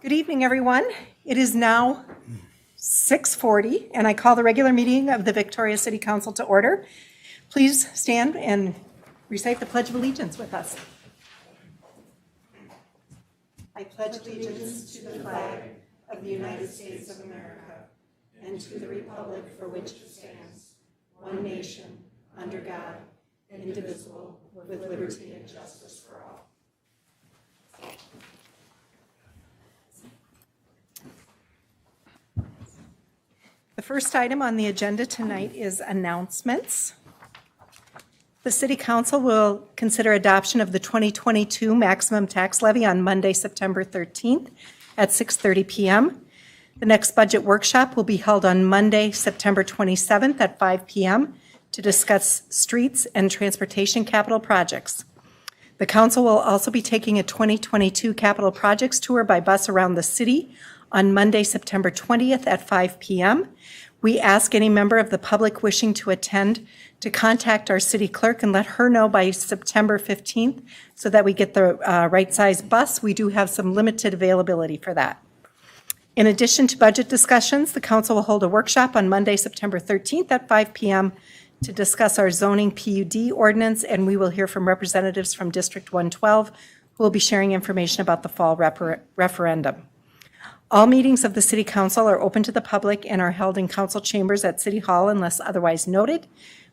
Good evening, everyone. It is now 6:40, and I call the regular meeting of the Victoria City Council to order. Please stand and recite the Pledge of Allegiance with us. I pledge allegiance to the flag of the United States of America and to the republic for which it stands, one nation, under God, indivisible, with liberty and justice for all. The first item on the agenda tonight is announcements. The City Council will consider adoption of the 2022 maximum tax levy on Monday, September 13th at 6:30 p.m. The next budget workshop will be held on Monday, September 27th at 5 p.m. to discuss streets and transportation capital projects. The council will also be taking a 2022 capital projects tour by bus around the city on Monday, September 20th at 5 p.m. We ask any member of the public wishing to attend to contact our city clerk and let her know by September 15th so that we get the right size bus. We do have some limited availability for that. In addition to budget discussions, the council will hold a workshop on Monday, September 13th at 5 p.m. to discuss our zoning PUD ordinance, and we will hear from representatives from District 112 who will be sharing information about the fall referendum. All meetings of the City Council are open to the public and are held in council chambers at City Hall unless otherwise noted.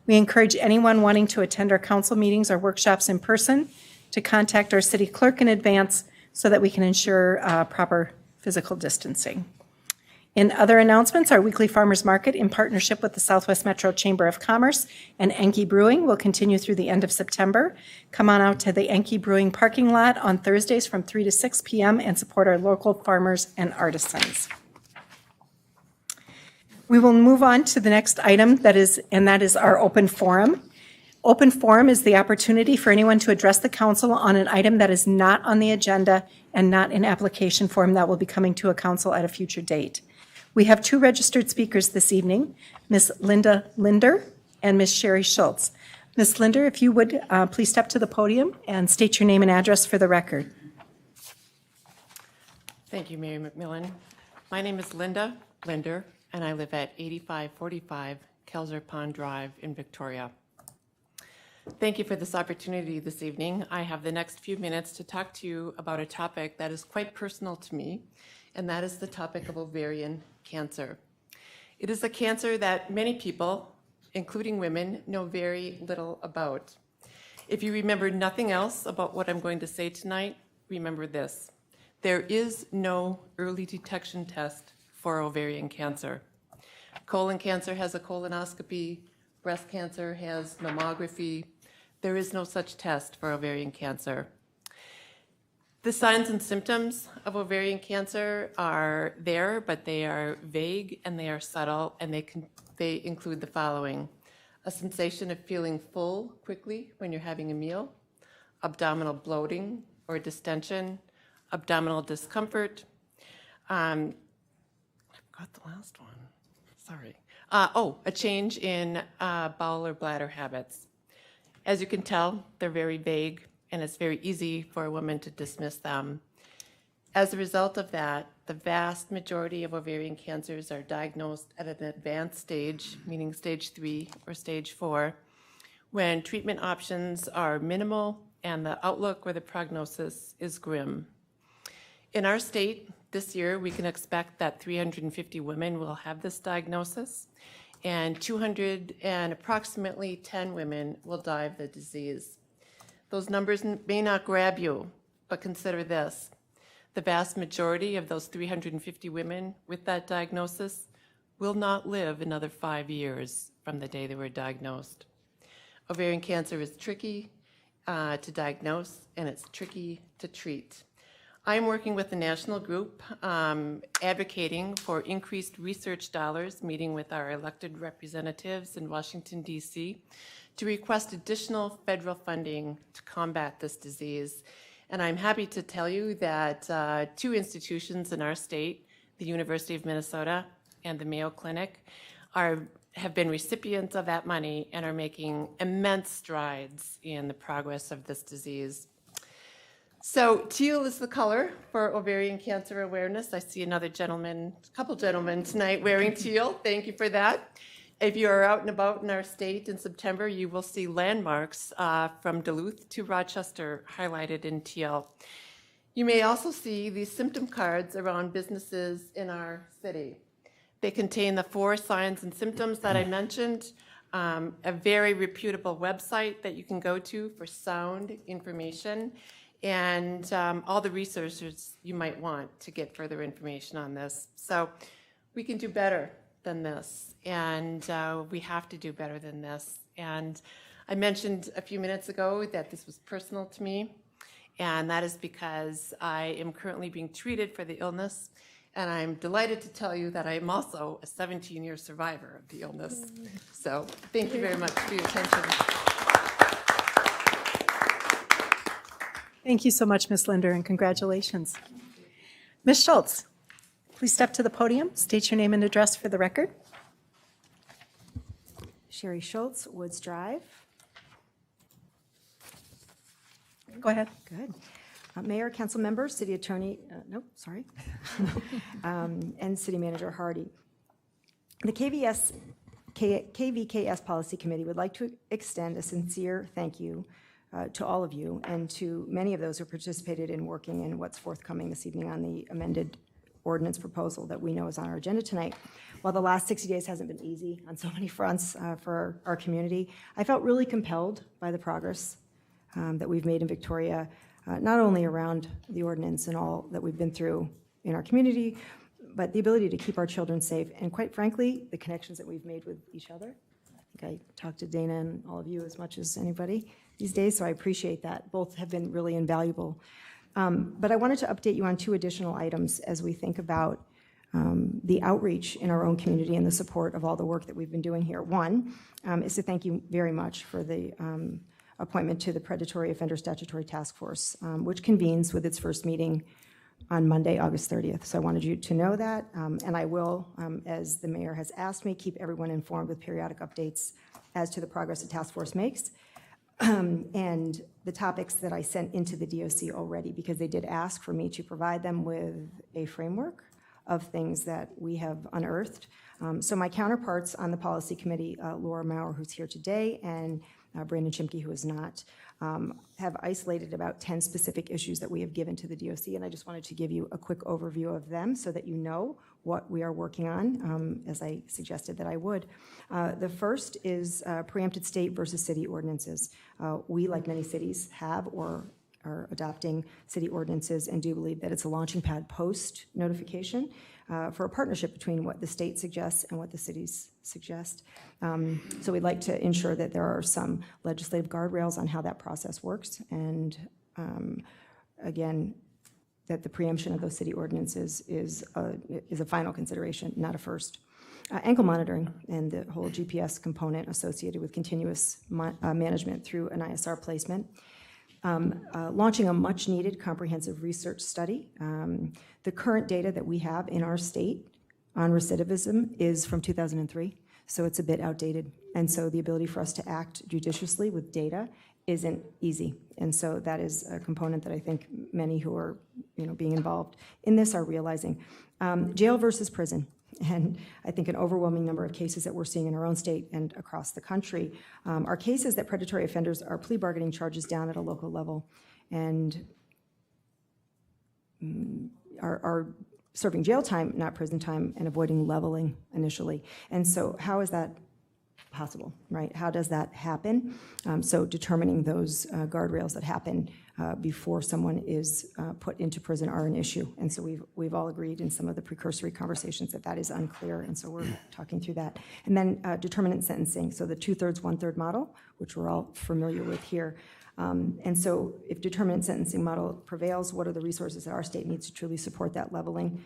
We encourage anyone wanting to attend our council meetings or workshops in person to contact our city clerk in advance so that we can ensure proper physical distancing. In other announcements, our weekly farmers market in partnership with the Southwest Metro Chamber of Commerce and Enki Brewing will continue through the end of September. Come on out to the Enki Brewing parking lot on Thursdays from 3 to 6 p.m. and support our local farmers and artisans. We will move on to the next item that is our open forum. Open forum is the opportunity for anyone to address the council on an item that is not on the agenda and not in application form that will be coming to a council at a future date. We have two registered speakers this evening, Ms. Linder and Ms. Sherry Schultz. Ms. Linder, if you would please step to the podium and state your name and address for the record. Thank you, Mary McMillan. My name is Linder, and I live at 8545 Kelzer Pond Drive in Victoria. Thank you for this opportunity this evening. I have the next few minutes to talk to you about a topic that is quite personal to me, and that is the topic of ovarian cancer. It is a cancer that many people, including women, know very little about. If you remember nothing else about what I'm going to say tonight, remember this. There is no early detection test for ovarian cancer. Colon cancer has a colonoscopy, breast cancer has mammography. There is no such test for ovarian cancer. The signs and symptoms of ovarian cancer are there, but they are vague and they are subtle, and they include the following: a sensation of feeling full quickly when you're having a meal, abdominal bloating or distension, abdominal discomfort. I forgot the last one. Sorry. A change in bowel or bladder habits. As you can tell, they're very vague, and it's very easy for a woman to dismiss them. As a result of that, the vast majority of ovarian cancers are diagnosed at an advanced stage, meaning stage 3 or stage 4, when treatment options are minimal and the outlook or the prognosis is grim. In our state, this year, we can expect that 350 women will have this diagnosis, and 200 and approximately 10 women will die of the disease. Those numbers may not grab you, but consider this. The vast majority of those 350 women with that diagnosis will not live another 5 years from the day they were diagnosed. Ovarian cancer is tricky to diagnose, and it's tricky to treat. I'm working with a national group advocating for increased research dollars, meeting with our elected representatives in Washington, D.C., to request additional federal funding to combat this disease. And I'm happy to tell you that two institutions in our state, the University of Minnesota and the Mayo Clinic, have been recipients of that money and are making immense strides in the progress of this disease. So teal is the color for ovarian cancer awareness. I see another gentleman, a couple gentlemen tonight wearing teal. Thank you for that. If you are out and about in our state in September, you will see landmarks from Duluth to Rochester highlighted in teal. You may also see these symptom cards around businesses in our city. They contain the 4 signs and symptoms that I mentioned, a very reputable website that you can go to for sound information, and all the resources you might want to get further information on this. So we can do better than this, and we have to do better than this. And I mentioned a few minutes ago that this was personal to me, and that is because I am currently being treated for the illness, and I'm delighted to tell you that I am also a 17-year survivor of the illness. So thank you very much for your attention. Thank you so much, Ms. Linder, and congratulations. Ms. Schultz, please step to the podium, state your name and address for the record. Sherry Schultz, Woods Drive. Go ahead. Good. Mayor, council members, city attorney, and city manager Hardy. The KVKS Policy Committee would like to extend a sincere thank you to all of you and to many of those who participated in working in what's forthcoming this evening on the amended ordinance proposal that we know is on our agenda tonight. While the last 60 days hasn't been easy on so many fronts for our community, I felt really compelled by the progress that we've made in Victoria, not only around the ordinance and all that we've been through in our community, but the ability to keep our children safe, and quite frankly, the connections that we've made with each other. I think I talked to Dana and all of you as much as anybody these days, so I appreciate that. Both have been really invaluable. But I wanted to update you on 2 additional items as we think about the outreach in our own community and the support of all the work that we've been doing here. One is to thank you very much for the appointment to the Predatory Offender Statutory Task Force, which convenes with its first meeting on Monday, August 30th. So I wanted you to know that, and I will, as the mayor has asked me, keep everyone informed with periodic updates as to the progress the task force makes. And the topics that I sent into the DOC already, because they did ask for me to provide them with a framework of things that we have unearthed. So my counterparts on the policy committee, Laura Maurer, who's here today, and Brandon Chimke, who is not, have isolated about 10 specific issues that we have given to the DOC, and I just wanted to give you a quick overview of them so that you know what we are working on, as I suggested that I would. The first is preempted state versus city ordinances. We, like many cities, have or are adopting city ordinances and do believe that it's a launching pad post notification for a partnership between what the state suggests and what the cities suggest. So we'd like to ensure that there are some legislative guardrails on how that process works, and again, that the preemption of those city ordinances is a final consideration, not a first. Ankle monitoring and the whole GPS component associated with continuous management through an ISR placement. Launching a much-needed comprehensive research study. The current data that we have in our state on recidivism is from 2003, so it's a bit outdated. And so the ability for us to act judiciously with data isn't easy. And so that is a component that I think many who are being involved in this are realizing. Jail versus prison. And I think an overwhelming number of cases that we're seeing in our own state and across the country are cases that predatory offenders are plea bargaining charges down at a local level and are serving jail time, not prison time, and avoiding leveling initially. And so how is that possible, right? How does that happen? So determining those guardrails that happen before someone is put into prison are an issue. And so we've all agreed in some of the precursory conversations that that is unclear, and so we're talking through that. And then determinant sentencing, so the 2/3, 1/3 model, which we're all familiar with here. And so if determinant sentencing model prevails, what are the resources that our state needs to truly support that leveling?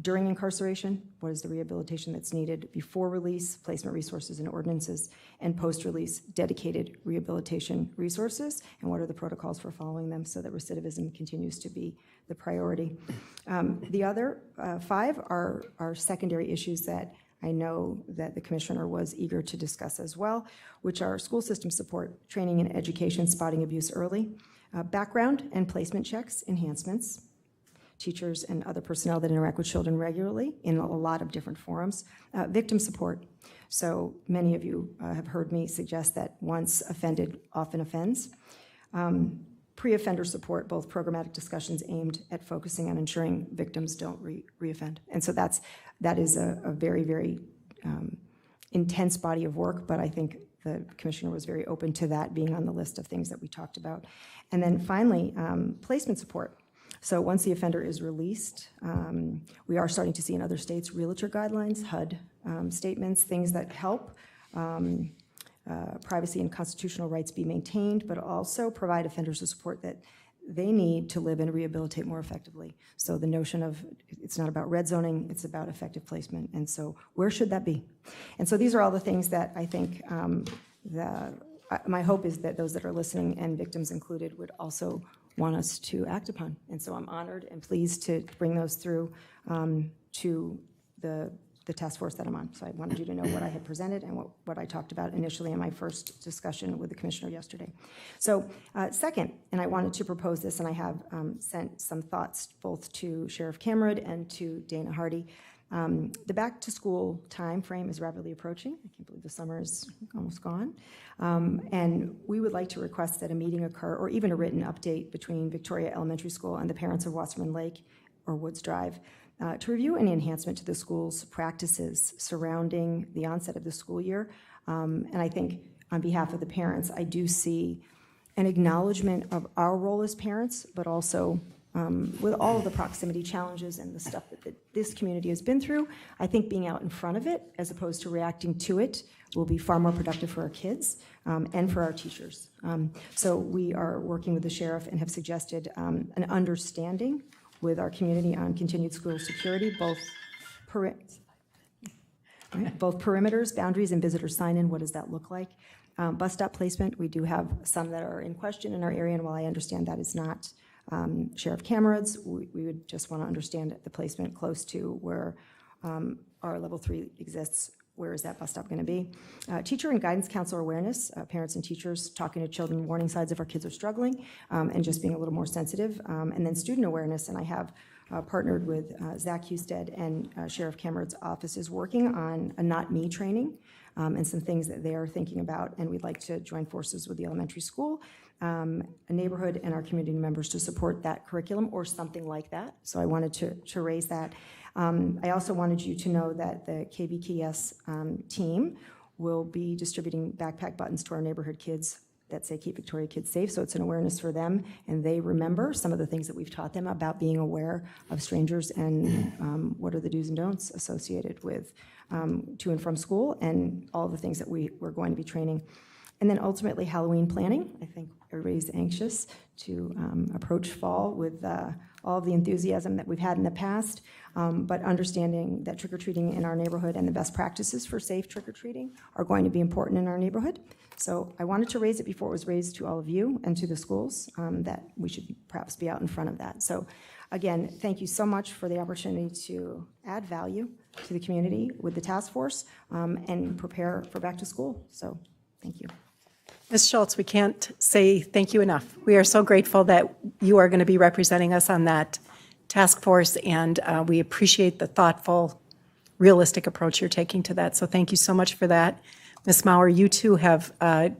During incarceration, what is the rehabilitation that's needed? Before release, placement resources and ordinances, and post-release, dedicated rehabilitation resources, and what are the protocols for following them so that recidivism continues to be the priority. The other 5 are secondary issues that I know that the commissioner was eager to discuss as well, which are school system support, training and education, spotting abuse early, background and placement checks, enhancements, teachers and other personnel that interact with children regularly in a lot of different forums, victim support. So many of you have heard me suggest that once offended, often offends. Pre-offender support, both programmatic discussions aimed at focusing on ensuring victims don't reoffend. And so that is a very, very intense body of work, but I think the commissioner was very open to that being on the list of things that we talked about. And then finally, placement support. So once the offender is released, we are starting to see in other states realtor guidelines, HUD statements, things that help privacy and constitutional rights be maintained, but also provide offenders the support that they need to live and rehabilitate more effectively. So the notion of it's not about red zoning, it's about effective placement. And so where should that be? And so these are all the things that I think my hope is that those that are listening, and victims included, would also want us to act upon. And so I'm honored and pleased to bring those through to the task force that I'm on. So I wanted you to know what I had presented and what I talked about initially in my first discussion with the commissioner yesterday. So second, and I wanted to propose this, and I have sent some thoughts both to Sheriff Cameron and to Dana Hardy. The back to school time frame is rapidly approaching. I can't believe the summer is almost gone. And we would like to request that a meeting occur, or even a written update between Victoria Elementary School and the parents of Wasserman Lake or Woods Drive to review any enhancement to the school's practices surrounding the onset of the school year. And I think on behalf of the parents, I do see an acknowledgement of our role as parents, but also with all of the proximity challenges and the stuff that this community has been through, I think being out in front of it as opposed to reacting to it will be far more productive for our kids and for our teachers. So we are working with the sheriff and have suggested an understanding with our community on continued school security, both perimeters, boundaries, and visitor sign-in. What does that look like? Bus stop placement, we do have some that are in question in our area, and while I understand that is not Sheriff Cameron's, we would just want to understand the placement close to where our level 3 exists. Where is that bus stop going to be? Teacher and guidance counselor awareness, parents and teachers talking to children, warning signs if our kids are struggling, and just being a little more sensitive. And then student awareness, and I have partnered with Zach Husted and Sheriff Cameron's office is working on a Not Me training and some things that they are thinking about, and we'd like to join forces with the elementary school, a neighborhood, and our community members to support that curriculum or something like that. So I wanted to raise that. I also wanted you to know that the KBKS team will be distributing backpack buttons to our neighborhood kids that say Keep Victoria Kids Safe, so it's an awareness for them, and they remember some of the things that we've taught them about being aware of strangers and what are the do's and don'ts associated with to and from school, and all the things that we're going to be training. And then ultimately Halloween planning. I think everybody's anxious to approach fall with all of the enthusiasm that we've had in the past, but understanding that trick-or-treating in our neighborhood and the best practices for safe trick-or-treating are going to be important in our neighborhood. So I wanted to raise it before it was raised to all of you and to the schools, that we should perhaps be out in front of that. So again, thank you so much for the opportunity to add value to the community with the task force and prepare for back to school. So thank you. Ms. Schultz, we can't say thank you enough. We are so grateful that you are going to be representing us on that task force, and we appreciate the thoughtful, realistic approach you're taking to that. So thank you so much for that. Ms. Maurer, you too have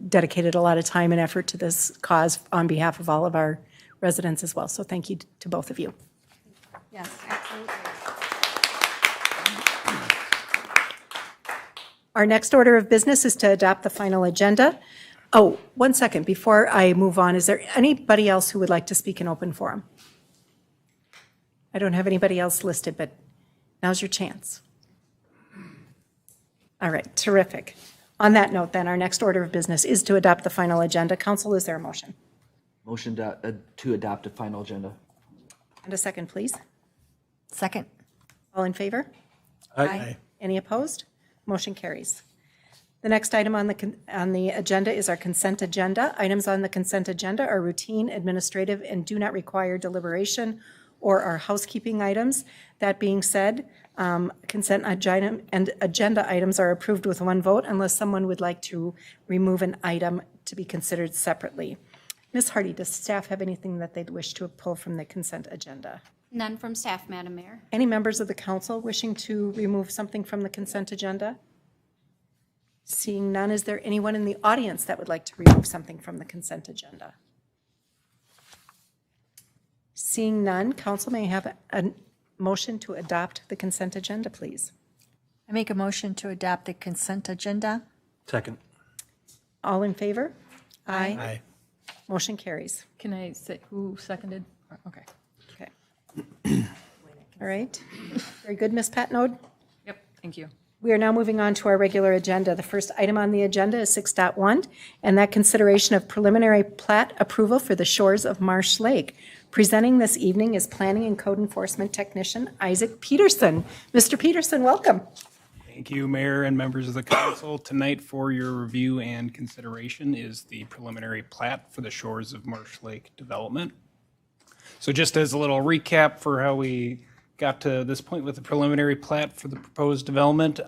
dedicated a lot of time and effort to this cause on behalf of all of our residents as well. So thank you to both of you. Yes, absolutely. Our next order of business is to adopt the final agenda. Oh, 1 second, before I move on, is there anybody else who would like to speak in open forum? I don't have anybody else listed, but now's your chance. All right, terrific. On that note, then, our next order of business is to adopt the final agenda. Council, is there a motion? Motion to adopt a final agenda. And a second, please. Second. All in favor? Aye. Any opposed? Motion carries. The next item on the agenda is our consent agenda. Items on the consent agenda are routine, administrative, and do not require deliberation or are housekeeping items. That being said, Consent agenda and agenda items are approved with one vote unless someone would like to remove an item to be considered separately. Ms. Hardy, does staff have anything that they'd wish to pull from the consent agenda? None from staff, Madam Mayor. Any members of the council wishing to remove something from the consent agenda? Seeing none, is there anyone in the audience that would like to remove something from the consent agenda? Seeing none, council may have a motion to adopt the consent agenda, please. I make a motion to adopt the consent agenda. Second. All in favor? Aye. Aye. Motion carries. Can I say who seconded? Okay. Okay. All right. Very good, Ms. Patnode. Yep, thank you. We are now moving on to our regular agenda. The first item on the agenda is 6.1, and that consideration of preliminary plat approval for the shores of Marsh Lake. Presenting this evening is Planning and Code Enforcement Technician Isaac Peterson. Mr. Peterson, welcome. Thank you, Mayor and members of the council. Tonight for your review and consideration is the preliminary plat for the shores of Marsh Lake development. So just as a little recap for how we got to this point with the preliminary plat for the proposed development,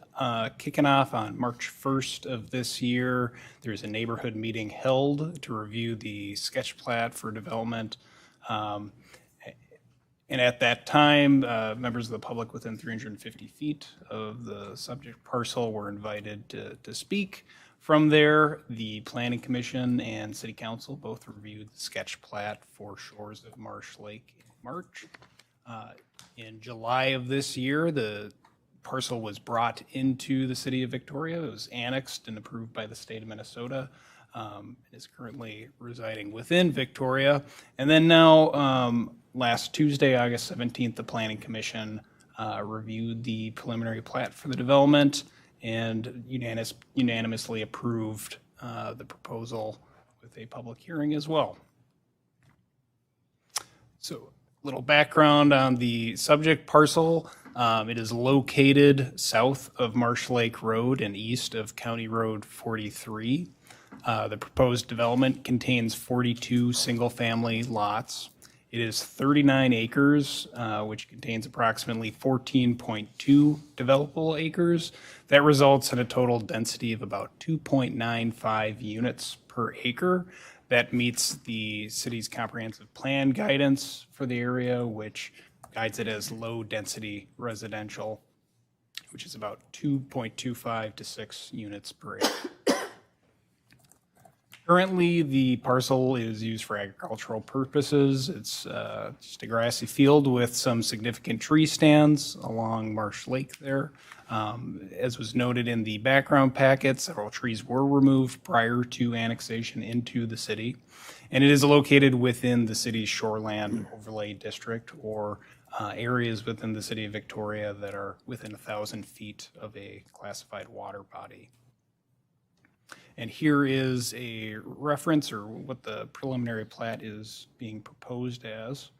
kicking off on March 1st of this year, there's a neighborhood meeting held to review the sketch plat for development. And at that time, members of the public within 350 feet of the subject parcel were invited to speak. From there, the Planning Commission and City Council both reviewed the sketch plat for shores of Marsh Lake in March. In July of this year, the parcel was brought into the city of Victoria. It was annexed and approved by the state of Minnesota. It is currently residing within Victoria. And then now, last Tuesday, August 17th, the Planning Commission reviewed the preliminary plat for the development and unanimously approved the proposal with a public hearing as well. So, little background on the subject parcel. It is located south of Marsh Lake Road and east of County Road 43. The proposed development contains 42 single-family lots. It is 39 acres, which contains approximately 14.2 developable acres. That results in a total density of about 2.95 units per acre. That meets the city's comprehensive plan guidance for the area, which guides it as low-density residential, which is about 2.25 to 6 units per acre. Currently, the parcel is used for agricultural purposes. It's just a grassy field with some significant tree stands along Marsh Lake there. As was noted in the background packet, several trees were removed prior to annexation into the city. And it is located within the city's shoreland overlay district, or areas within the city of Victoria that are within 1,000 feet of a classified water body. And here is a reference, or what the preliminary plat is being proposed as.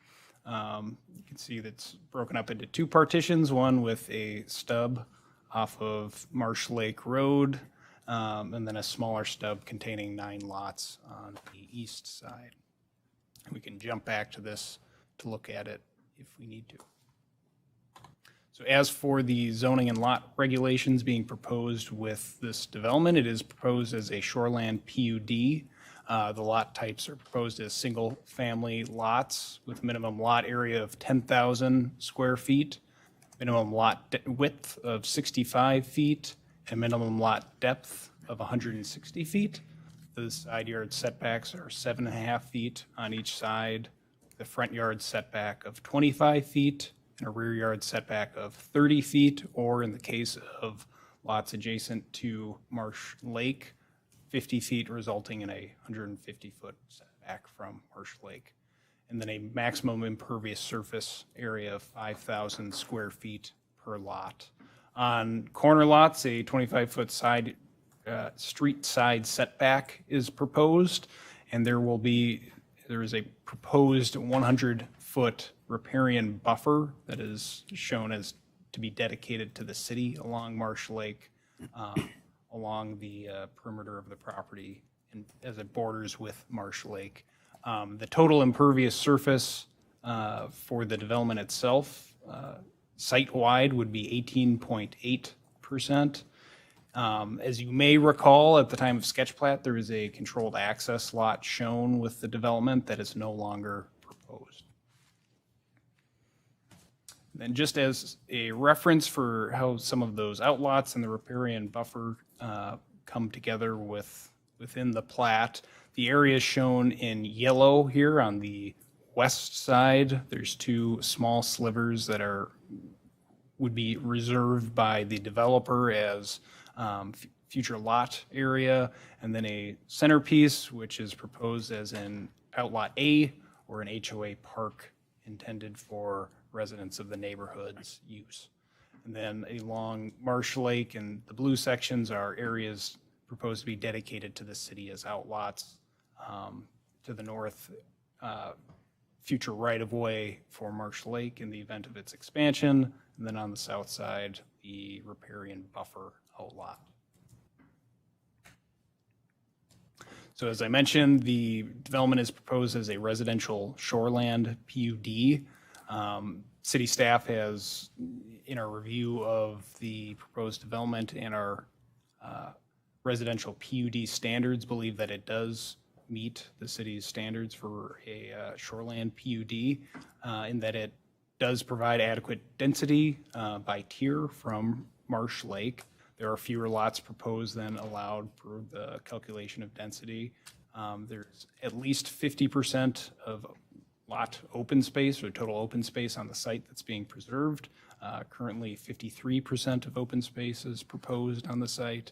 You can see that's broken up into two partitions, one with a stub off of Marsh Lake Road, and then a smaller stub containing 9 lots on the east side. We can jump back to this to look at it if we need to. So as for the zoning and lot regulations being proposed with this development, it is proposed as a shoreland PUD. The lot types are proposed as single-family lots with a minimum lot area of 10,000 square feet, minimum lot width of 65 feet, and minimum lot depth of 160 feet. The side yard setbacks are 7.5 feet on each side, the front yard setback of 25 feet, and a rear yard setback of 30 feet, or in the case of lots adjacent to Marsh Lake, 50 feet, resulting in a 150-foot setback from Marsh Lake. And then a maximum impervious surface area of 5,000 square feet per lot. On corner lots, a 25-foot street side setback is proposed, and there is a proposed 100-foot riparian buffer that is shown as to be dedicated to the city along Marsh Lake, along the perimeter of the property and as it borders with Marsh Lake. The total impervious surface for the development itself site-wide would be 18.8%. As you may recall, at the time of sketch plat, there is a controlled access lot shown with the development that is no longer proposed. Then just as a reference for how some of those outlots and the riparian buffer come together within the plat, the areas shown in yellow here on the west side, there's two small slivers that would be reserved by the developer as future lot area, and then a centerpiece, which is proposed as an outlot A or an HOA park intended for residents of the neighborhood's use. And then along Marsh Lake and the blue sections are areas proposed to be dedicated to the city as outlots. To the north, future right-of-way for Marsh Lake in the event of its expansion, and then on the south side, the riparian buffer outlot. So as I mentioned, the development is proposed as a residential shoreland PUD. City staff has, in our review of the proposed development and our residential PUD standards, believe that it does meet the city's standards for a shoreland PUD, in that it does provide adequate density by tier from Marsh Lake. There are fewer lots proposed than allowed for the calculation of density. There's at least 50% of lot open space or total open space on the site that's being preserved. Currently 53% of open space is proposed on the site.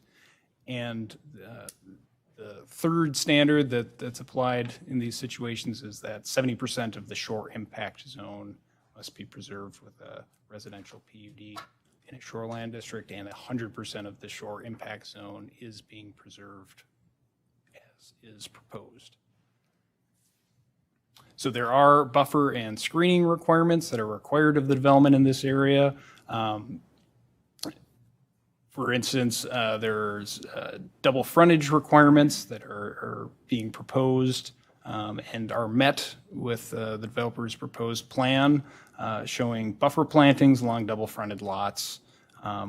And the third standard that's applied in these situations is that 70% of the shore impact zone must be preserved with a residential PUD in a shoreland district, and 100% of the shore impact zone is being preserved as is proposed. So there are buffer and screening requirements that are required of the development in this area. For instance, there's double frontage requirements that are being proposed and are met with the developer's proposed plan, showing buffer plantings along double fronted lots,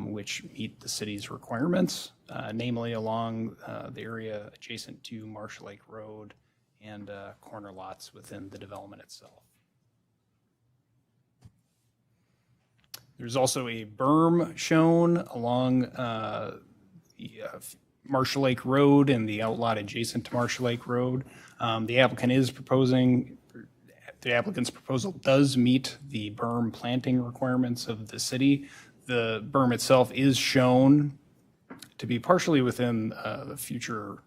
which meet the city's requirements, namely along the area adjacent to Marsh Lake Road and corner lots within the development itself. There's also a berm shown along the Marsh Lake Road and the outlot adjacent to Marsh Lake Road. The applicant's proposal does meet the berm planting requirements of the city. The berm itself is shown to be partially within the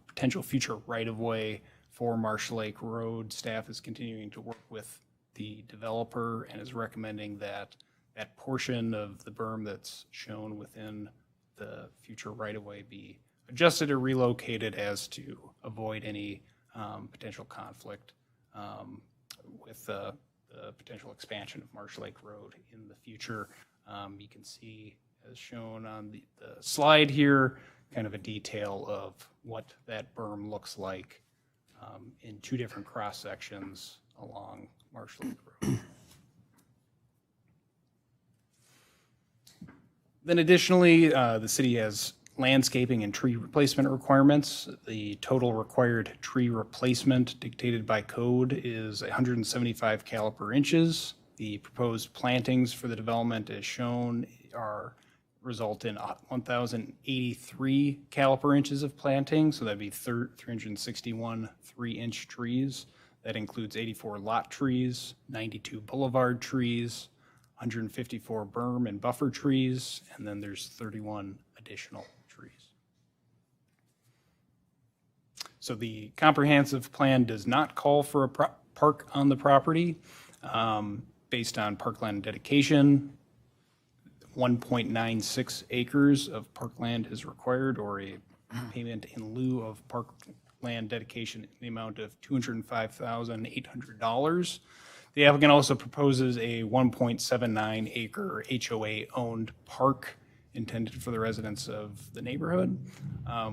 potential future right-of-way for Marsh Lake Road. Staff is continuing to work with the developer and is recommending that that portion of the berm that's shown within the future right-of-way be adjusted or relocated as to avoid any potential conflict with the potential expansion of Marsh Lake Road in the future. You can see, as shown on the slide here, kind of a detail of what that berm looks like in two different cross sections along Marsh Lake Road. Then additionally, the city has landscaping and tree replacement requirements. The total required tree replacement dictated by code is 175 caliper inches. The proposed plantings for the development as shown result in 1,083 caliper inches of planting, so that'd be 361 3-inch trees. That includes 84 lot trees, 92 boulevard trees, 154 berm and buffer trees, and then there's 31 additional trees. So the comprehensive plan does not call for a park on the property. Based on parkland dedication, 1.96 acres of parkland is required, or a payment in lieu of parkland dedication in the amount of $205,800. The applicant also proposes a 1.79 acre HOA-owned park intended for the residents of the neighborhood,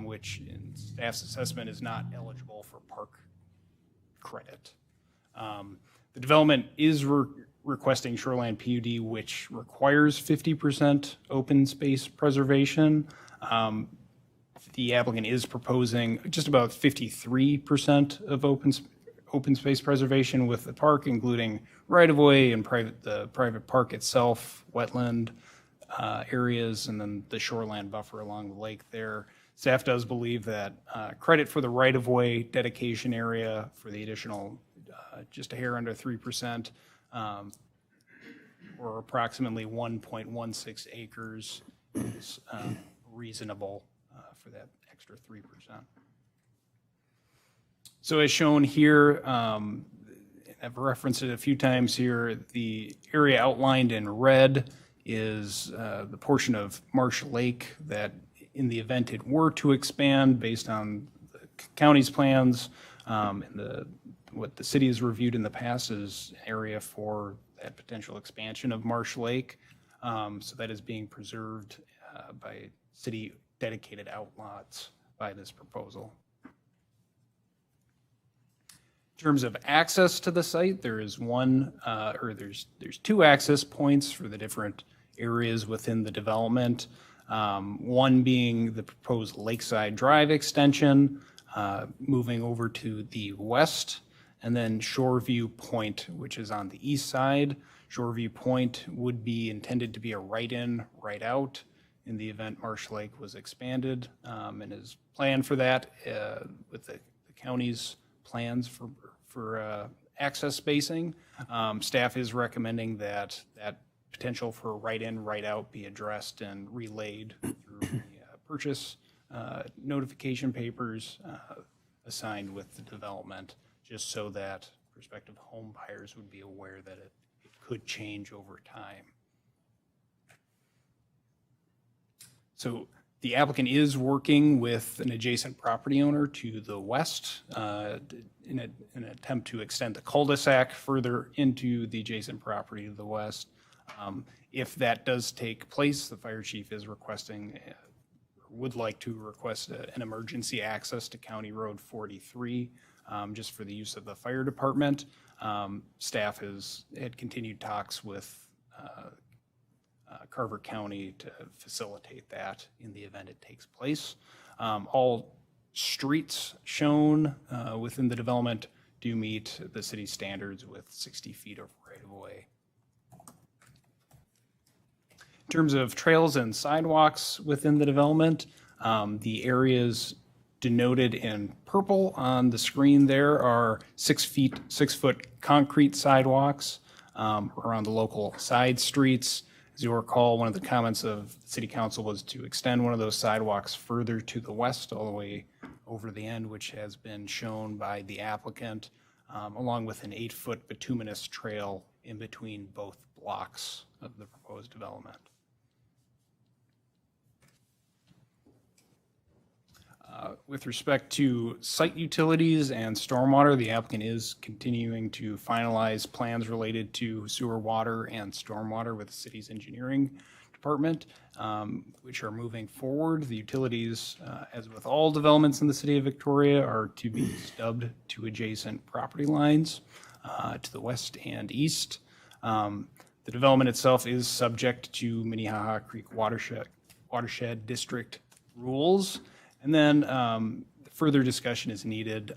which in staff's assessment is not eligible for park credit. The development is requesting shoreline PUD, which requires 50% open space preservation. The applicant is proposing just about 53% of open space preservation with the park, including right-of-way and the private park itself, wetland areas, and then the shoreland buffer along the lake there. Staff does believe that credit for the right-of-way dedication area for the additional just a hair under 3%, or approximately 1.16 acres is reasonable for that extra 3%. So as shown here, I've referenced it a few times here, the area outlined in red is the portion of Marsh Lake that in the event it were to expand based on the county's plans and what the city has reviewed in the past is an area for that potential expansion of Marsh Lake. So that is being preserved by city dedicated outlots by this proposal. In terms of access to the site, there is there's two access points for the different areas within the development. One being the proposed Lakeside Drive extension, moving over to the west, and then Shoreview Point, which is on the east side. Shoreview Point would be intended to be a right-in, right-out in the event Marsh Lake was expanded, and is planned for that with the county's plans for access spacing. Staff is recommending that potential for right-in, right-out be addressed and relayed through the purchase notification papers assigned with the development, just so that prospective home buyers would be aware that it could change over time. So the applicant is working with an adjacent property owner to the west in an attempt to extend the cul-de-sac further into the adjacent property to the west. If that does take place, the fire chief is requesting, would like to request an emergency access to County Road 43, just for the use of the fire department. Staff had continued talks with Carver County to facilitate that in the event it takes place. All streets shown within the development do meet the city standards with 60 feet of right-of-way. In terms of trails and sidewalks within the development, the areas denoted in purple on the screen there are 6-foot concrete sidewalks around the local side streets. As you'll recall, one of the comments of the City Council was to extend one of those sidewalks further to the west, all the way over the end, which has been shown by the applicant, along with an 8-foot bituminous trail in between both blocks of the proposed development. With respect to site utilities and stormwater, the applicant is continuing to finalize plans related to sewer, water, and stormwater with the city's engineering department, which are moving forward. The utilities, as with all developments in the city of Victoria, are to be stubbed to adjacent property lines to the west and east. The development itself is subject to Minnehaha Creek Watershed District rules. And then further discussion is needed.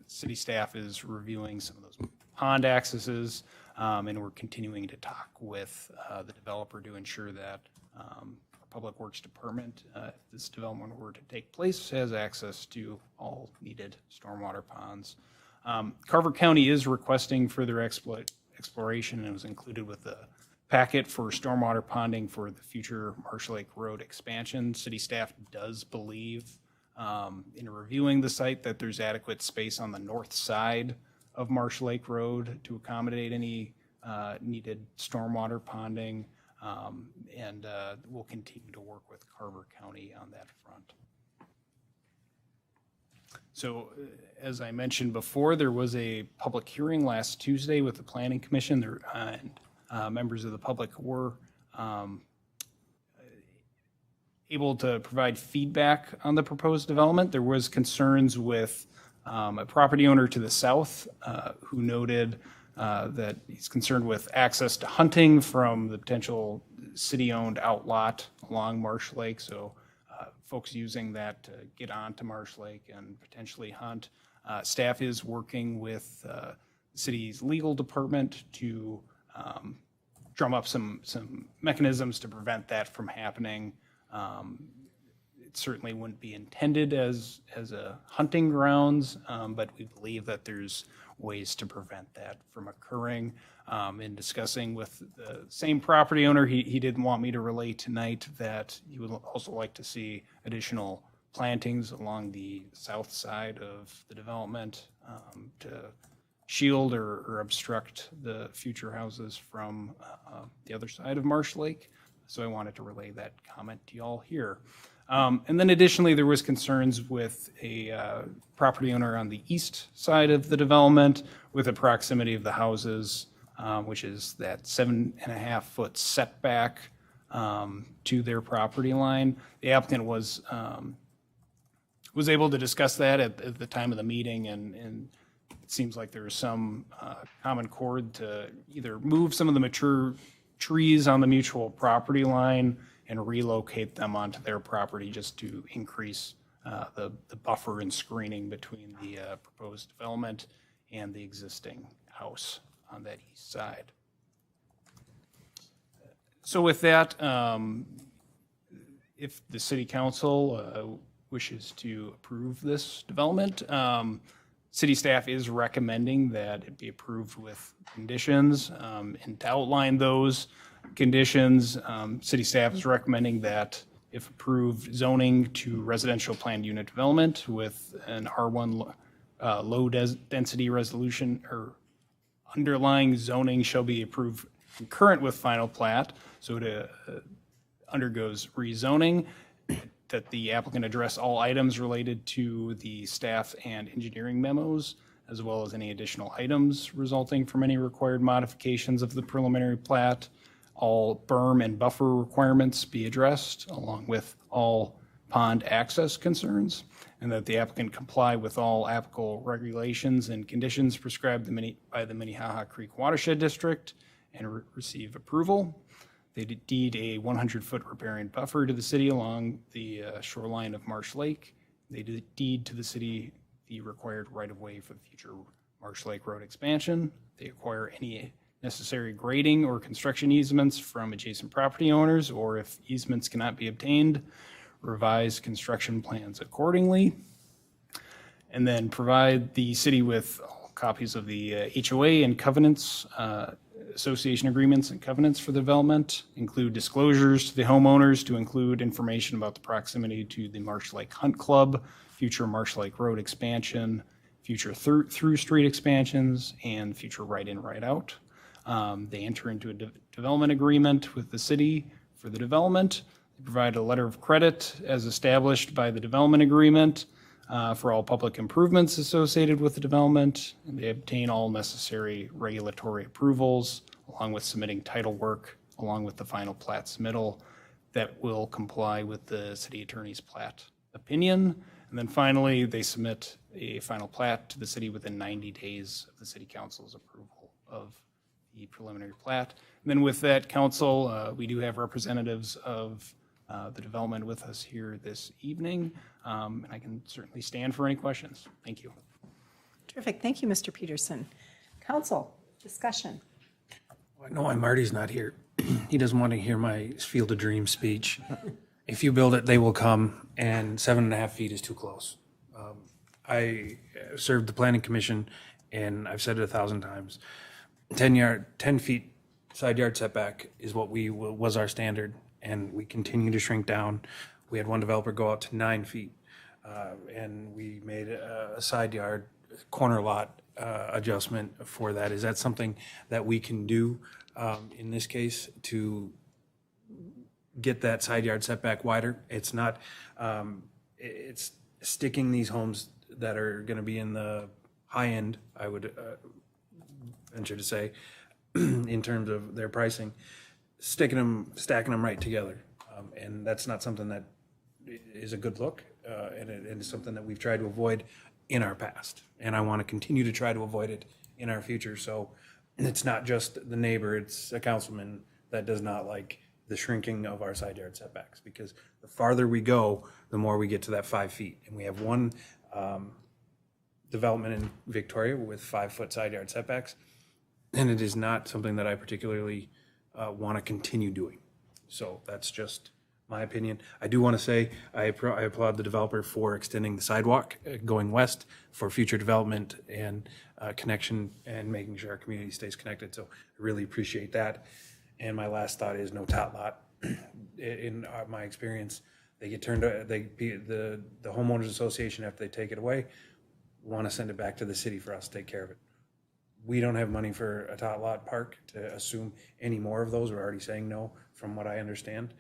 City staff is reviewing some of those pond accesses, and we're continuing to talk with the developer to ensure that our Public Works Department, if this development were to take place, has access to all needed stormwater ponds. Carver County is requesting further exploration, and it was included with the packet for stormwater ponding for the future Marsh Lake Road expansion. City staff does believe in reviewing the site that there's adequate space on the north side of Marsh Lake Road to accommodate any needed stormwater ponding, and we'll continue to work with Carver County on that front. So as I mentioned before, there was a public hearing last Tuesday with the Planning Commission. Members of the public were able to provide feedback on the proposed development. There was concerns with a property owner to the south who noted that he's concerned with access to hunting from the potential city-owned outlot along Marsh Lake. So folks using that to get onto Marsh Lake and potentially hunt. Staff is working with the city's legal department to drum up some mechanisms to prevent that from happening. It certainly wouldn't be intended as a hunting grounds, but we believe that there's ways to prevent that from occurring. In discussing with the same property owner, he didn't want me to relay tonight that he would also like to see additional plantings along the south side of the development to shield or obstruct the future houses from the other side of Marsh Lake. So I wanted to relay that comment to y'all here. And then additionally, there was concerns with a property owner on the east side of the development with the proximity of the houses, which is that 7.5-foot setback to their property line. The applicant was able to discuss that at the time of the meeting, and it seems like there is some common chord to either move some of the mature trees on the mutual property line and relocate them onto their property just to increase the buffer and screening between the proposed development and the existing house on that east side. So with that, if the city council wishes to approve this development, city staff is recommending that it be approved with conditions. And to outline those conditions, city staff is recommending that if approved, zoning to residential planned unit development with an R1 low density resolution or underlying zoning shall be approved concurrent with final plat. So it undergoes rezoning, that the applicant address all items related to the staff and engineering memos, as well as any additional items resulting from any required modifications of the preliminary plat. All berm and buffer requirements be addressed, along with all pond access concerns, and that the applicant comply with all applicable regulations and conditions prescribed by the Minnehaha Creek Watershed District and receive approval. They deed a 100-foot riparian buffer to the city along the shoreline of Marsh Lake. They deed to the city the required right-of-way for the future Marsh Lake Road expansion. They acquire any necessary grading or construction easements from adjacent property owners, or if easements cannot be obtained, revise construction plans accordingly. And then provide the city with copies of the HOA and covenants, association agreements and covenants for the development, include disclosures to the homeowners to include information about the proximity to the Marsh Lake Hunt Club, future Marsh Lake Road expansion, future through street expansions, and future right-in, right-out. They enter into a development agreement with the city for the development. They provide a letter of credit as established by the development agreement for all public improvements associated with the development. And they obtain all necessary regulatory approvals, along with submitting title work, along with the final plat submittal that will comply with the city attorney's plat opinion. And then finally, they submit a final plat to the city within 90 days of the city council's approval of the preliminary plat. And then with that, council, we do have representatives of the development with us here this evening, and I can certainly stand for any questions. Thank you. Terrific. Thank you, Mr. Peterson. Council, discussion. I know why Marty's not here. He doesn't want to hear my Field of Dreams speech. If you build it, they will come, and 7.5 feet is too close. I served the planning commission, and I've said it 1,000 times. 10 feet side yard setback is what was our standard, and we continue to shrink down. We had one developer go out to 9 feet, and we made a side yard corner lot adjustment for that. Is that something that we can do in this case to get that side yard setback wider? It's not, it's sticking these homes that are going to be in the high end, I would venture to say, in terms of their pricing, stacking them right together. And that's not something that is a good look, and it's something that we've tried to avoid in our past. And I want to continue to try to avoid it in our future. So And it's not just the neighbor, it's a councilman that does not like the shrinking of our side yard setbacks, because the farther we go, the more we get to that 5 feet. And we have one development in Victoria with 5-foot side yard setbacks, and it is not something that I particularly want to continue doing. So that's just my opinion. I do want to say I applaud the developer for extending the sidewalk going west for future development and connection and making sure our community stays connected. So I really appreciate that. And my last thought is no tot lot. In my experience, they get turned, the homeowners association, after they take it away, want to send it back to the city for us to take care of it. We don't have money for a tot lot park to assume any more of those. We're already saying no, from what I understand.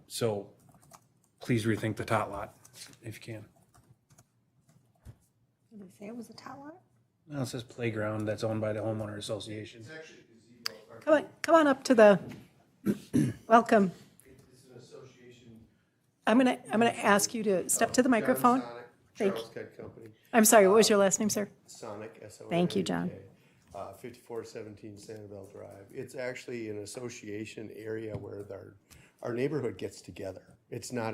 So please rethink the tot lot if you can. Did they say it was a tot lot? No, it says playground that's owned by the homeowner association. Come on up to the, welcome. I'm gonna ask you to step to the microphone. Thank you. Charles Cudd Company. I'm sorry, what was your last name, sir? Sonic, S-O-N-I-C-K. Thank you, John. 5417 Sanibel Drive. It's actually an association area where our neighborhood gets together. It's not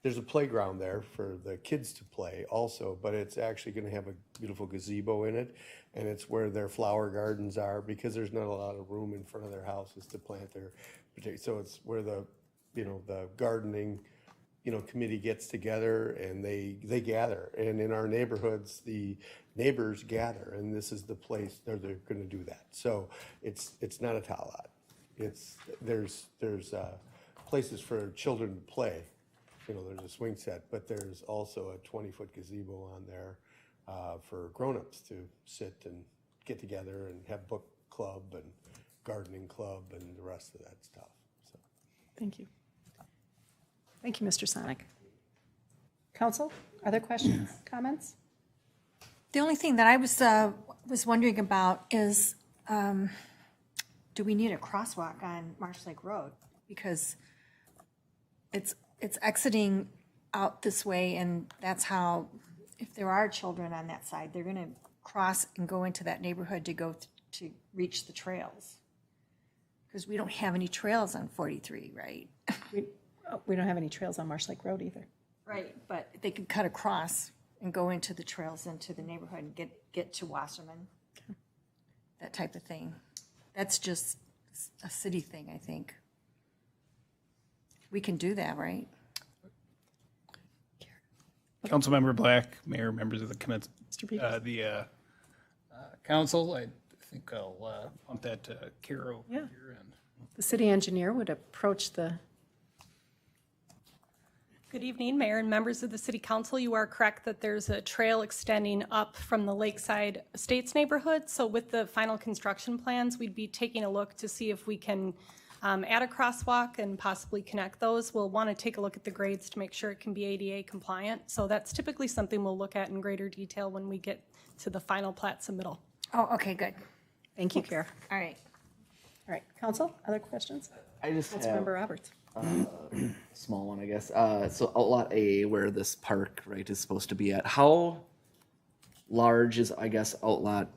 there's a playground there for the kids to play also, but it's actually going to have a beautiful gazebo in it, and it's where their flower gardens are, because there's not a lot of room in front of their houses to plant their potatoes. So it's where the gardening committee gets together, and they gather. And in our neighborhoods, the neighbors gather, and this is the place they're going to do that. So it's not a tot lot. There's places for children to play. There's a swing set, but there's also a 20-foot gazebo on there for grown-ups to sit and get together and have book club and gardening club and the rest of that stuff. So. Thank you. Thank you, Mr. Sonic. Council, other questions, comments? The only thing that I was wondering about is, do we need a crosswalk on Marsh Lake Road? Because it's exiting out this way, and that's how, if there are children on that side, they're going to cross and go into that neighborhood to go to reach the trails. Because we don't have any trails on 43, right? We don't have any trails on Marsh Lake Road either. Right, but they could cut across and go into the trails into the neighborhood and get to Wasserman. Okay. That type of thing. That's just a city thing, I think. We can do that, right? Councilmember Black, Mayor, members of the council, I think I'll pump that to Kara Yeah. here. And The city engineer would approach the. Good evening, Mayor and members of the City Council. You are correct that there's a trail extending up from the Lakeside Estates neighborhood. So with the final construction plans, we'd be taking a look to see if we can add a crosswalk and possibly connect those. We'll want to take a look at the grades to make sure it can be ADA compliant. So that's typically something we'll look at in greater detail when we get to the final plat submittal. Oh, okay, good. Thank you, Kara. All right. All right, Council, other questions? I just have Councilmember Roberts. a small one, I guess. So Outlot A, where this park, right, is supposed to be at, how large is, I guess, Outlot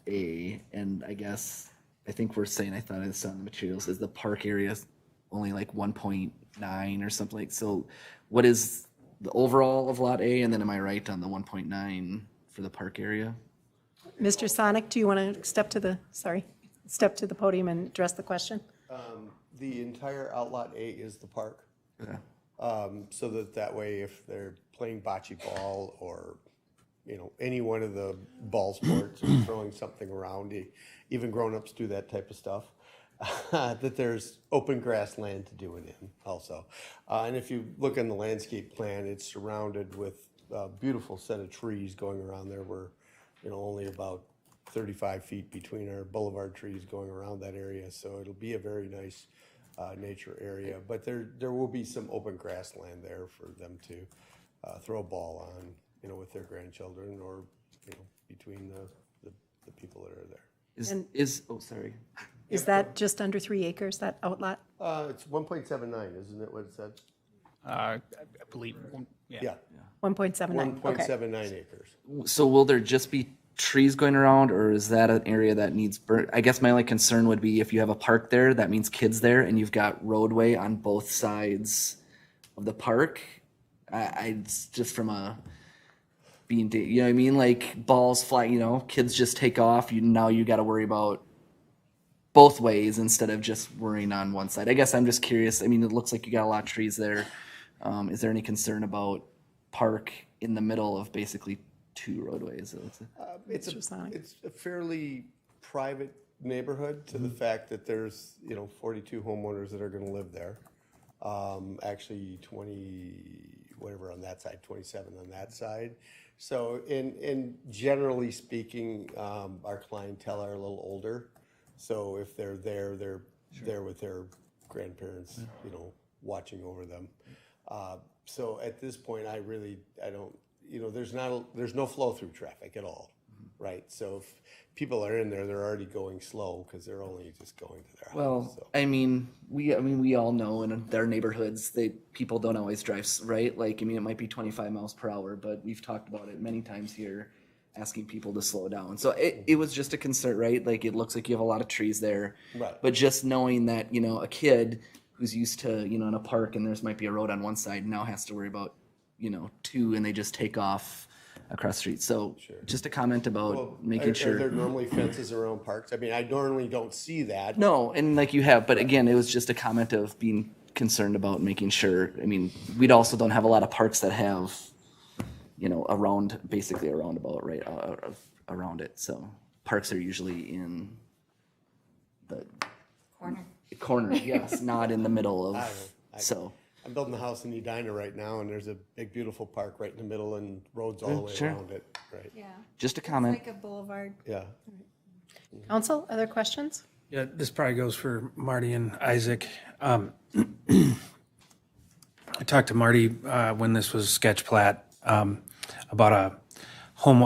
A? And I guess, I think we're saying, I thought I saw in the materials, is the park area only like 1.9 or something like, so what is the overall of Lot A? And then am I right on the 1.9 for the park area? Mr. Sonic, do you want to step to the podium and address the question? The entire Outlot A is the park. Okay. So that way, if they're playing bocce ball or, any one of the ball sports or throwing something around, even grown-ups do that type of stuff, that there's open grassland to do it in also. And if you look in the landscape plan, it's surrounded with a beautiful set of trees going around there. We're, only about 35 feet between our boulevard trees going around that area. So it'll be a very nice nature area, but there will be some open grassland there for them to throw a ball on, with their grandchildren or, between the people that are there. Is that just under 3 acres, that outlot? It's 1.79, isn't it, what it said? I believe, yeah. 1.79, okay. 1.79 acres. So will there just be trees going around, or is that an area that needs burnt? I guess my only concern would be if you have a park there, that means kids there, and you've got roadway on both sides of the park. It's just from a being, you know what I mean? Like balls fly, you know, kids just take off. Now you got to worry about both ways instead of just worrying on one side. I guess I'm just curious. I mean, it looks like you got a lot of trees there. Is there any concern about park in the middle of basically two roadways? It's a fairly private neighborhood to the fact that there's, 42 homeowners that are gonna live there. Actually 20, whatever on that side, 27 on that side. So in generally speaking, our clientele are a little older. So if they're there, they're there with their grandparents, watching over them. So at this point, I don't, there's no flow through traffic at all, right? So if people are in there, they're already going slow because they're only just going to their house. Well, So. we all know in their neighborhoods, people don't always drive, right? Like, it might be 25 miles per hour, but we've talked about it many times here, asking people to slow down. So it was just a concern, right? Like, it looks like you have a lot of trees there. Right. But just knowing that, a kid who's used to, in a park and there's might be a road on one side now has to worry about, two, and they just take off across the street. So just a comment about making sure. Are there normally fences around parks? I mean, I normally don't see that. No, and like you have, but again, it was just a comment of being concerned about making sure. I mean, we also don't have a lot of parks that have, basically a roundabout right around it. So parks are usually in the corner, yes, not in the middle of. I'm building a house in Edina right now, and there's a big, beautiful park right in the middle and roads all the way around it, right? Yeah. Just a comment. Like a boulevard. Yeah. Council, other questions? Yeah, this probably goes for Marty and Isaac. I talked to Marty when this was sketch plat about a home,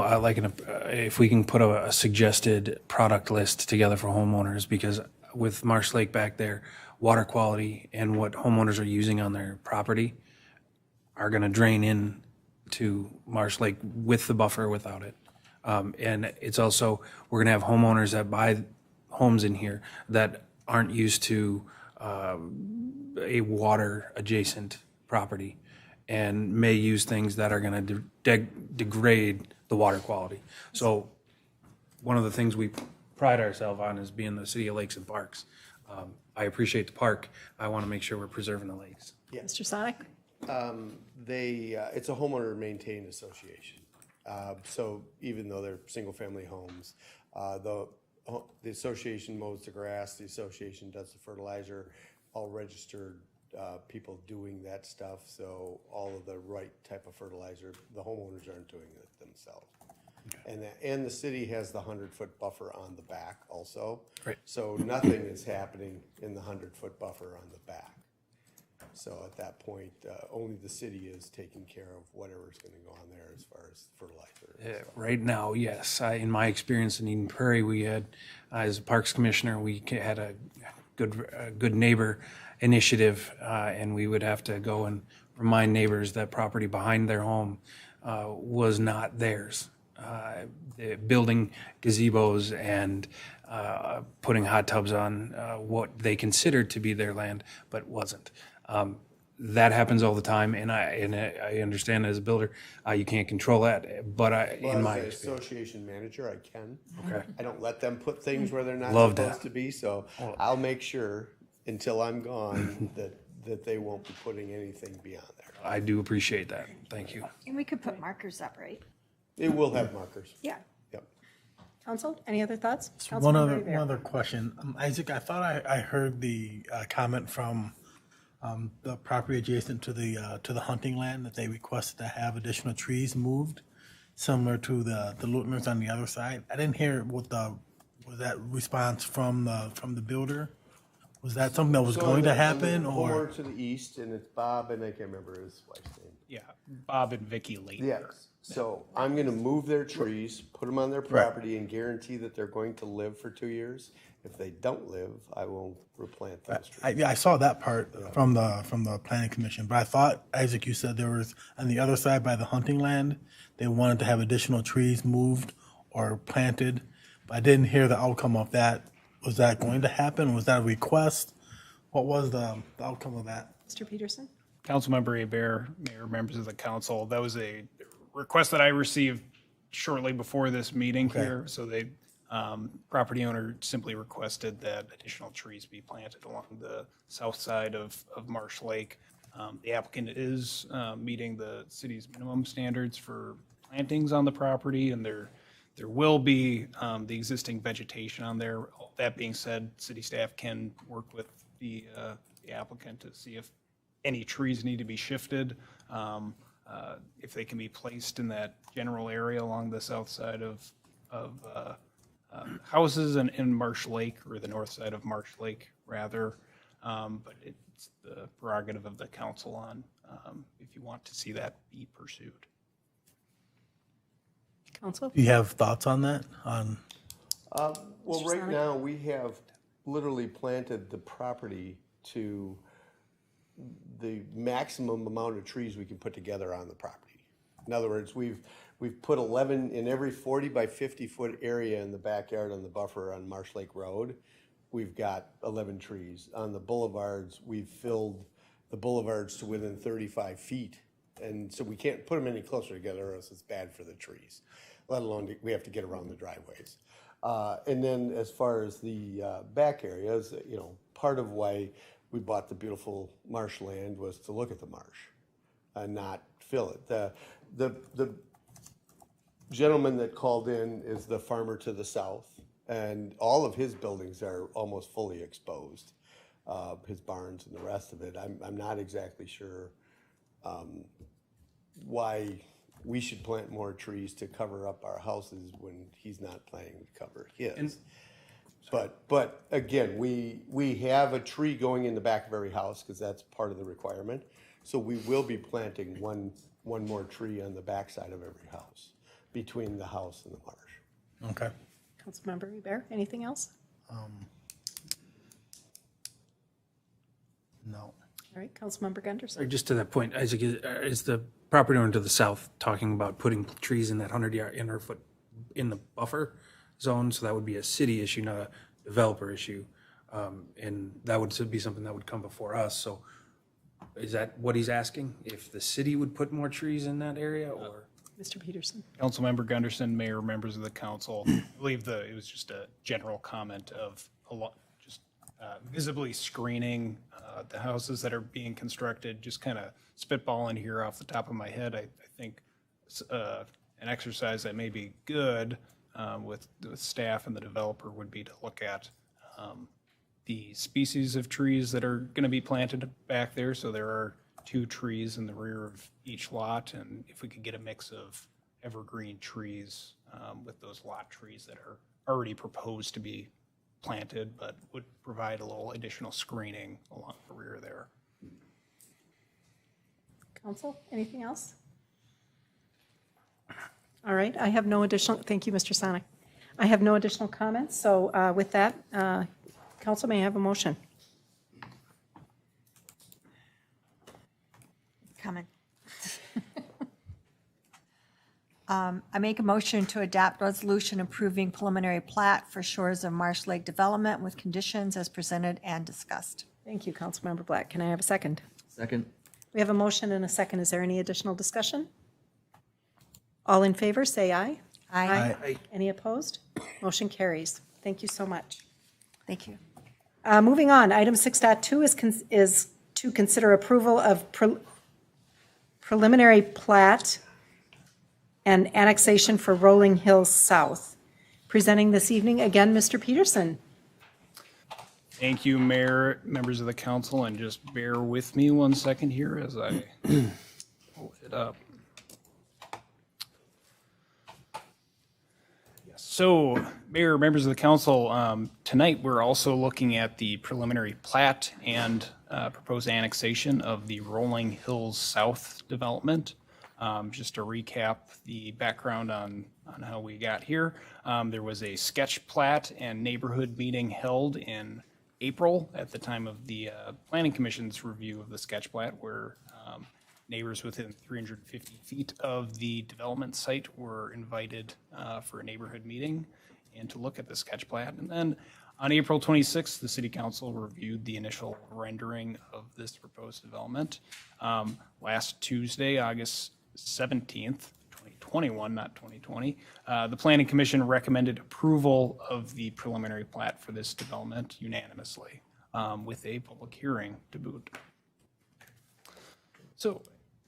if we can put a suggested product list together for homeowners, because with Marsh Lake back there, water quality and what homeowners are using on their property are going to drain in to Marsh Lake with the buffer, without it. And it's also, we're going to have homeowners that buy homes in here that aren't used to a water adjacent property and may use things that are going to degrade the water quality. So one of the things we pride ourselves on is being the city of lakes and parks. I appreciate the park. I want to make sure we're preserving the lakes. Yeah. Mr. Sonic? It's a homeowner maintained association. So even though they're single-family homes, the association mows the grass, the association does the fertilizer, all registered people doing that stuff. So all of the right type of fertilizer, the homeowners aren't doing it themselves. Okay. And the city has the 100-foot buffer on the back also. Right. So nothing is happening in the 100-foot buffer on the back. So at that point, only the city is taking care of whatever's going to go on there as far as fertilizer. Right now, yes. In my experience in Eden Prairie, we had, as a parks commissioner, we had a good neighbor initiative, and we would have to go and remind neighbors that property behind their home was not theirs. Building gazebos and putting hot tubs on what they considered to be their land, but wasn't. That happens all the time, and I understand as a builder, you can't control that. But in my as an association manager, I can. Okay. I don't let them put things where they're not Love supposed that. to be. So I'll make sure until I'm gone that they won't be putting anything beyond there. I do appreciate that. Thank you. And we could put markers up, right? It will have markers. Yeah. Yep. Council, any other thoughts? One Councilmember Rivera. other question. Isaac, I thought I heard the comment from the property adjacent to the hunting land that they requested to have additional trees moved, similar to the Lutners on the other side. I didn't hear was that response from the builder? Was that something that was going to happen, Or or? to the east, and it's Bob, and I can't remember his wife's name. Yeah, Bob and Vicky Linder. Yes. So I'm going to move their trees, put them on their property, and guarantee that they're going to live for 2 years. If they don't live, I will replant those trees. I saw that part from the planning commission, but I thought, Isaac, you said there was on the other side by the hunting land, they wanted to have additional trees moved or planted. But I didn't hear the outcome of that. Was that going to happen? Was that a request? What was the outcome of that? Mr. Peterson? Councilmember Hebert, Mayor, members of the council, that was a request that I received shortly before this meeting here. So they, property owner simply requested that additional trees be planted along the south side of Marsh Lake. The applicant is meeting the city's minimum standards for plantings on the property, and there will be the existing vegetation on there. That being said, city staff can work with the applicant to see if any trees need to be shifted, if they can be placed in that general area along the south side of houses in Marsh Lake, or the north side of Marsh Lake, rather. But it's the prerogative of the council on if you want to see that be pursued. Council? Do you have thoughts on that? Well, right now, we have literally planted the property to the maximum amount of trees we can put together on the property. In other words, we've put 11 in every 40 by 50 foot area in the backyard on the buffer on Marsh Lake Road. We've got 11 trees. On the boulevards, we've filled the boulevards to within 35 feet. And so we can't put them any closer together or else it's bad for the trees, let alone we have to get around the driveways. And then as far as the back areas, you know, part of why we bought the beautiful marsh land was to look at the marsh and not fill it. The gentleman that called in is the farmer to the south, and all of his buildings are almost fully exposed, his barns and the rest of it. I'm not exactly sure why we should plant more trees to cover up our houses when he's not planning to cover his. But again, we have a tree going in the back of every house because that's part of the requirement. So we will be planting one more tree on the backside of every house, between the house and the marsh. Okay. Councilmember Hebert, anything else? No. All right, Councilmember Gunderson. Just to that point, Isaac, is the property owner to the south talking about putting trees in that 100-yard inner foot in the buffer zone? So that would be a city issue, not a developer issue. And that would be something that would come before us. So is that what he's asking? If the city would put more trees in that area, or? Mr. Peterson. Councilmember Gunderson, Mayor, members of the council, I believe it was just a general comment of visibly screening the houses that are being constructed. Just kind of spitballing here off the top of my head, I think an exercise that may be good with staff and the developer would be to look at the species of trees that are going to be planted back there. So there are 2 trees in the rear of each lot, and if we could get a mix of evergreen trees with those lot trees that are already proposed to be planted, but would provide a little additional screening along the rear there. Council, anything else? All right, I have no additional, thank you, Mr. Sonic. I have no additional comments, so with that, council may I have a motion. Comment. I make a motion to adopt resolution approving preliminary plat for Shores of Marsh Lake Development with conditions as presented and discussed. Thank you, Councilmember Black. Can I have a second? Second. We have a motion and a second. Is there any additional discussion? All in favor, say aye. Aye. Any opposed? Motion carries. Thank you so much. Thank you. Moving on, item 6.2 is to consider approval of preliminary plat and annexation for Rolling Hills South. Presenting this evening, again, Mr. Peterson. Thank you, Mayor, members of the council, and just bear with me one second here as I pull it up. So, Mayor, members of the council, tonight we're also looking at the preliminary plat and proposed annexation of the Rolling Hills South development. Just to recap the background on how we got here, there was a sketch plat and neighborhood meeting held in April at the time of the Planning Commission's review of the sketch plat, where Neighbors within 350 feet of the development site were invited for a neighborhood meeting and to look at the sketch plat. And then on April 26th, the City Council reviewed the initial rendering of this proposed development. Last Tuesday, August 17th, 2021, not 2020, the Planning Commission recommended approval of the preliminary plat for this development unanimously, with a public hearing to boot. So,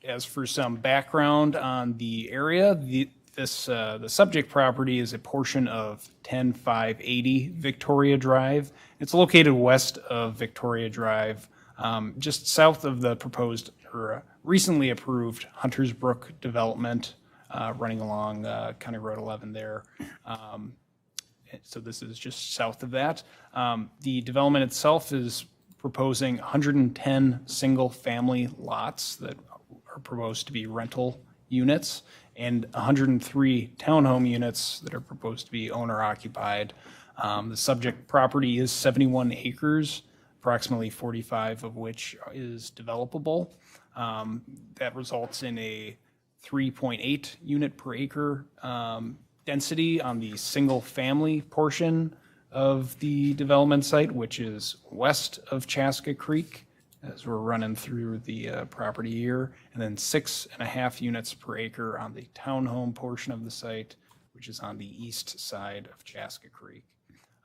as for some background on the area, the subject property is a portion of 10580 Victoria Drive. It's located west of Victoria Drive, just south of the proposed or recently approved Hunters Brook development, running along County Road 11 there. So this is just south of that. The development itself is proposing 110 single-family lots that are proposed to be rental units and 103 townhome units that are proposed to be owner-occupied. The subject property is 71 acres, approximately 45 of which is developable. That results in a 3.8 unit per acre density on the single-family portion of the development site, which is west of Chaska Creek, as we're running through the property here, and then 6.5 units per acre on the townhome portion of the site, which is on the east side of Chaska Creek.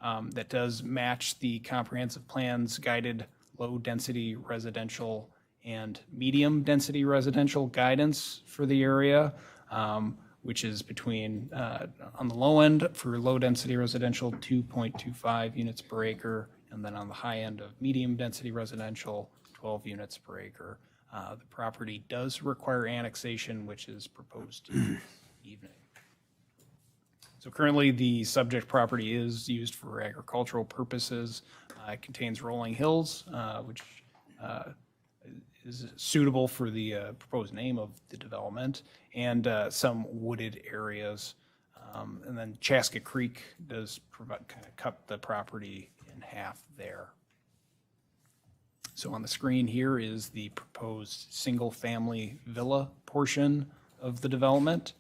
That does match the comprehensive plan's guided low-density residential and medium-density residential guidance for the area, which is between, on the low end for low-density residential, 2.25 units per acre, and then on the high end of medium-density residential, 12 units per acre. The property does require annexation, which is proposed this evening. So currently, the subject property is used for agricultural purposes. It contains rolling hills, which is suitable for the proposed name of the development, and some wooded areas. And then Chaska Creek does provide, kind of cut the property in half there. So on the screen here is the proposed single-family villa portion of the development.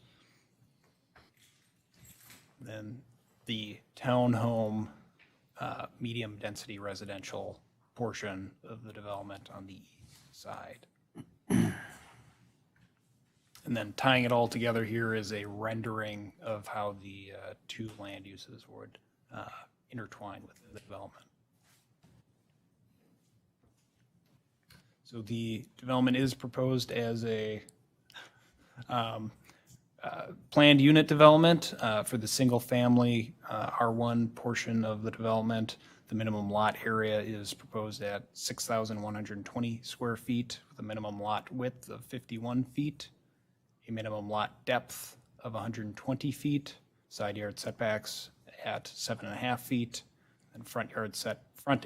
Then the townhome, medium-density residential portion of the development on the east side. And then tying it all together here is a rendering of how the two land uses would intertwine within the development. So the development is proposed as a planned unit development for the single-family R1 portion of the development. The minimum lot area is proposed at 6,120 square feet with a minimum lot width of 51 feet, a minimum lot depth of 120 feet, side yard setbacks at 7.5 feet, and front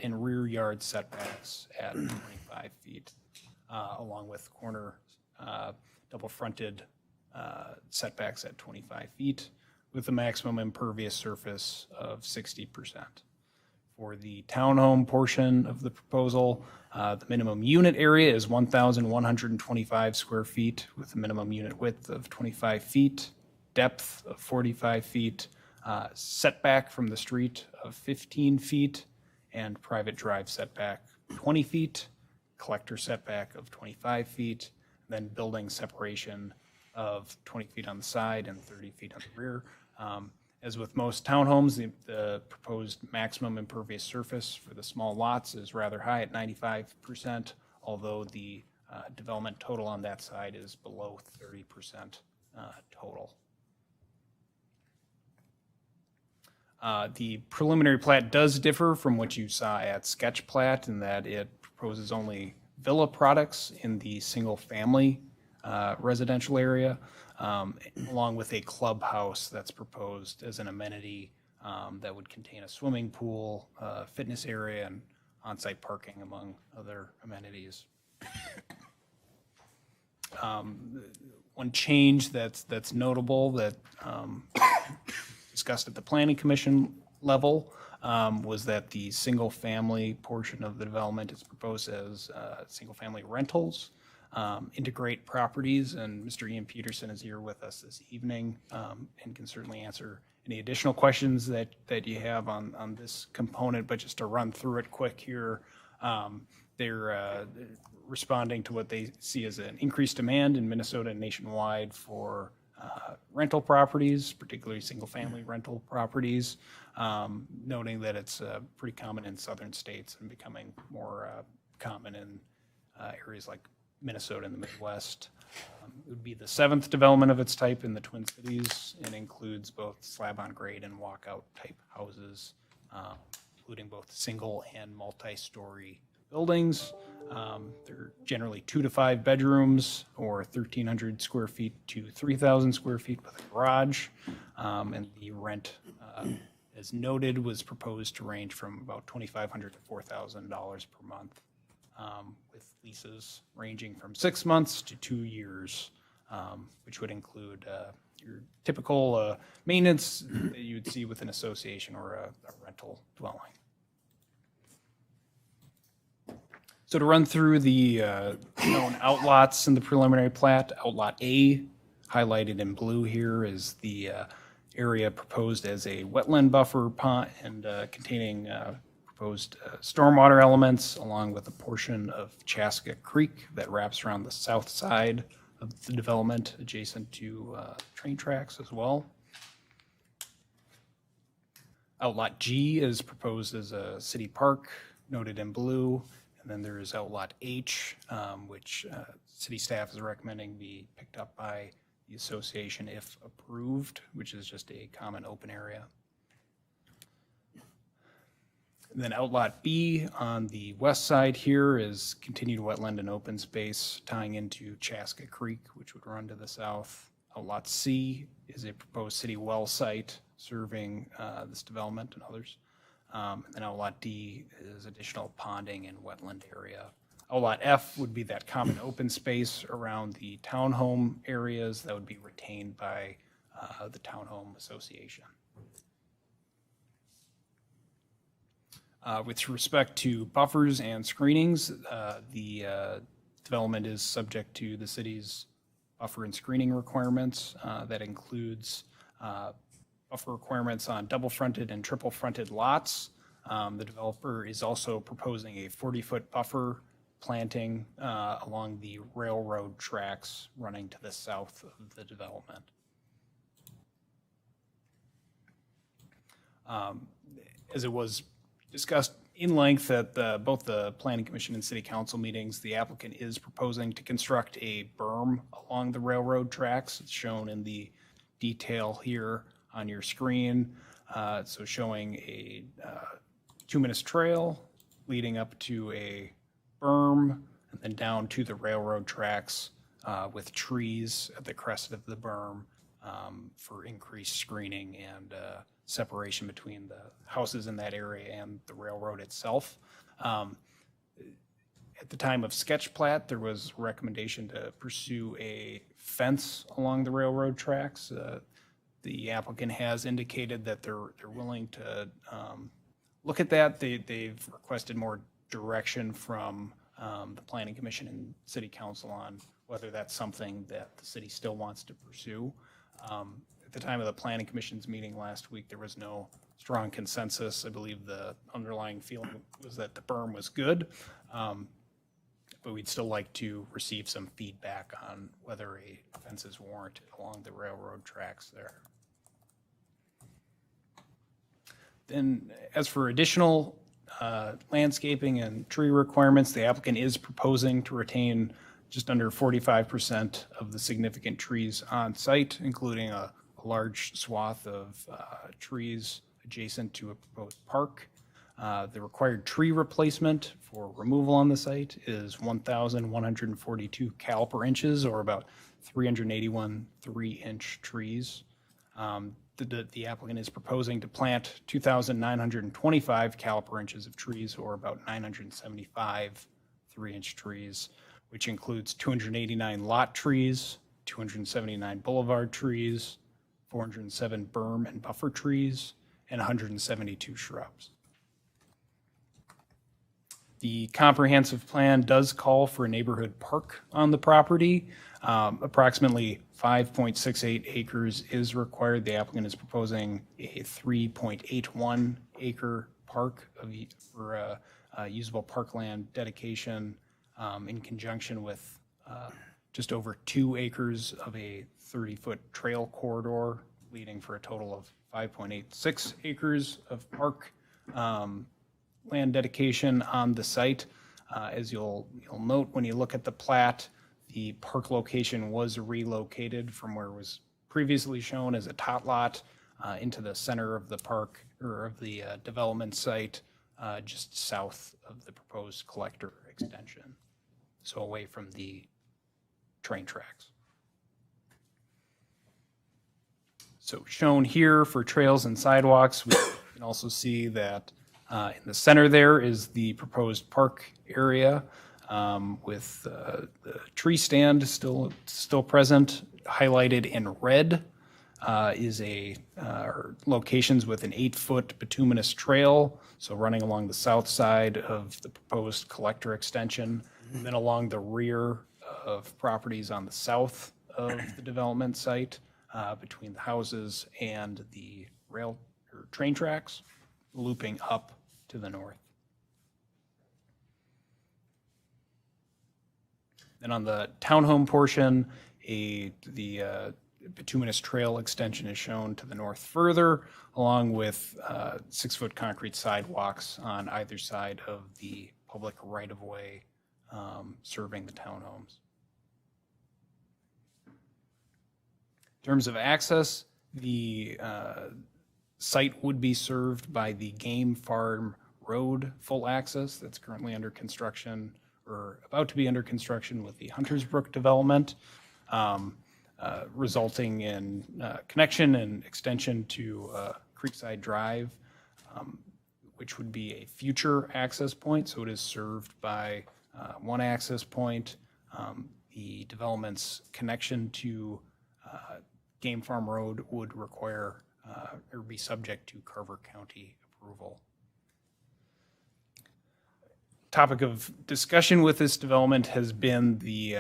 and rear yard setbacks at 25 feet, along with corner double-fronted setbacks at 25 feet, with a maximum impervious surface of 60%. For the townhome portion of the proposal, the minimum unit area is 1,125 square feet with a minimum unit width of 25 feet, depth of 45 feet, setback from the street of 15 feet, and private drive setback 20 feet, collector setback of 25 feet, then building separation of 20 feet on the side and 30 feet on the rear. As with most townhomes, the proposed maximum impervious surface for the small lots is rather high at 95%, although the development total on that side is below 30% total. The preliminary plat does differ from what you saw at sketch plat in that it proposes only villa products in the single-family residential area, along with a clubhouse that's proposed as an amenity that would contain a swimming pool, fitness area, and on-site parking, among other amenities. One change that's notable that discussed at the Planning Commission level was that the single-family portion of the development is proposed as single-family rentals. integrate properties, and Mr. Ian Peterson is here with us this evening and can certainly answer any additional questions that you have on this component. But just to run through it quick here, they're responding to what they see as an increased demand in Minnesota and nationwide for rental properties, particularly single-family rental properties, noting that it's pretty common in southern states and becoming more common in areas like Minnesota and the Midwest. It would be the 7th development of its type in the Twin Cities and includes both slab-on-grade and walkout type houses, including both single and multi-story buildings. They're generally 2 to 5 bedrooms or 1,300 square feet to 3,000 square feet with a garage. And the rent, as noted, was proposed to range from about $2,500 to $4,000 per month, with leases ranging from 6 months to 2 years, which would include your typical maintenance that you would see with an association or a rental dwelling. So to run through the known outlots in the preliminary plat, Outlot A, highlighted in blue here, is the area proposed as a wetland buffer pond and containing proposed stormwater elements, along with a portion of Chaska Creek that wraps around the south side of the development, adjacent to train tracks as well. Outlot G is proposed as a city park, noted in blue. And then there is Outlot H, which city staff is recommending be picked up by the association if approved, which is just a common open area. And then Outlot B on the west side here is continued wetland and open space tying into Chaska Creek, which would run to the south. Outlot C is a proposed city well site serving this development and others. And then Outlot D is additional ponding and wetland area. Outlot F would be that common open space around the townhome areas that would be retained by the townhome association. With respect to buffers and screenings, the development is subject to the city's buffer and screening requirements. That includes buffer requirements on double-fronted and triple-fronted lots. The developer is also proposing a 40-foot buffer planting along the railroad tracks running to the south of the development. As it was discussed in length at both the Planning Commission and City Council meetings, the applicant is proposing to construct a berm along the railroad tracks. It's shown in the detail here on your screen. So showing a 2-minute trail leading up to a berm and then down to the railroad tracks with trees at the crest of the berm for increased screening and separation between the houses in that area and the railroad itself. At the time of sketch plat, there was a recommendation to pursue a fence along the railroad tracks. The applicant has indicated that they're willing to look at that. They've requested more direction from the Planning Commission and City Council on whether that's something that the city still wants to pursue. At the time of the Planning Commission's meeting last week, there was no strong consensus. I believe the underlying feeling was that the berm was good, but we'd still like to receive some feedback on whether a fence is warranted along the railroad tracks there. Then as for additional landscaping and tree requirements, the applicant is proposing to retain just under 45% of the significant trees on site, including a large swath of trees adjacent to a proposed park. The required tree replacement for removal on the site is 1,142 caliper inches, or about 381 3-inch trees. The applicant is proposing to plant 2,925 caliper inches of trees, or about 975 3-inch trees, which includes 289 lot trees, 279 boulevard trees, 407 berm and buffer trees, and 172 shrubs. The comprehensive plan does call for a neighborhood park on the property. Approximately 5.68 acres is required. The applicant is proposing a 3.81 acre park for usable parkland dedication in conjunction with just over 2 acres of a 30-foot trail corridor, leading for a total of 5.86 acres of park land dedication on the site. As you'll note when you look at the plat, the park location was relocated from where it was previously shown as a tot lot into the center of the park, or of the development site, just south of the proposed collector extension, so away from the train tracks. So shown here for trails and sidewalks, we can also see that in the center there is the proposed park area with the tree stand still present. Highlighted in red is locations with an 8-foot bituminous trail, so running along the south side of the proposed collector extension, and then along the rear of properties on the south of the development site, between the houses and the rail or train tracks, looping up to the north. Then on the townhome portion, the bituminous trail extension is shown to the north further, along with 6-foot concrete sidewalks on either side of the public right-of-way serving the townhomes. In terms of access, the site would be served by the Game Farm Road full access that's currently under construction, or about to be under construction with the Hunters Brook development, resulting in connection and extension to Creekside Drive, which would be a future access point. So it is served by one access point. The development's connection to Game Farm Road would require or be subject to Carver County approval. Topic of discussion with this development has been the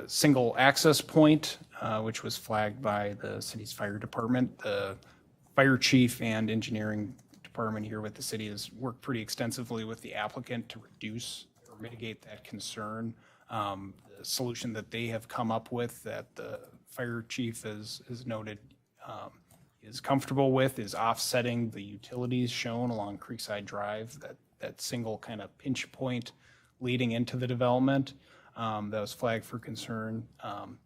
single access point, which was flagged by the city's fire department. The fire chief and engineering department here with the city has worked pretty extensively with the applicant to reduce or mitigate that concern. The solution that they have come up with, that the fire chief has noted is comfortable with, is offsetting the utilities shown along Creekside Drive, that single kind of pinch point leading into the development that was flagged for concern.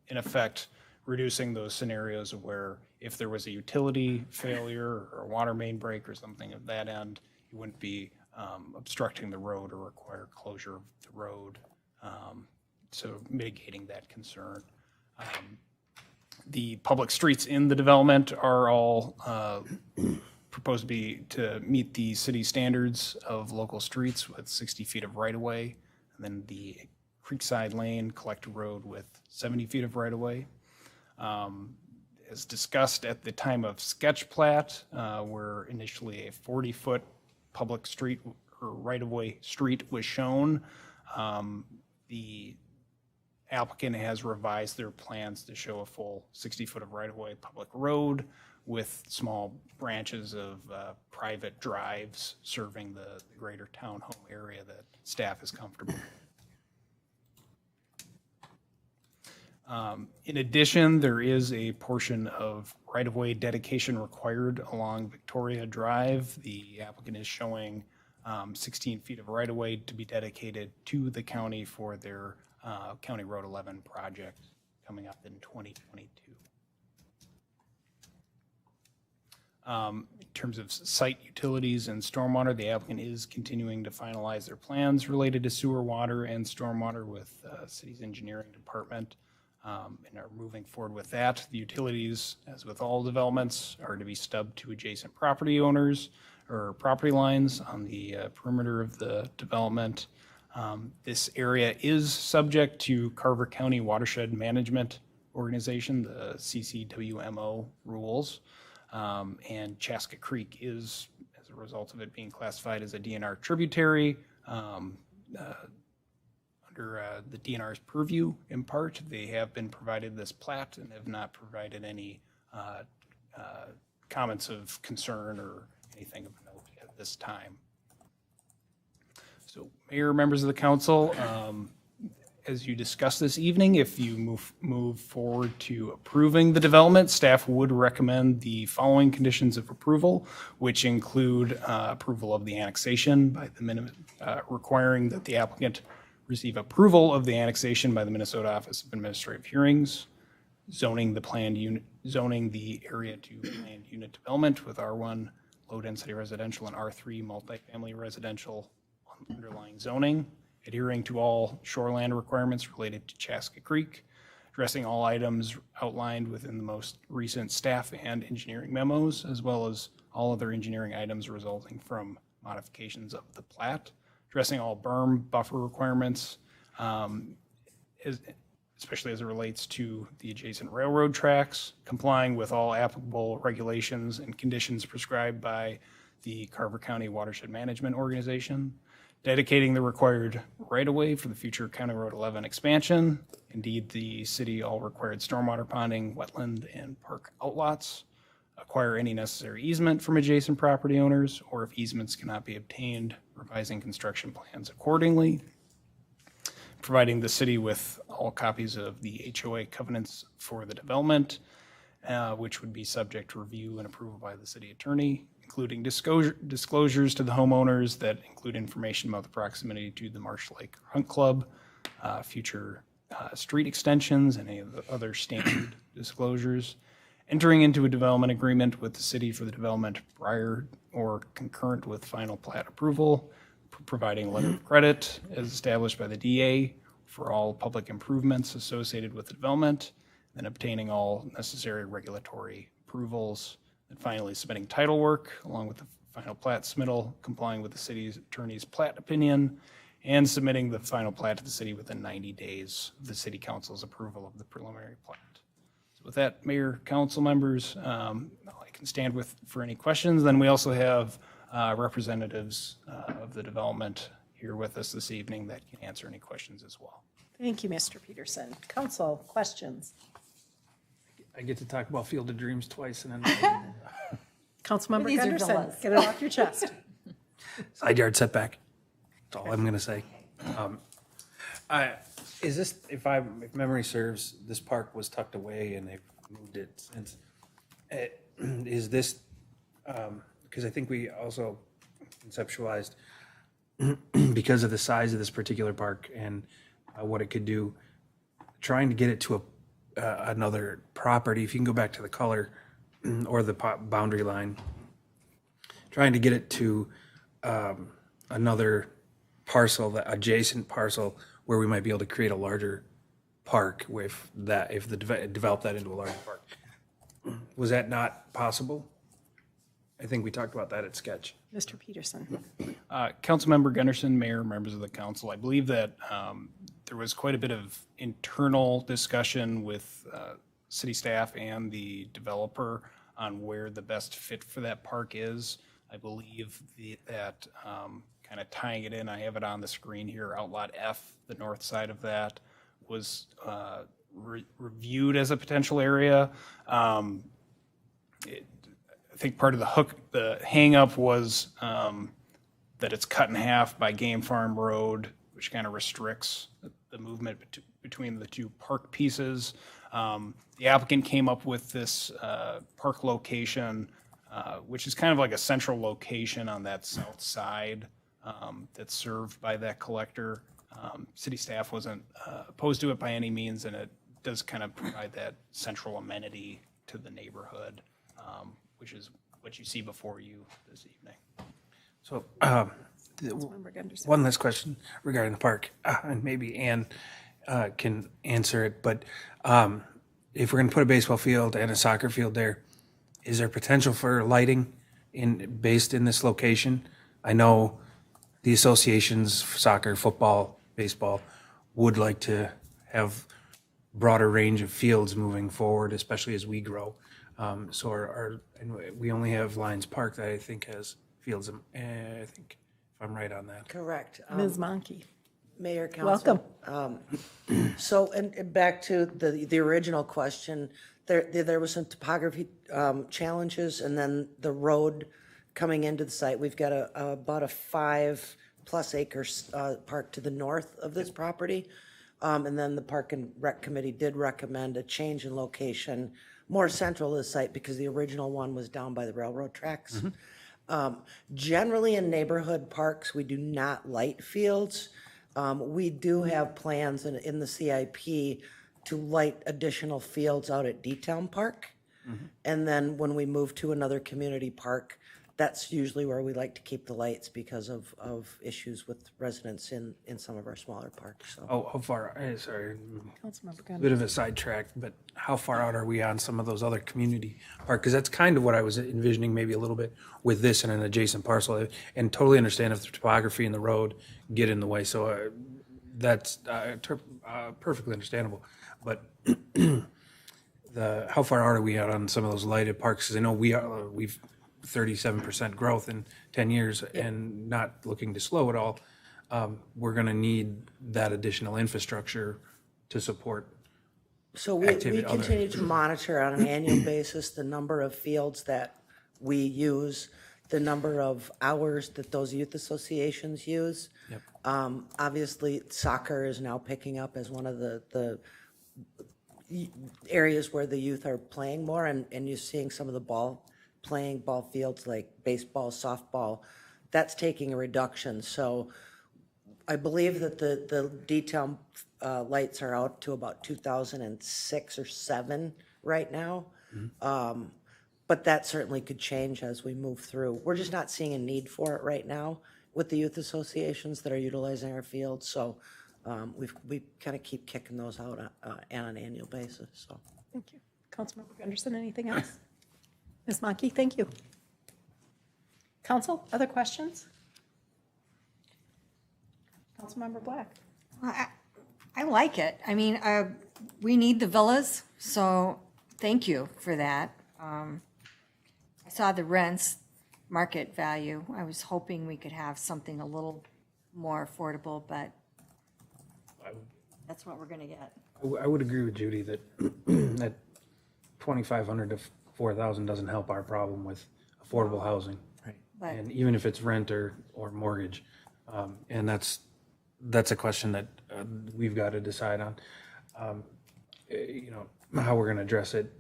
In effect, reducing those scenarios of where if there was a utility failure or a water main break or something of that end, you wouldn't be obstructing the road or require closure of the road. So mitigating that concern. The public streets in the development are all proposed to meet the city standards of local streets with 60 feet of right-of-way, and then the Creekside Lane collector road with 70 feet of right-of-way. As discussed at the time of sketch plat, where initially a 40-foot public street or right-of-way street was shown, the applicant has revised their plans to show a full 60-foot of right-of-way public road with small branches of private drives serving the greater townhome area that staff is comfortable with. In addition, there is a portion of right-of-way dedication required along Victoria Drive. The applicant is showing 16 feet of right-of-way to be dedicated to the county for their County Road 11 project coming up in 2022. In terms of site utilities and stormwater, the applicant is continuing to finalize their plans related to sewer, water, and stormwater with city's engineering department, and are moving forward with that. The utilities, as with all developments, are to be stubbed to adjacent property owners or property lines on the perimeter of the development. This area is subject to Carver County Watershed Management Organization, the CCWMO rules. And Chaska Creek is, as a result of it being classified as a DNR tributary, under the DNR's purview in part. They have been provided this plat and have not provided any comments of concern or anything of note at this time. So, Mayor, members of the council, as you discussed this evening, if you move forward to approving the development, staff would recommend the following conditions of approval, which include approval of the annexation by the requiring that the applicant receive approval of the annexation by the Minnesota Office of Administrative Hearings, zoning the area to planned unit development with R1 low density residential and R3 multifamily residential underlying zoning, adhering to all shoreland requirements related to Chaska Creek, addressing all items outlined within the most recent staff and engineering memos, as well as all other engineering items resulting from modifications of the plat, addressing all berm buffer requirements, especially as it relates to the adjacent railroad tracks, complying with all applicable regulations and conditions prescribed by the Carver County Watershed Management Organization, dedicating the required right-of-way for the future County Road 11 expansion, indeed the city all required stormwater ponding, wetland, and park outlots, acquire any necessary easement from adjacent property owners, or if easements cannot be obtained, revising construction plans accordingly, providing the city with all copies of the HOA covenants for the development, which would be subject to review and approval by the city attorney, including disclosures to the homeowners that include information about the proximity to the Marsh Lake Hunt Club, future street extensions, and any of the other standard disclosures, entering into a development agreement with the city for the development prior or concurrent with final plat approval, providing a letter of credit as established by the DA for all public improvements associated with the development, and obtaining all necessary regulatory approvals, and finally submitting title work along with the final plat submittal, complying with the city's attorney's plat opinion, and submitting the final plat to the city within 90 days of the city council's approval of the preliminary plat. So with that, Mayor, council members, I can stand for any questions. Then we also have representatives of the development here with us this evening that can answer any questions as well. Thank you, Mr. Peterson. Council, questions? I get to talk about Field of Dreams twice and then Councilmember These are Gunderson, villas. get it off your chest. side yard setback. That's all I'm gonna say. Is this, if memory serves, this park was tucked away and they've moved it since. Is this, because I think we also conceptualized because of the size of this particular park and what it could do, trying to get it to another property, if you can go back to the color or the boundary line, trying to get it to another parcel, the adjacent parcel, where we might be able to create a larger park with that, if develop that into a larger park. Was that not possible? I think we talked about that at Sketch. Mr. Peterson. Councilmember Gunderson, Mayor, members of the council, I believe that there was quite a bit of internal discussion with city staff and the developer on where the best fit for that park is. I believe that kind of tying it in, I have it on the screen here, Outlot F, the north side of that, was reviewed as a potential area. I think part of the hang up was that it's cut in half by Game Farm Road, which kind of restricts the movement between the two park pieces. The applicant came up with this park location, which is kind of like a central location on that south side that's served by that collector. City staff wasn't opposed to it by any means, and it does kind of provide that central amenity to the neighborhood, which is what you see before you this evening. So, Councilmember Gunderson. one last question regarding the park, and maybe Ann can answer it, but if we're going to put a baseball field and a soccer field there, is there potential for lighting based in this location? I know the associations, soccer, football, baseball, would like to have broader range of fields moving forward, especially as we grow. And we only have Lions Park that I think has fields, I think, if I'm right on that. Correct. Ms. Monkey. Mayor, Council. Welcome. So, and back to the original question, there was some topography challenges, and then the road coming into the site. We've got about a 5+ acres park to the north of this property. And then the Park and Rec Committee did recommend a change in location more central to the site because the original one was down by the railroad tracks. Generally in neighborhood parks, we do not light fields. We do have plans in the CIP to light additional fields out at D-Town Park. And then when we move to another community park, that's usually where we like to keep the lights because of issues with residents in some of our smaller parks. So. Oh, how far, sorry, Councilmember Gunn. bit of a sidetrack, but how far out are we on some of those other community park? Because that's kind of what I was envisioning maybe a little bit with this and an adjacent parcel. And totally understand if the topography and the road get in the way. So that's perfectly understandable. But how far are we out on some of those lighted parks? Because I know we've 37% growth in 10 years and not looking to slow at all. We're going to need that additional infrastructure to support. So we continue to monitor on an annual basis the number of fields that we use, the number of hours that those youth associations use. Yep. Obviously, soccer is now picking up as one of the areas where the youth are playing more, and you're seeing some of the playing ball fields like baseball, softball, that's taking a reduction. So I believe that the D-Town lights are out to about 2006 or 7 right now. But that certainly could change as we move through. We're just not seeing a need for it right now with the youth associations that are utilizing our fields. So we kind of keep kicking those out on an annual basis. So. Thank you. Councilmember Gunderson, anything else? Ms. Monkey, thank you. Council, other questions? Councilmember Black. I like it. I mean, we need the villas, so thank you for that. I saw the rents, market value. I was hoping we could have something a little more affordable, but that's what we're going to get. I would agree with Judy that that 2,500 to 4,000 doesn't help our problem with affordable housing. Right. But And even if it's rent or mortgage. And that's a question that we've got to decide on. How we're going to address it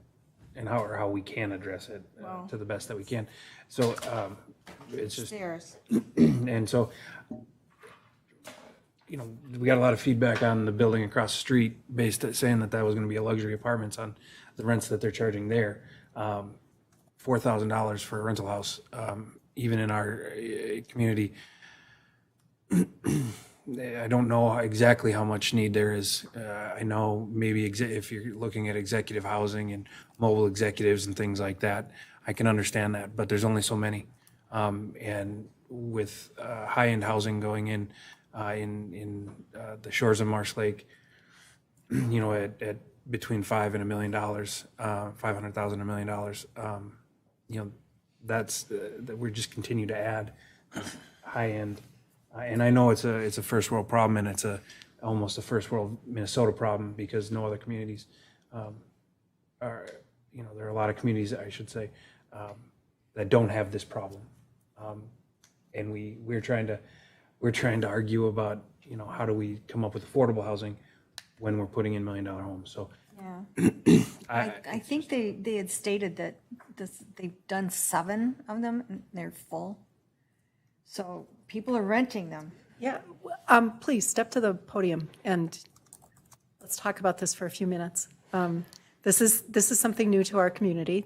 and how we can address it to the best that we can. So it's just, stairs. and so, we got a lot of feedback on the building across the street saying that was going to be a luxury apartments on the rents that they're charging there. $4,000 for a rental house, even in our community. I don't know exactly how much need there is. I know maybe if you're looking at executive housing and mobile executives and things like that, I can understand that, but there's only so many. And with high-end housing going in the shores of Marsh Lake, at between $500,000 and $1 million, $500,000, $1 million, that's that we just continue to add high-end. And I know it's a first world problem, and it's almost a first world Minnesota problem because no other communities there are a lot of communities, I should say, that don't have this problem. And we're trying to argue about, how do we come up with affordable housing when we're putting in $1 million homes. So Yeah. I think they had stated that they've done 7 of them and they're full. So people are renting them. Yeah, please step to the podium and let's talk about this for a few minutes. This is something new to our community,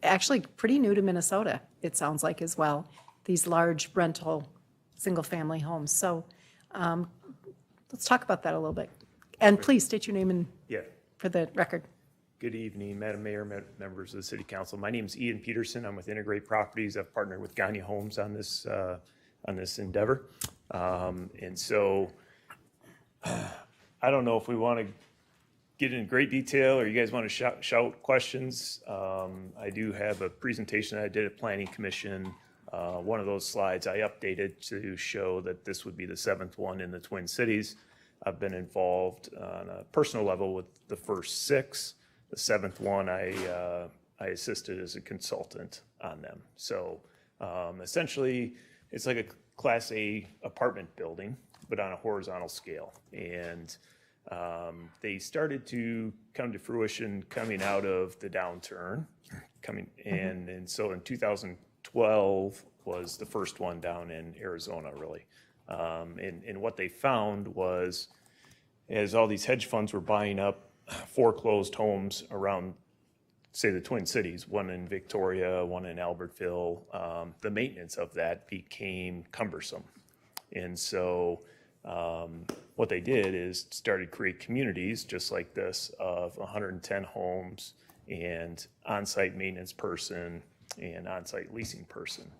actually pretty new to Minnesota, it sounds like as well, these large rental, single-family homes. So let's talk about that a little bit. And please state your name and for the record. Good evening, Madam Mayor, members of the City Council. My name is Ian Peterson. I'm with Integrate Properties. I've partnered with Gagne Homes on this endeavor. And so I don't know if we want to get in great detail or you guys want to shout questions. I do have a presentation I did at Planning Commission One of those slides I updated to show that this would be the 7th one in the Twin Cities. I've been involved on a personal level with the first 6. The 7th one, I assisted as a consultant on them. So essentially, it's like a Class A apartment building, but on a horizontal scale. And they started to come to fruition coming out of the downturn. And so in 2012 was the first one down in Arizona, really. And what they found was, as all these hedge funds were buying up foreclosed homes around, say, the Twin Cities, one in Victoria, one in Albertville, the maintenance of that became cumbersome. And so what they did is started create communities just like this of 110 homes and on-site maintenance person and on-site leasing person.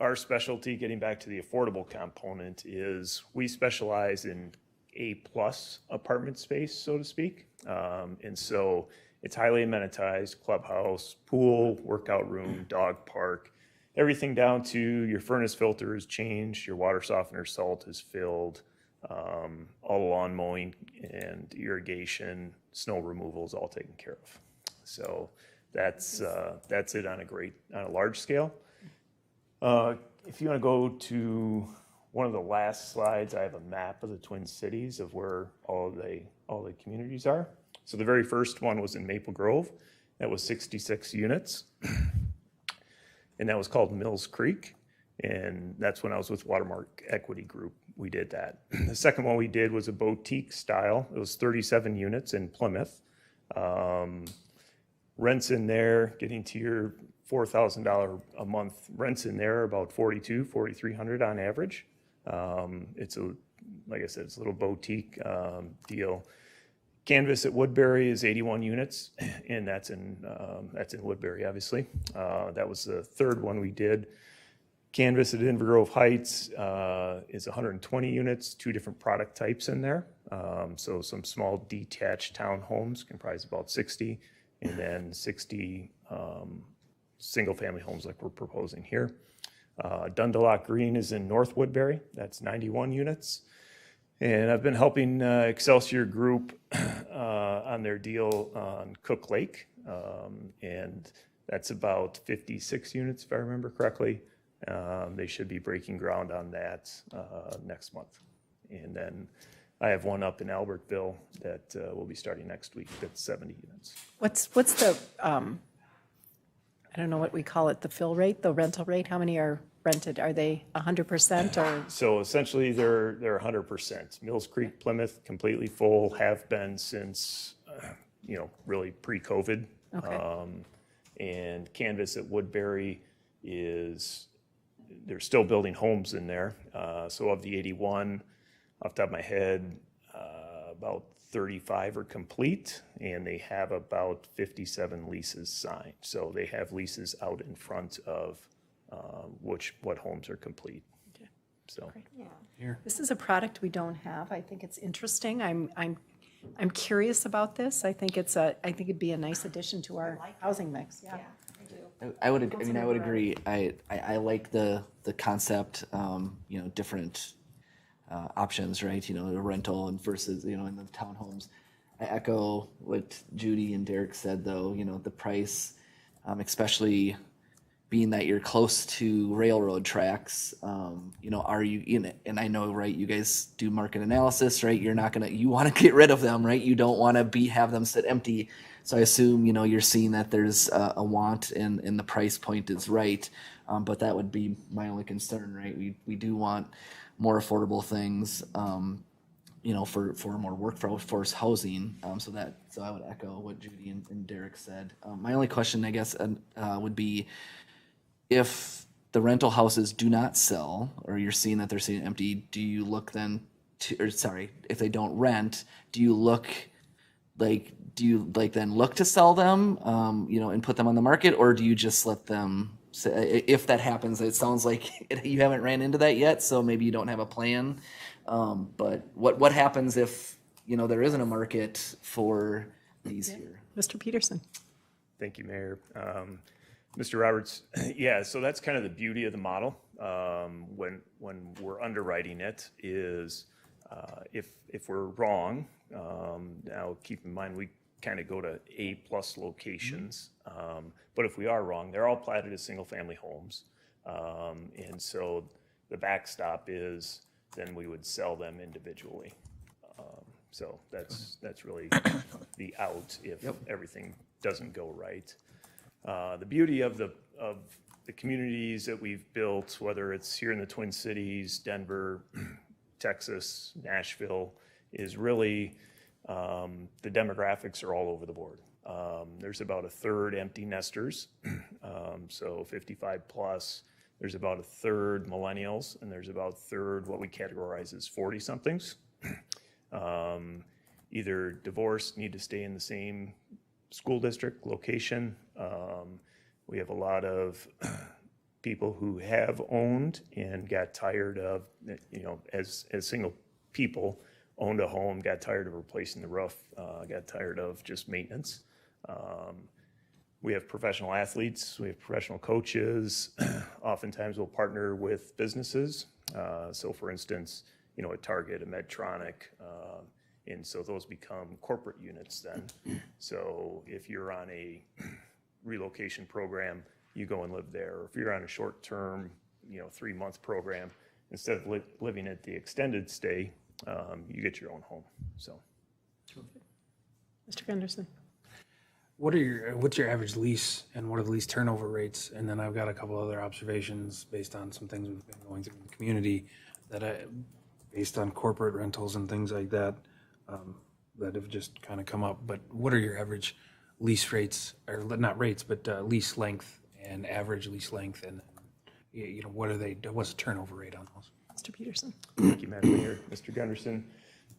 Our specialty, getting back to the affordable component, is we specialize in A-plus apartment space, so to speak. And so it's highly amenitized, clubhouse, pool, workout room, dog park, everything down to your furnace filter is changed, your water softener salt is filled, all lawn mowing and irrigation, snow removal is all taken care of. So that's it on a large scale. If you want to go to one of the last slides, I have a map of the Twin Cities of where all the communities are. So the very first one was in Maple Grove. That was 66 units. And that was called Mills Creek. And that's when I was with Watermark Equity Group. We did that. The second one we did was a boutique style. It was 37 units in Plymouth. Rents in there, getting to your $4,000 a month rents in there, about $4,300 on average. It's like I said, it's a little boutique deal. Canvas at Woodbury is 81 units, and that's in Woodbury, obviously. That was the third one we did. Canvas at Inver Grove Heights is 120 units, 2 different product types in there. So some small detached townhomes comprise about 60, and then 60 single-family homes like we're proposing here. Dundalk Green is in North Woodbury. That's 91 units. And I've been helping Excelsior Group on their deal on Cook Lake. And that's about 56 units, if I remember correctly. They should be breaking ground on that next month. And then I have one up in Albertville that will be starting next week. That's 70 units. What's the, I don't know what we call it, the fill rate, the rental rate? How many are rented? Are they 100% or? So essentially they're 100%. Mills Creek, Plymouth, completely full, have been since, really pre-COVID. Okay. And Canvas at Woodbury they're still building homes in there. So of the 81, off the top of my head, about 35 are complete, and they have about 57 leases signed. So they have leases out in front of what homes are complete. Okay. So This is a product we don't have. I think it's interesting. I'm curious about this. I think it'd be a nice addition to our housing mix. Yeah. I would agree. I like the concept, different options, right? The rental and versus, in the townhomes. I echo what Judy and Derek said, though, the price, especially being that you're close to railroad tracks, are you in it? And I know, right, you guys do market analysis, right? You want to get rid of them, right? You don't want to have them sit empty. So I assume, you're seeing that there's a want and the price point is right. But that would be my only concern, right? We do want more affordable things, for more workforce housing. So I would echo what Judy and Derek said. My only question, I guess, would be if the rental houses do not sell, or you're seeing that they're sitting empty, do you look then if they don't rent, do you then look to sell them, and put them on the market, or do you just let them? If that happens, it sounds like you haven't ran into that yet, so maybe you don't have a plan. But what happens if there isn't a market for these here? Mr. Peterson. Thank you, Mayor. Mr. Roberts, yeah, so that's kind of the beauty of the model. When we're underwriting it is if we're wrong, now keep in mind we kind of go to A+ locations, but if we are wrong, they're all platted as single-family homes. And so the backstop is then we would sell them individually. So that's really the out if everything doesn't go right. The beauty of the communities that we've built, whether it's here in the Twin Cities, Denver, Texas, Nashville, is really the demographics are all over the board. There's about a third empty nesters, so 55 plus. There's about a third millennials, and there's about a third what we categorize as 40-somethings. Either divorced, need to stay in the same school district, location. We have a lot of people who have owned and got tired of, as single people, owned a home, got tired of replacing the roof, got tired of just maintenance. We have professional athletes, we have professional coaches. Oftentimes we'll partner with businesses. So for instance, a Target, a Medtronic, and so those become corporate units then. So if you're on a relocation program, you go and live there. Or if you're on a short-term, 3-month program, instead of living at the extended stay, you get your own home. So, Mr. Gunderson. What's your average lease and what are the lease turnover rates? And then I've got a couple other observations based on some things we've been going through in the community based on corporate rentals and things like that, that have just kind of come up. But what are your average lease rates, or not rates, but lease length and average lease length, and what's the turnover rate on those? Mr. Peterson. Thank you, Madam Mayor. Mr. Gunderson.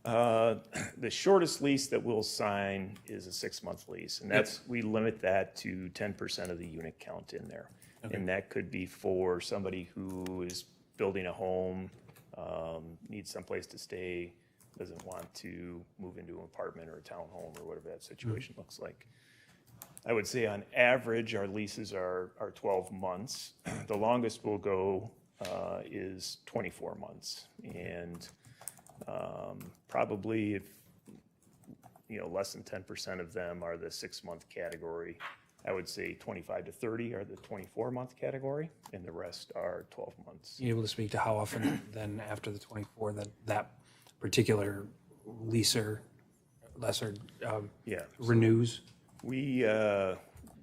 The shortest lease that we'll sign is a 6-month lease, and we limit that to 10% of the unit count in there. Okay. And that could be for somebody who is building a home, needs someplace to stay, doesn't want to move into an apartment or a townhome or whatever that situation looks like. I would say on average, our leases are 12 months. The longest we'll go is 24 months. And probably if, less than 10% of them are the 6-month category. I would say 25 to 30 are the 24-month category, and the rest are 12 months. You able to speak to how often then after the 24 that particular leaser renews? We have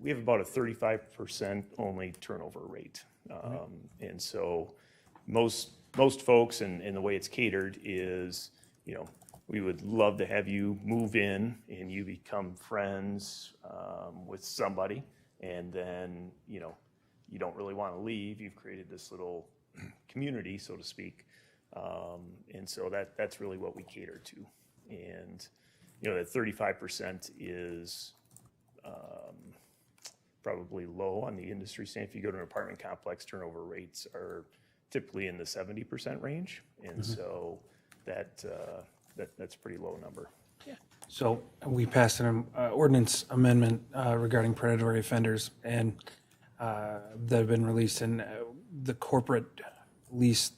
about a 35% only turnover rate. And so most folks, and the way it's catered is, we would love to have you move in and you become friends with somebody, and then, you don't really want to leave. You've created this little community, so to speak. And so that's really what we cater to. And, that 35% is probably low on the industry stand. If you go to an apartment complex, turnover rates are typically in the 70% range. And so that's a pretty low number. Yeah. So we passed an ordinance amendment regarding predatory offenders and that have been released, and the corporate lease,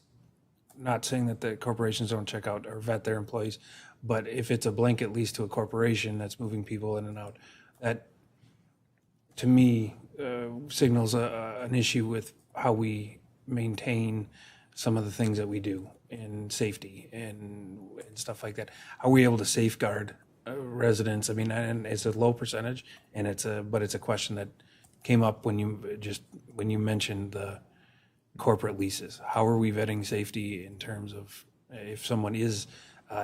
not saying that the corporations don't check out or vet their employees, but if it's a blanket lease to a corporation that's moving people in and out, that to me signals an issue with how we maintain some of the things that we do in safety and stuff like that. Are we able to safeguard residents? I mean, and it's a low percentage, and but it's a question that came up when you mentioned the corporate leases. How are we vetting safety in terms of if someone is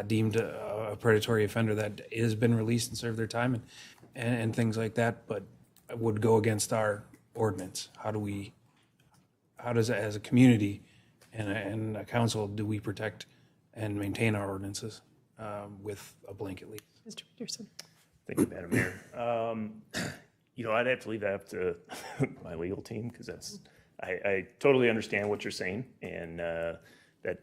deemed a predatory offender that has been released and served their time and things like that, but would go against our ordinance? How does as a community and a council do we protect and maintain our ordinances with a blanket lease? Mr. Peterson. Thank you, Madam Mayor. I'd have to leave that up to my legal team, because I totally understand what you're saying, and that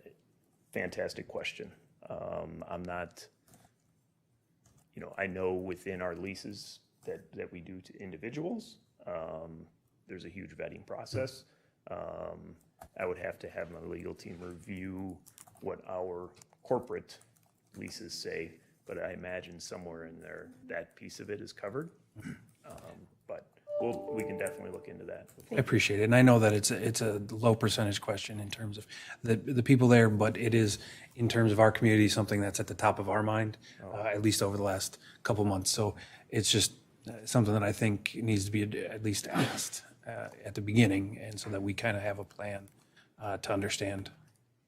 fantastic question. I'm not, I know within our leases that we do to individuals, there's a huge vetting process. I would have to have my legal team review what our corporate leases say, but I imagine somewhere in there, that piece of it is covered. But we can definitely look into that. I appreciate it, and I know that it's a low percentage question in terms of the people there, but it is, in terms of our community, something that's at the top of our mind, at least over the last couple months. So it's just something that I think needs to be at least asked at the beginning, and so that we kind of have a plan to understand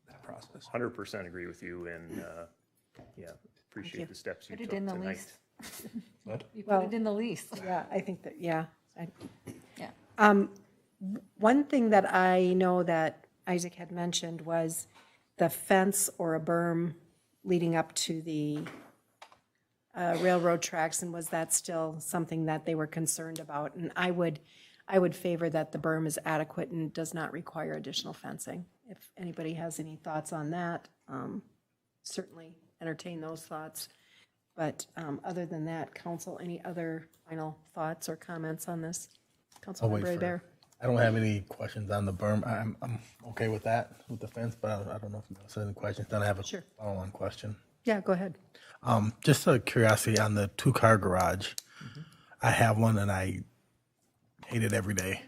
that process. 100% agree with you, and yeah, appreciate the steps you Put took it in the tonight. lease. What? You put it in the lease. Yeah, I think that, yeah. Yeah. One thing that I know that Isaac had mentioned was the fence or a berm leading up to the railroad tracks, and was that still something that they were concerned about? And I would favor that the berm is adequate and does not require additional fencing. If anybody has any thoughts on that, certainly entertain those thoughts. But other than that, council, any other final thoughts or comments on this? Councilmember Bear. I don't have any questions on the berm. I'm okay with that, with the fence, but I don't know if you have any questions. Then I have a follow-on question. Yeah, go ahead. Just a curiosity on the two-car garage. I have one and I hate it every day.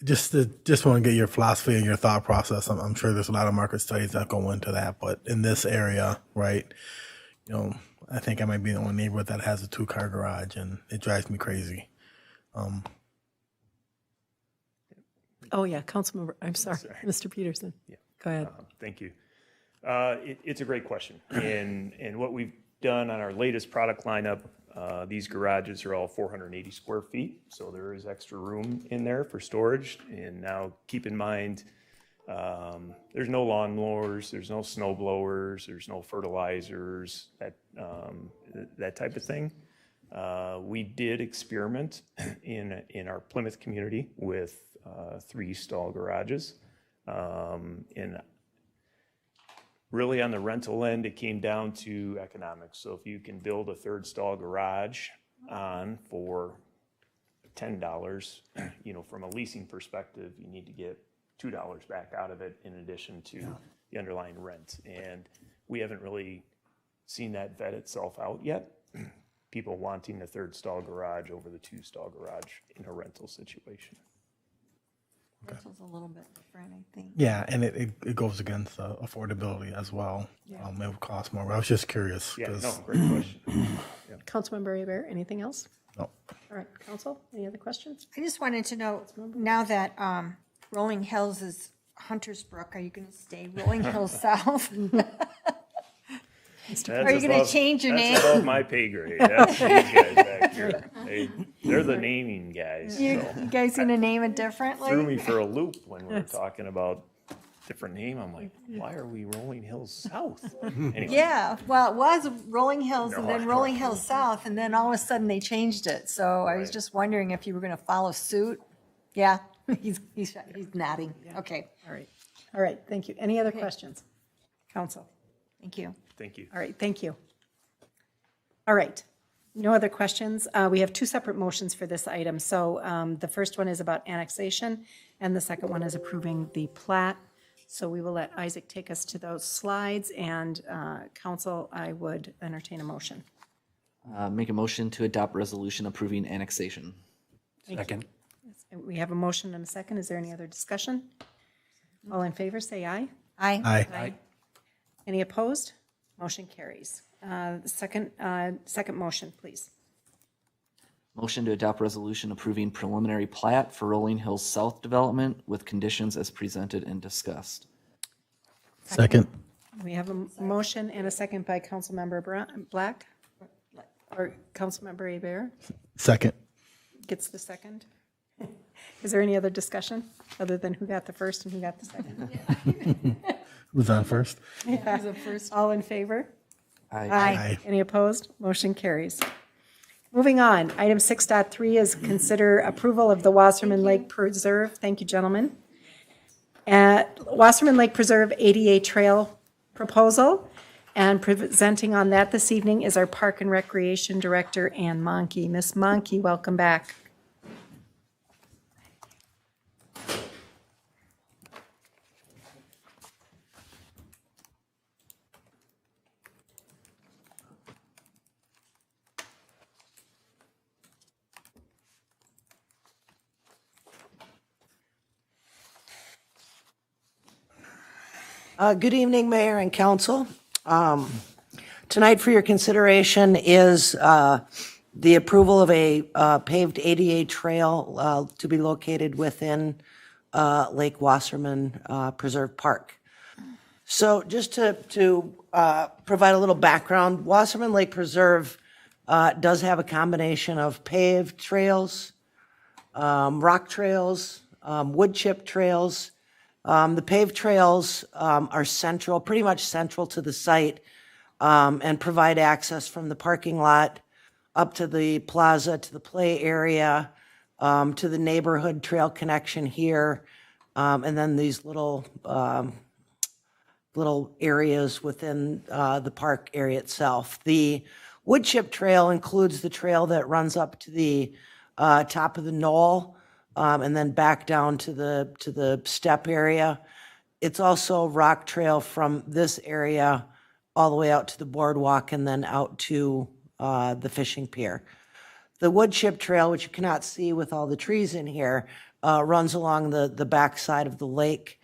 Just want to get your philosophy and your thought process. I'm sure there's a lot of market studies that go into that, but in this area, right, I think I might be the only neighborhood that has a two-car garage, and it drives me crazy. Oh, yeah, Councilmember, I'm sorry, Mr. Peterson. Yeah. Go ahead. Thank you. It's a great question. And what we've done on our latest product lineup, these garages are all 480 square feet, so there is extra room in there for storage. And now keep in mind, there's no lawnmowers, there's no snow blowers, there's no fertilizers, that type of thing. We did experiment in our Plymouth community with 3 stall garages. And really on the rental end, it came down to economics. So if you can build a 3rd stall garage on for $10, from a leasing perspective, you need to get $2 back out of it in addition to the underlying rent. And we haven't really seen that vet itself out yet. People wanting the 3rd stall garage over the 2-stall garage in a rental situation. Rental's a little bit different, I think. Yeah, and it goes against affordability as well. Yeah. It would cost more. I was just curious. Yeah, no, great question. Councilmember Bear, anything else? No. All right, council, any other questions? I just wanted to know, now that Rolling Hills is Hunter's Brook, are you going to stay Rolling Hills South? Are you going to change your name? That's above my pay grade. That's these guys back here. They're the naming guys. You So guys going to name it differently? threw me for a loop when we were talking about different name. I'm like, why are we Rolling Hills South? Anyway. Yeah, well, it was Rolling Hills and No, then I Rolling know. Hills South, and then all of a sudden they changed it. So I was Right. just wondering if you were going to follow suit. Yeah, he's nodding. Okay, All right, thank you. Any other questions? Council? thank you. Thank you. All right, thank you. All right, no other questions. We have 2 separate motions for this item. So the first one is about annexation, and the second one is approving the plat. So we will let Isaac take us to those slides, and council, I would entertain a motion. Make a motion to adopt resolution approving annexation. Second. We have a motion and a second. Is there any other discussion? All in favor, say aye. Aye. Aye. Any opposed? Motion carries. Second motion, please. Motion to adopt resolution approving preliminary plat for Rolling Hills South development with conditions as presented and discussed. Second. We have a motion and a second by Councilmember Black, or Councilmember Hebert Second. gets the second. Is there any other discussion other than who got the first and who got the second? Who's on first? All in favor? Aye. Aye. Any opposed? Motion carries. Moving on, item 6.3 is consider approval of the Wasserman Lake Preserve. Thank you, gentlemen. Wasserman Lake Preserve ADA Trail proposal. And presenting on that this evening is our Park and Recreation Director, Ann Monkey. Ms. Monkey, welcome back. Good evening, Mayor and Council. Tonight for your consideration is the approval of a paved ADA trail to be located within Lake Wasserman Preserve Park. So just to provide a little background, Wasserman Lake Preserve does have a combination of paved trails, rock trails, wood chip trails. The paved trails are central, pretty much central to the site, and provide access from the parking lot up to the plaza, to the play area, to the neighborhood trail connection here, and then these little areas within the park area itself. The wood chip trail includes the trail that runs up to the top of the knoll, and then back down to the step area. It's also a rock trail from this area all the way out to the boardwalk and then out to the fishing pier. The wood chip trail, which you cannot see with all the trees in here, runs along the back side of the lake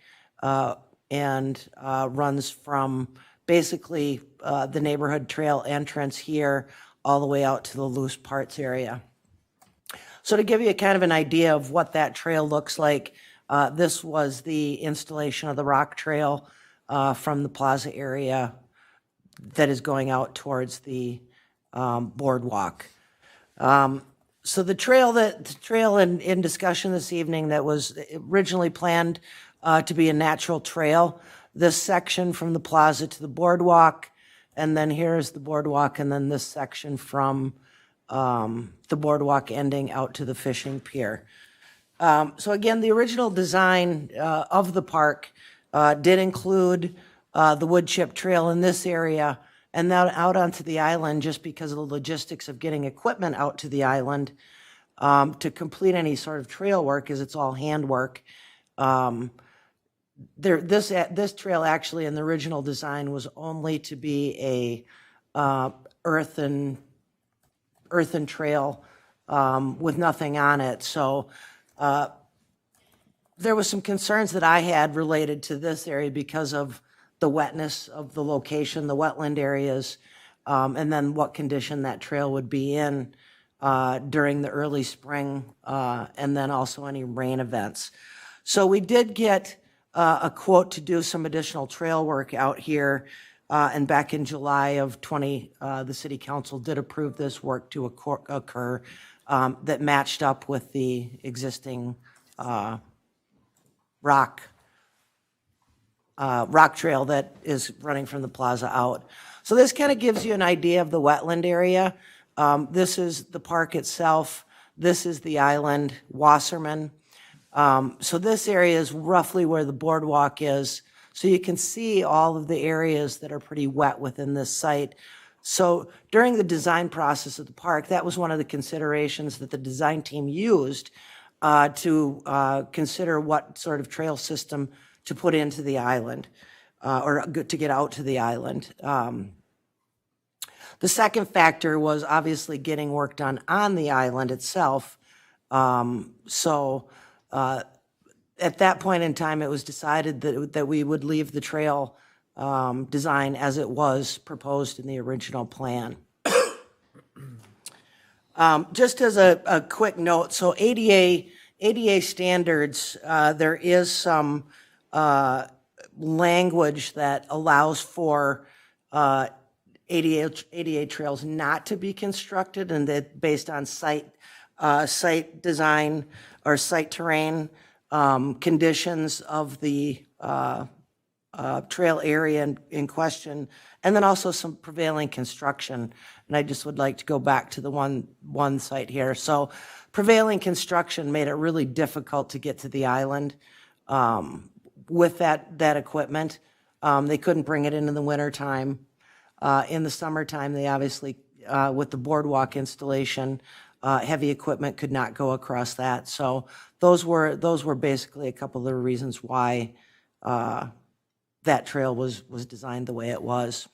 and runs from basically the neighborhood trail entrance here all the way out to the loose parts area. So to give you kind of an idea of what that trail looks like, this was the installation of the rock trail from the plaza area that is going out towards the boardwalk. So the trail in discussion this evening that was originally planned to be a natural trail, this section from the plaza to the boardwalk, and then here's the boardwalk, and then this section from the boardwalk ending out to the fishing pier. So again, the original design of the park did include the wood chip trail in this area and then out onto the island, just because of the logistics of getting equipment out to the island to complete any sort of trail work, as it's all handwork. This trail actually in the original design was only to be a earthen trail with nothing on it. So there was some concerns that I had related to this area because of the wetness of the location, the wetland areas, and then what condition that trail would be in during the early spring, and then also any rain events. So we did get a quote to do some additional trail work out here. And back in July of the city council did approve this work to occur that matched up with the existing rock trail that is running from the plaza out. So this kind of gives you an idea of the wetland area. This is the park itself. This is the island, Wasserman. So this area is roughly where the boardwalk is. So you can see all of the areas that are pretty wet within this site. So during the design process of the park, that was one of the considerations that the design team used to consider what sort of trail system to put into the island or to get out to the island. The second factor was obviously getting work done on the island itself. At that point in time, it was decided that we would leave the trail design as it was proposed in the original plan. Just as a quick note, so ADA standards, there is some language that allows for ADA trails not to be constructed, and that based on site design or site terrain conditions of the trail area in question, and then also some prevailing construction. And I just would like to go back to the one site here. So prevailing construction made it really difficult to get to the island with that equipment. They couldn't bring it in the wintertime. In the summertime, they obviously, with the boardwalk installation, heavy equipment could not go across that. So those were basically a couple of the reasons why that trail was designed the way it was.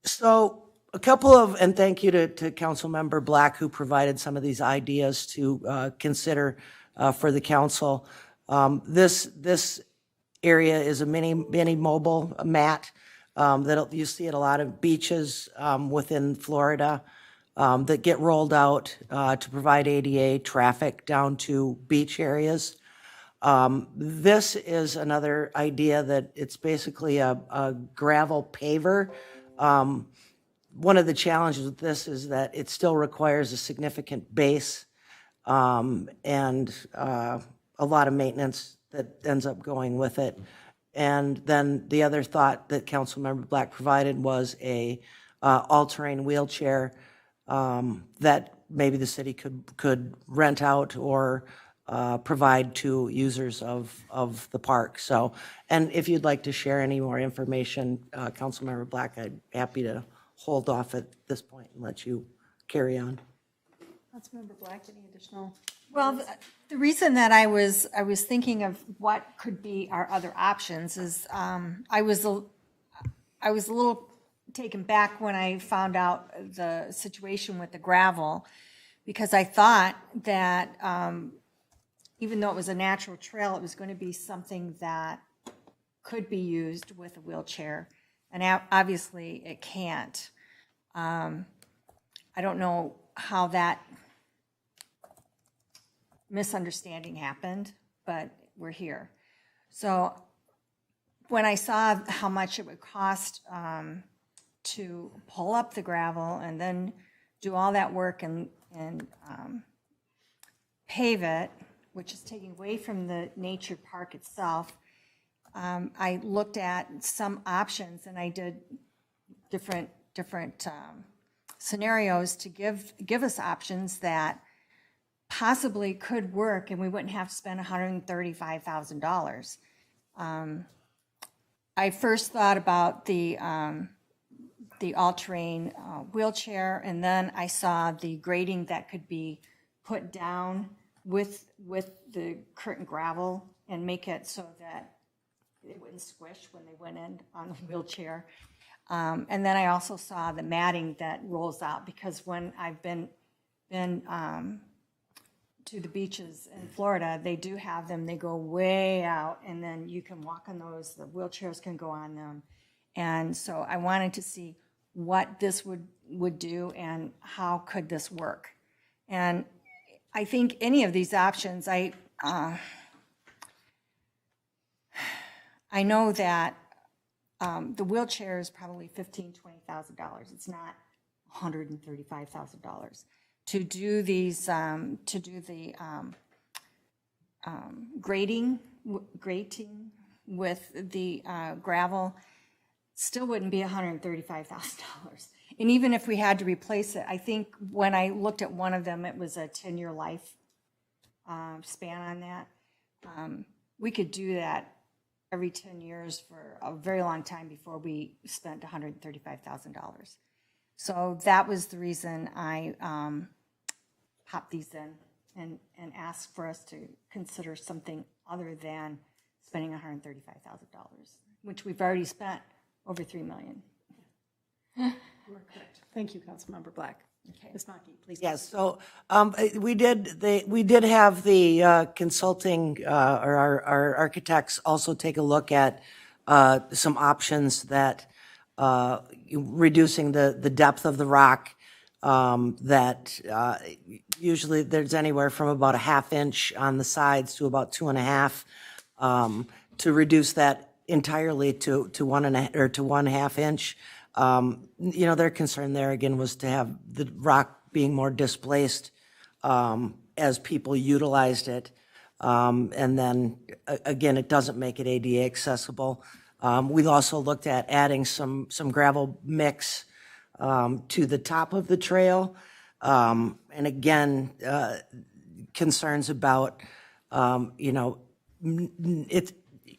So a couple of, and thank you to Councilmember Black, who provided some of these ideas to consider for the council. This area is a mini mobile mat that you see at a lot of beaches within Florida that get rolled out to provide ADA traffic down to beach areas. This is another idea that it's basically a gravel paver. One of the challenges with this is that it still requires a significant base and a lot of maintenance that ends up going with it. And then the other thought that Councilmember Black provided was a all-terrain wheelchair that maybe the city could rent out or provide to users of the park. So, and if you'd like to share any more information, Councilmember Black, I'm happy to hold off at this point and let you carry on. Councilmember Black, any additional? Well, the reason that I was thinking of what could be our other options is I was a little taken back when I found out the situation with the gravel, because I thought that even though it was a natural trail, it was going to be something that could be used with a wheelchair, and obviously it can't. I don't know how that misunderstanding happened, but we're here. So when I saw how much it would cost to pull up the gravel and then do all that work and pave it, which is taking away from the nature park itself, I looked at some options, and I did different scenarios to give us options that possibly could work, and we wouldn't have to spend $135,000. I first thought about the all-terrain wheelchair, and then I saw the grading that could be put down with the curtain gravel and make it so that it wouldn't squish when they went in on the wheelchair. And then I also saw the matting that rolls out, because when I've been to the beaches in Florida, they do have them. They go way out, and then you can walk on those. The wheelchairs can go on them. And so I wanted to see what this would do and how could this work. And I think any of these options, I know that the wheelchair is probably $15,000, $20,000. It's not $135,000 to do these grating with the gravel. Still wouldn't be $135,000. And even if we had to replace it, I think when I looked at one of them, it was a 10-year life span on that. We could do that every 10 years for a very long time before we spent $135,000. So that was the reason I popped these in and asked for us to consider something other than spending $135,000, which we've already spent over $3 million. You are correct. Thank you, Councilmember Black. Okay, Ms. Mackey, please. Yes, so we did have the consulting or our architects also take a look at some options that reducing the depth of the rock, that usually there's anywhere from about a 1/2 inch on the sides to about 2.5, to reduce that entirely to 1.5 or to 1/2 inch. You know, their concern there again was to have the rock being more displaced as people utilized it. And then again, it doesn't make it ADA accessible. We've also looked at adding some gravel mix to the top of the trail. And again, concerns about, you know,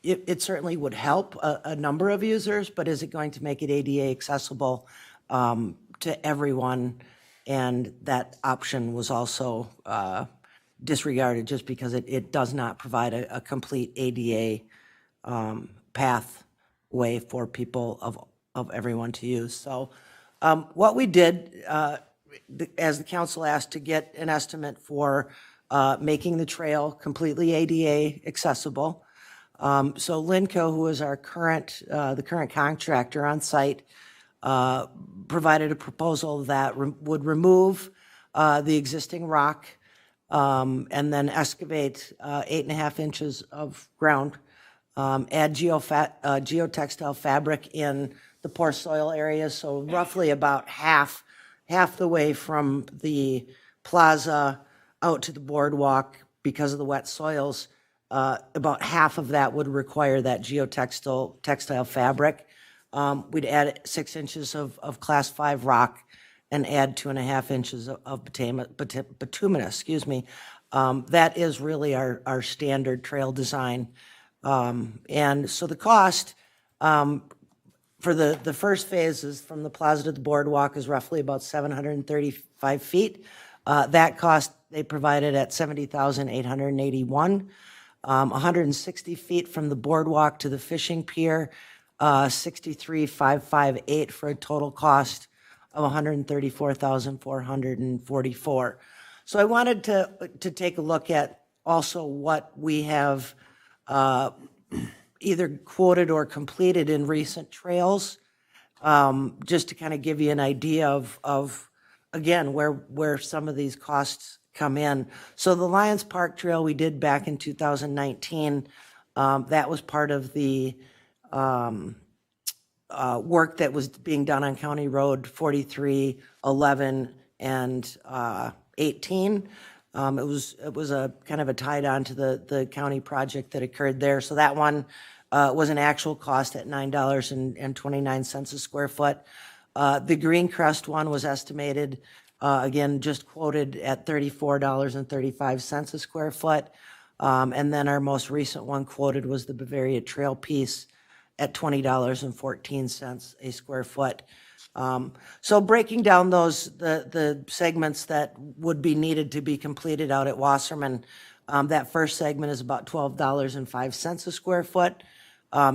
it certainly would help a number of users, but is it going to make it ADA accessible to everyone? And that option was also disregarded just because it does not provide a complete ADA pathway for people of everyone to use. So what we did, as the council asked, to get an estimate for making the trail completely ADA accessible. So Linco, who is our the current contractor on site, provided a proposal that would remove the existing rock and then excavate 8.5 inches of ground, add geotextile fabric in the poor soil areas, so roughly about half the way from the plaza out to the boardwalk because of the wet soils. About half of that would require that textile fabric. We'd add 6 inches of class 5 rock and add 2.5 inches of bituminous, that is really our standard trail design. And so the cost for the first phase is from the plaza to the boardwalk is roughly about 735 feet. That cost they provided at $70,881. 160 feet from the boardwalk to the fishing pier, 63,558 for a total cost of 134,444. So I wanted to take a look at also what we have either quoted or completed in recent trails, just to kind of give you an idea of again, where some of these costs come in. So the Lions Park Trail we did back in 2019, that was part of the work that was being done on County Road 43, 11, and 18. It was a kind of a tied on to the county project that occurred there. So that one was an actual cost at $9.29 a square foot. The Greencrest one was estimated, again, just quoted at $34.35 a square foot. And then our most recent one quoted was the Bavaria Trail piece at $20.14 a square foot. So breaking down the segments that would be needed to be completed out at Wasserman, that first segment is about $12.05 a square foot.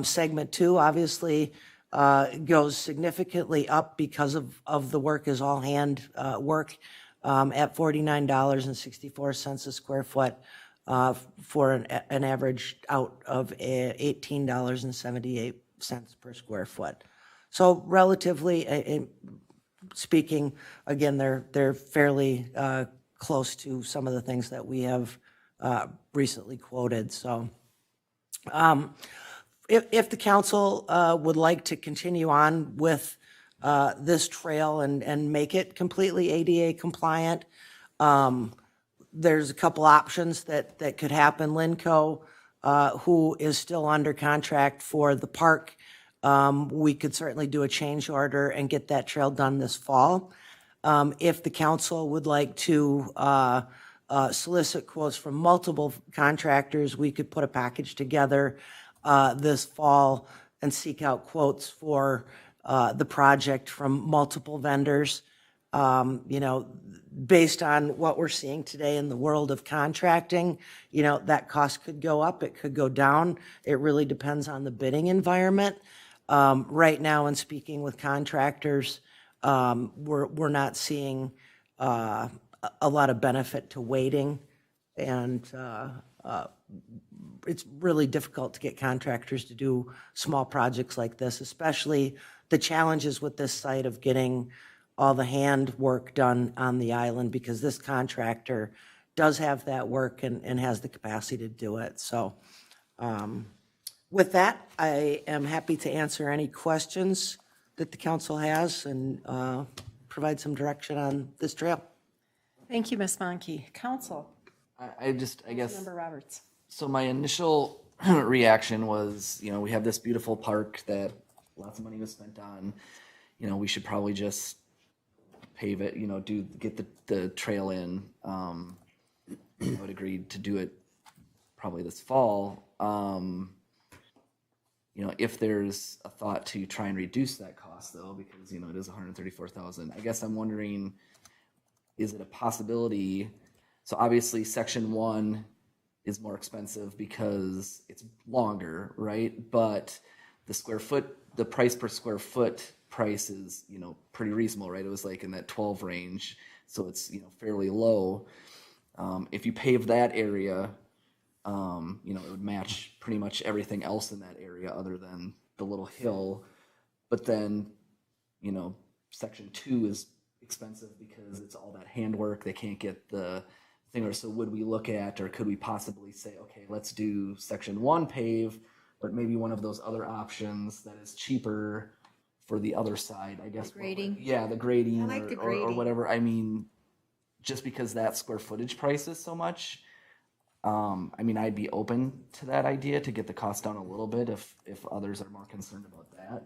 Segment 2 obviously goes significantly up because of the work is all hand work at $49.64 a square foot for an average out of $18.78 per square foot. So relatively speaking, again, they're fairly close to some of the things that we have recently quoted. So if the council would like to continue on with this trail and make it completely ADA compliant, there's a couple options that could happen. Linco, who is still under contract for the park, we could certainly do a change order and get that trail done this fall. If the council would like to solicit quotes from multiple contractors, we could put a package together this fall and seek out quotes for the project from multiple vendors. Based on what we're seeing today in the world of contracting, that cost could go up, it could go down. It really depends on the bidding environment. Right now, in speaking with contractors, we're not seeing a lot of benefit to waiting, and it's really difficult to get contractors to do small projects like this, especially the challenges with this site of getting all the hand work done on the island, because this contractor does have that work and has the capacity to do it. So with that, I am happy to answer any questions that the council has and provide some direction on this trail. Thank you, Ms. Monkey. Council. I guess. Member Roberts. So my initial reaction was, we have this beautiful park that lots of money was spent on. We should probably just pave it, get the trail in. I would agree to do it probably this fall. if there's a thought to try and reduce that cost though, because, it is 134,000, I guess I'm wondering, is it a possibility? So obviously section 1 is more expensive because it's longer, right? But the price per square foot price is, pretty reasonable, right? It was like in that 12 range. So it's, fairly low. If you pave that area, it would match pretty much everything else in that area other than the little hill. But then, section 2 is expensive because it's all that handwork. They can't get the thing. Or so would we look at, or could we possibly say, okay, let's do section 1 pave, but maybe one of those other options that is cheaper for the other side, I guess. The grading. Yeah, the grading, I like the or grading. whatever. I mean, just because that square footage price is so much, I'd be open to that idea to get the cost down a little bit if others are more concerned about that.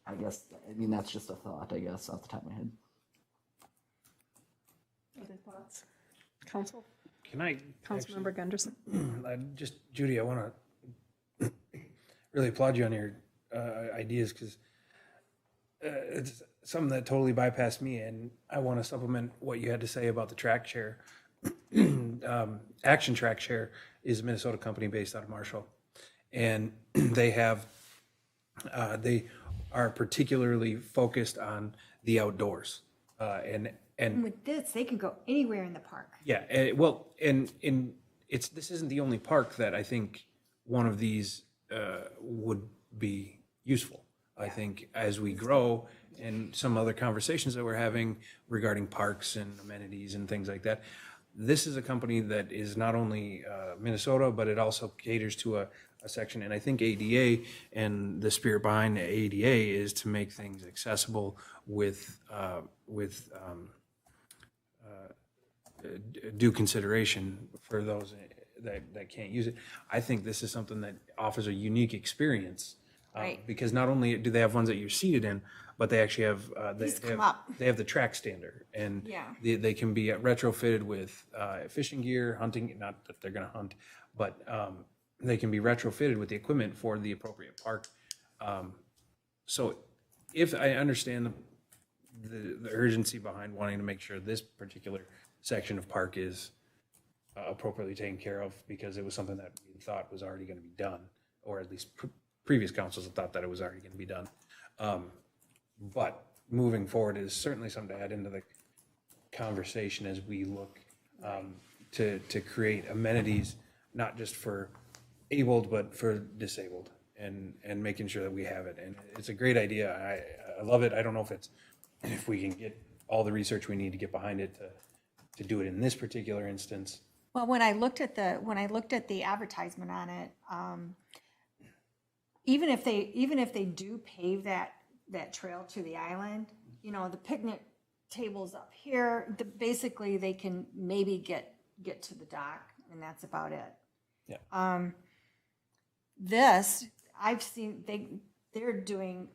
I guess, that's just a thought, I guess, off the top of my head. Other thoughts? Council? Can I? Councilmember Gunderson? Judy, I want to really applaud you on your ideas, because it's something that totally bypassed me, and I want to supplement what you had to say about the track share. Action Track Share is a Minnesota company based out of Marshall, and they are particularly focused on the outdoors, and With this, they can go anywhere in the park. yeah, this isn't the only park that I think one of these would be useful. I think as we grow, and some other conversations that we're having regarding parks and amenities and things like that, this is a company that is not only Minnesota, but it also caters to a section. And I think ADA, and the spirit behind the ADA is to make things accessible with due consideration for those that can't use it. I think this is something that offers a unique experience, Right. because not only do they have ones that you're seated in, but they actually have These come up. they have the track stander, and Yeah. they can be retrofitted with fishing gear, hunting. Not that they're going to hunt, but they can be retrofitted with the equipment for the appropriate park. So, if I understand the urgency behind wanting to make sure this particular section of park is appropriately taken care of, because it was something that we thought was already going to be done, or at least previous councils have thought that it was already going to be done. But moving forward is certainly something to add into the conversation as we look to create amenities, not just for abled, but for disabled, and making sure that we have it. And it's a great idea. I love it. I don't know if we can get all the research we need to get behind it to do it in this particular instance. Well, when I looked at the advertisement on it, even if they do pave that trail to the island, the picnic tables up here, basically they can maybe get to the dock, and that's about it. Yeah. This, I've seen, they're doing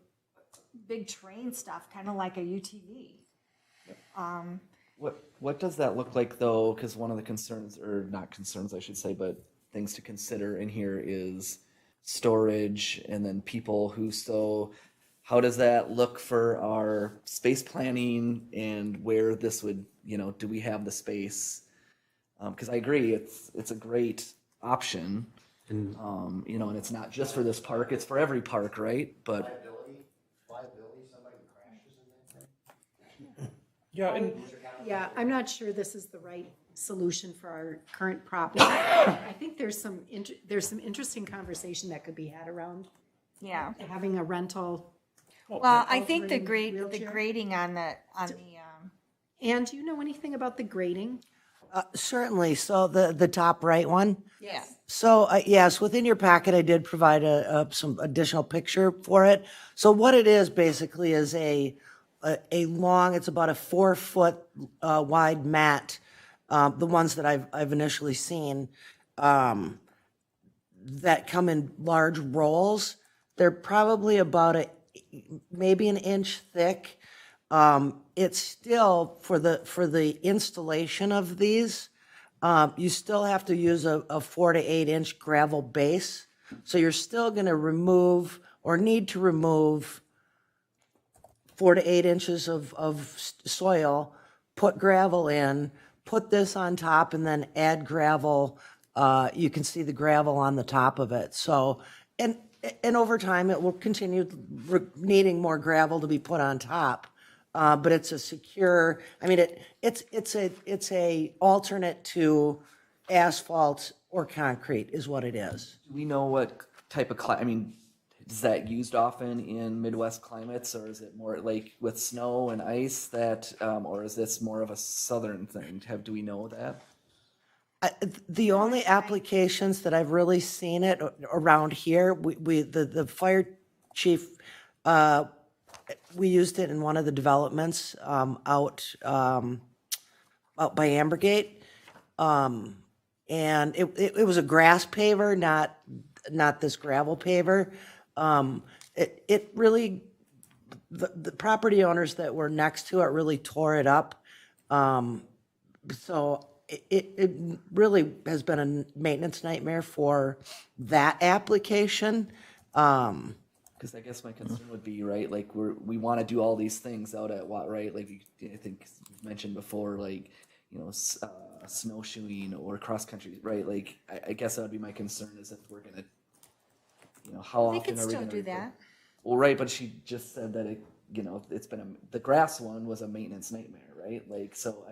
big train stuff, kind of like a UTV. What does that look like though? Because one of the concerns, or not concerns, I should say, but things to consider in here is storage, and then people who how does that look for our space planning, and where this would, do we have the space? Because I agree, it's a great option, and it's not just for this park, it's for every park, right? But somebody crashes in that thing? Yeah, I'm not sure this is the right solution for our current property. I think there's some interesting conversation that could be had around having a rental. Well, I think the wheelchair. grading on the And do you know anything about the grading? Certainly. So the top right one? yeah. So, yes, within your packet, I did provide some additional picture for it. So what it is basically is a long, it's about a 4-foot wide mat, the ones that I've initially seen, that come in large rolls. They're probably about maybe an inch thick. It's still, for the installation of these, you still have to use a 4 to 8 inch gravel base So you're still going to remove or need to remove 4 to 8 inches of soil, put gravel in, put this on top, and then add gravel. You can see the gravel on the top of it. So, and over time, it will continue needing more gravel to be put on top. But it's a secure, I mean, it's a alternate to asphalt or concrete is what it is. Do we know what type of I mean, is that used often in Midwest climates, or is it more like with snow and ice that, or is this more of a southern thing? Do we know that? The only applications that I've really seen it around here, the fire chief, we used it in one of the developments out by Ambergate. And it was a grass paver, not this gravel paver. It really, the property owners that were next to it really tore it up. So it really has been a maintenance nightmare for that application. Because I guess my concern would be, right, like we want to do all these things out at what, right? Like I think you mentioned before, like, you know, snowshoeing or cross country, right? Like I guess that would be my concern is if we're gonna, you know, how often They could are we still gonna do that. Well, right, but she just said that it, you know, it's been the grass one was a maintenance nightmare, right? Like so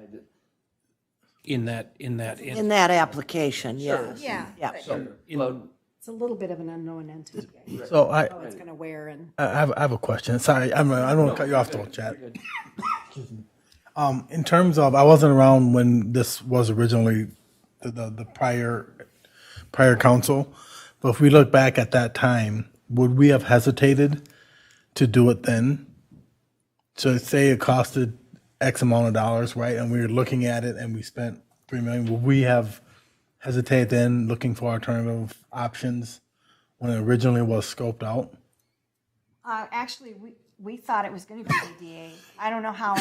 In that In that application, Sure. yes. Yeah. Yeah. It's a little bit of an unknown entity. So How it's going to wear and. I have a question. Sorry, I don't want to cut you off though, Chad. In terms of, I wasn't around when this was originally the prior council, but if we look back at that time, would we have hesitated to do it then? So say it costed X amount of dollars, right? And we were looking at it and we spent $3 million. Would we have hesitated then looking for alternative options when it originally was scoped out? Actually, we thought it was going to be ADA. I don't know how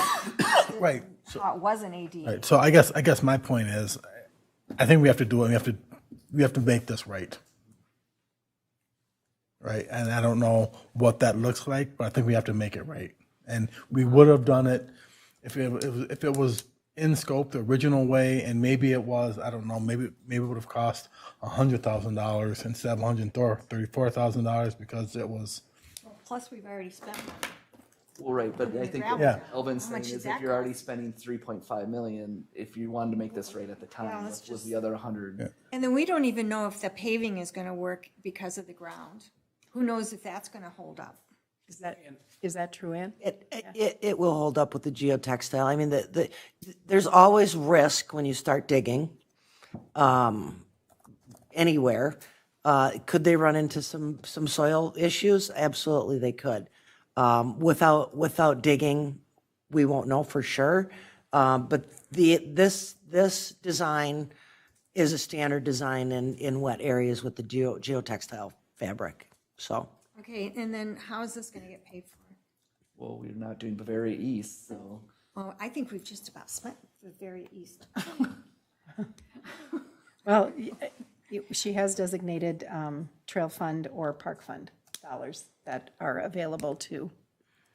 Right. how it wasn't ADA. Right. So I guess my point is, I think we have to do it. We have to make this right. Right. And I don't know what that looks like, but I think we have to make it right. And we would have done it if it was in scope the original way, and maybe it was, I don't know, maybe it would have cost $100,000 instead of $134,000 because it was. Plus, we've already spent money. well, right, but I think what Yeah. Elvin's How saying much is does if that you're already cost? spending 3.5 million, if you wanted to make this right at the time, Yeah, what let's was just- the other 100? And then we don't even know if the paving is going to work because of the ground. Who knows if that's going to hold up? Is that true, Ann? It will hold up with the geotextile. I mean, there's always risk when you start digging anywhere. Could they run into some soil issues? Absolutely, they could. Without digging, we won't know for sure. But this design is a standard design in wet areas with the geotextile fabric. So. Okay, and then how is this going to get paid for? Well, we're not doing Bavaria East, so. Oh, I think we've just about spent the very east. Well, she has designated trail fund or park fund dollars that are available to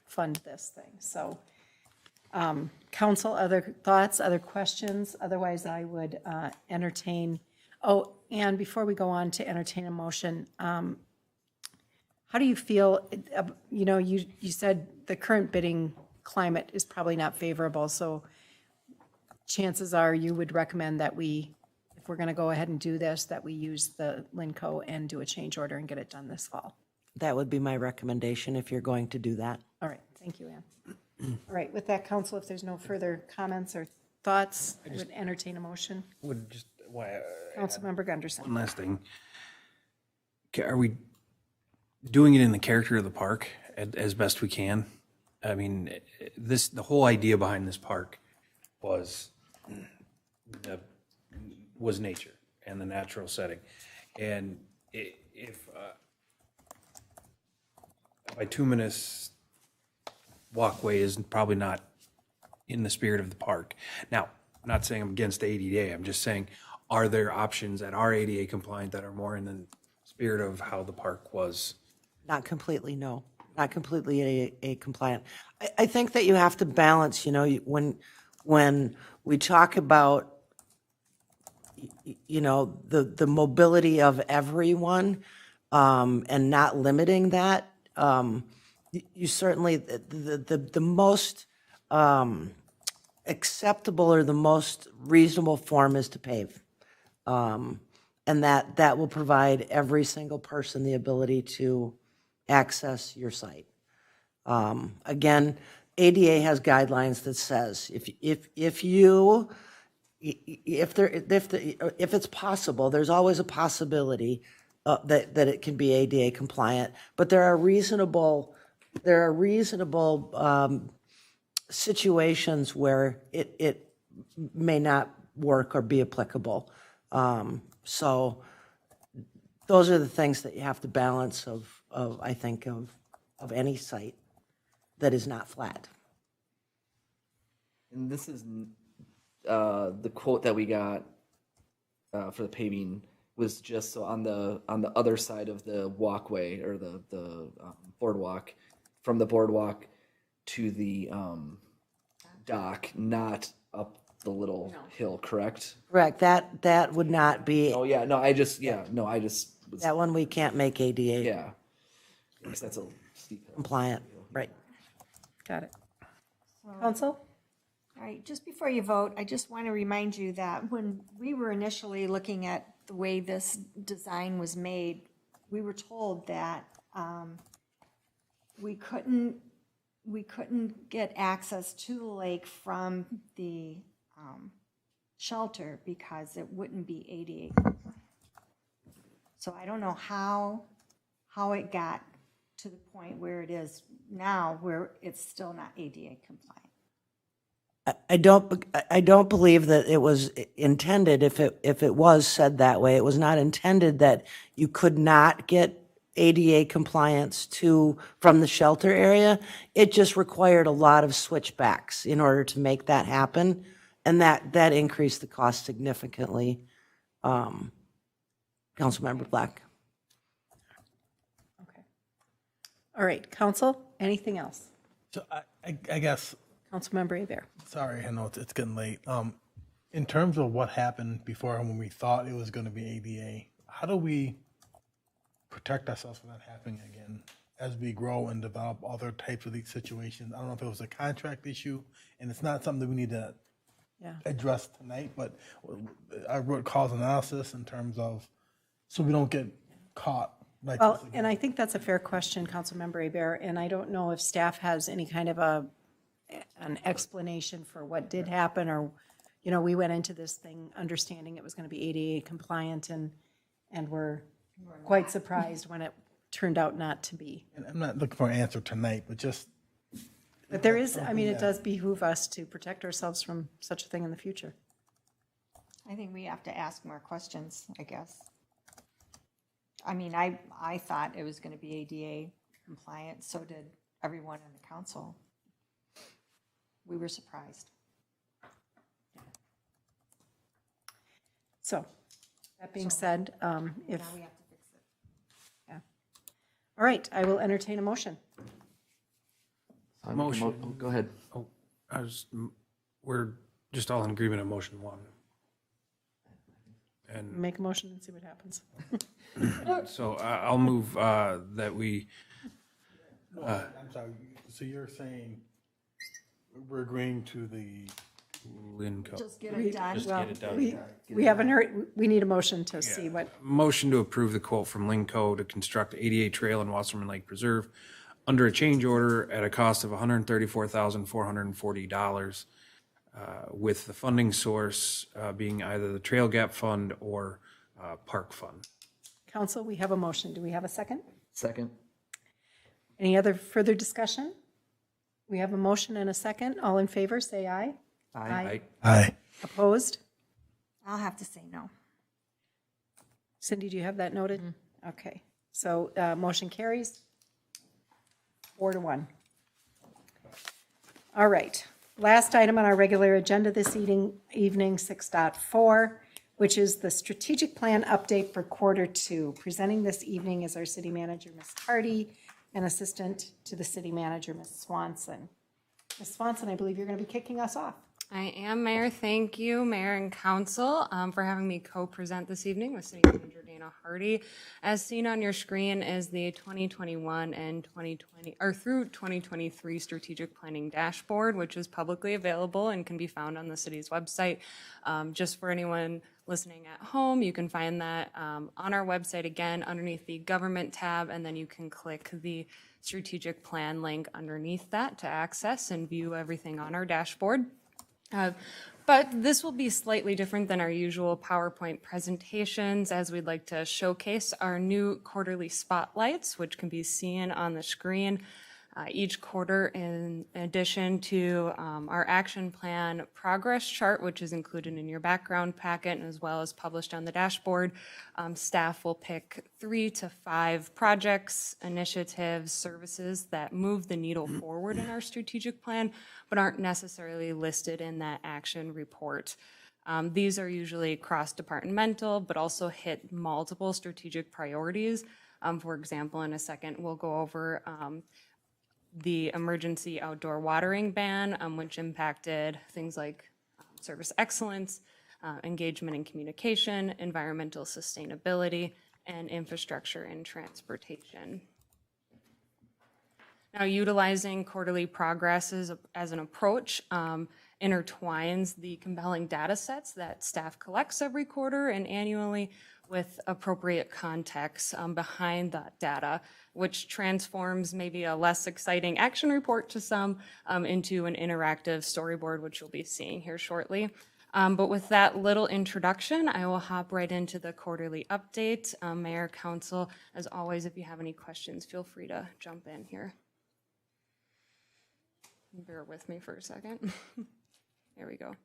fund this thing. So, council, other thoughts, other questions? Otherwise, I would entertain, and before we go on to entertain a motion, how do you feel, you know, you said the current bidding climate is probably not favorable, so chances are you would recommend that if we're going to go ahead and do this, that we use the Linco and do a change order and get it done this fall. That would be my recommendation if you're going to do that. All right, thank you, Ann. All right, with that, council, if there's no further comments or thoughts, I would entertain a motion. would just, Councilmember Gunderson. one last thing. Are we doing it in the character of the park as best we can? I mean, the whole idea behind this park was nature and the natural setting. And if bituminous walkway is probably not in the spirit of the park. Now, I'm not saying I'm against ADA, I'm just saying, are there options that are ADA compliant that are more in the spirit of how the park was. Not completely, no. Not completely a compliant. I think that you have to balance, when we talk about, the mobility of everyone, and not limiting that, you certainly, the most acceptable or the most reasonable form is to pave. And that will provide every single person the ability to access your site. Again, ADA has guidelines that says if it's possible, there's always a possibility that it can be ADA compliant, but there are reasonable situations where it may not work or be applicable. So those are the things that you have to balance I think of any site that is not flat. And this is the quote that we got for the paving was just so on the other side of the walkway or the boardwalk, from the boardwalk to the dock, not up the little hill, correct? Correct. That would not be. Oh yeah, no, I just was, That one we can't make ADA. yeah. Because that's a steep hill. Compliant, right. Got it. Council? All right, just before you vote, I just want to remind you that when we were initially looking at the way this design was made, we were told that we couldn't get access to the lake from the shelter because it wouldn't be ADA. So I don't know how it got to the point where it is now, where it's still not ADA compliant. I don't believe that it was intended, if it was said that way, it was not intended that you could not get ADA compliance from the shelter area. It just required a lot of switchbacks in order to make that happen, and that increased the cost significantly. Councilmember Black. Okay. All right, council, anything else? So I guess, Councilmember Hebert. sorry, I know it's getting late. In terms of what happened before when we thought it was going to be ADA, how do we protect ourselves from that happening again as we grow and develop other types of these situations? I don't know if it was a contract issue, and it's not something that we need to address tonight, but I wrote cause analysis in terms of so we don't get caught like this Well, again. and I think that's a fair question, Councilmember Hebert, and I don't know if staff has any kind of an explanation for what did happen, or, we went into this thing understanding it was going to be ADA compliant, and we're quite surprised when it turned out not to be. And I'm not looking for an answer tonight, but just. But there is, it does behoove us to protect ourselves from such a thing in the future. I think we have to ask more questions, I guess. I thought it was going to be ADA compliant, so did everyone in the council. We were surprised. So, that being said, if. Now we have to fix it. Yeah. All right, I will entertain a motion. Motion. Go ahead. Oh, we're just all in agreement on motion one. And Make a motion and see what happens. so I'll move that we, I'm sorry, so you're saying we're agreeing to the. Linco. Just get it done. Just get it done. We haven't heard, we need a motion to see what, Motion to approve the quote from Linco to construct ADA trail in Wasserman Lake Preserve under a change order at a cost of $134,440, with the funding source being either the Trail Gap Fund or Park Fund. council, we have a motion. Do we have a second? Second. Any other further discussion? We have a motion and a second. All in favor, say aye. Aye. Aye. Opposed? I'll have to say no. Cindy, do you have that noted? Okay, so motion carries 4-1. All right, last item on our regular agenda this evening, 6.4. which is the strategic plan update for Q2. Presenting this evening is our city manager, Ms. Hardy, and assistant to the city manager, Ms. Swanson. Ms. Swanson, I believe you're going to be kicking us off. I am, Mayor. Thank you, Mayor and Council, for having me co-present this evening with City Manager Dana Hardy. As seen on your screen is the 2021 and 2020 or through 2023 strategic planning dashboard, which is publicly available and can be found on the city's website. Just for anyone listening at home, you can find that on our website again underneath the government tab, and then you can click the strategic plan link underneath that to access and view everything on our dashboard. But this will be slightly different than our usual PowerPoint presentations, as we'd like to showcase our new quarterly spotlights, which can be seen on the screen each quarter, in addition to our action plan progress chart, which is included in your background packet, as well as published on the dashboard. Staff will pick 3 to 5 projects, initiatives, services that move the needle forward in our strategic plan, but aren't necessarily listed in that action report. These are usually cross-departmental, but also hit multiple strategic priorities. For example, in a second, we'll go over the emergency outdoor watering ban, which impacted things like service excellence, engagement and communication, environmental sustainability, and infrastructure and transportation. Now, utilizing quarterly progress as an approach intertwines the compelling data sets that staff collects every quarter and annually with appropriate context behind that data, which transforms maybe a less exciting action report to some into an interactive storyboard, which you'll be seeing here shortly. But with that little introduction, I will hop right into the quarterly update. Mayor, Council, as always, if you have any questions, feel free to jump in here. Bear with me for a second. There we go.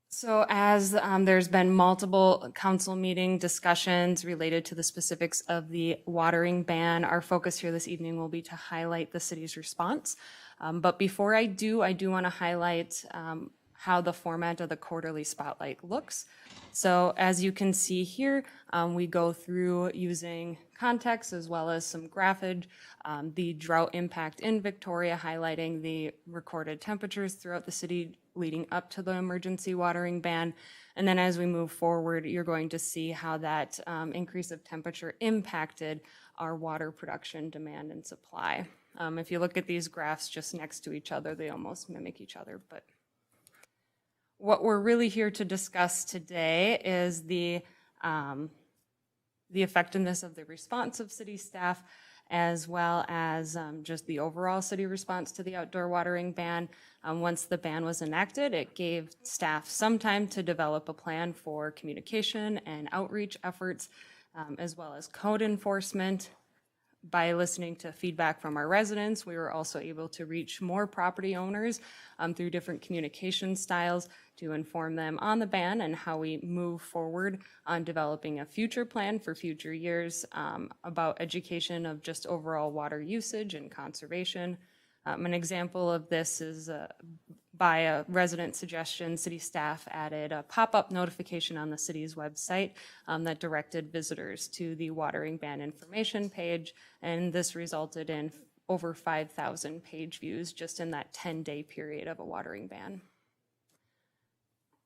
So as there's been multiple council meeting discussions related to the specifics of the watering ban, our focus here this evening will be to highlight the city's response. But before I do want to highlight how the format of the quarterly spotlight looks. So as you can see here, we go through using context as well as some graphage, the drought impact in Victoria, highlighting the recorded temperatures throughout the city leading up to the emergency watering ban. And then as we move forward, you're going to see how that increase of temperature impacted our water production, demand, and supply. If you look at these graphs just next to each other, they almost mimic each other. But what we're really here to discuss today is the effectiveness of the response of city staff, as well as just the overall city response to the outdoor watering ban. Once the ban was enacted, it gave staff some time to develop a plan for communication and outreach efforts, as well as code enforcement. By listening to feedback from our residents, we were also able to reach more property owners through different communication styles to inform them on the ban and how we move forward on developing a future plan for future years about education of just overall water usage and conservation. An example of this is by a resident suggestion, city staff added a pop-up notification on the city's website that directed visitors to the watering ban information page, and this resulted in over 5,000 page views just in that 10-day period of a watering ban.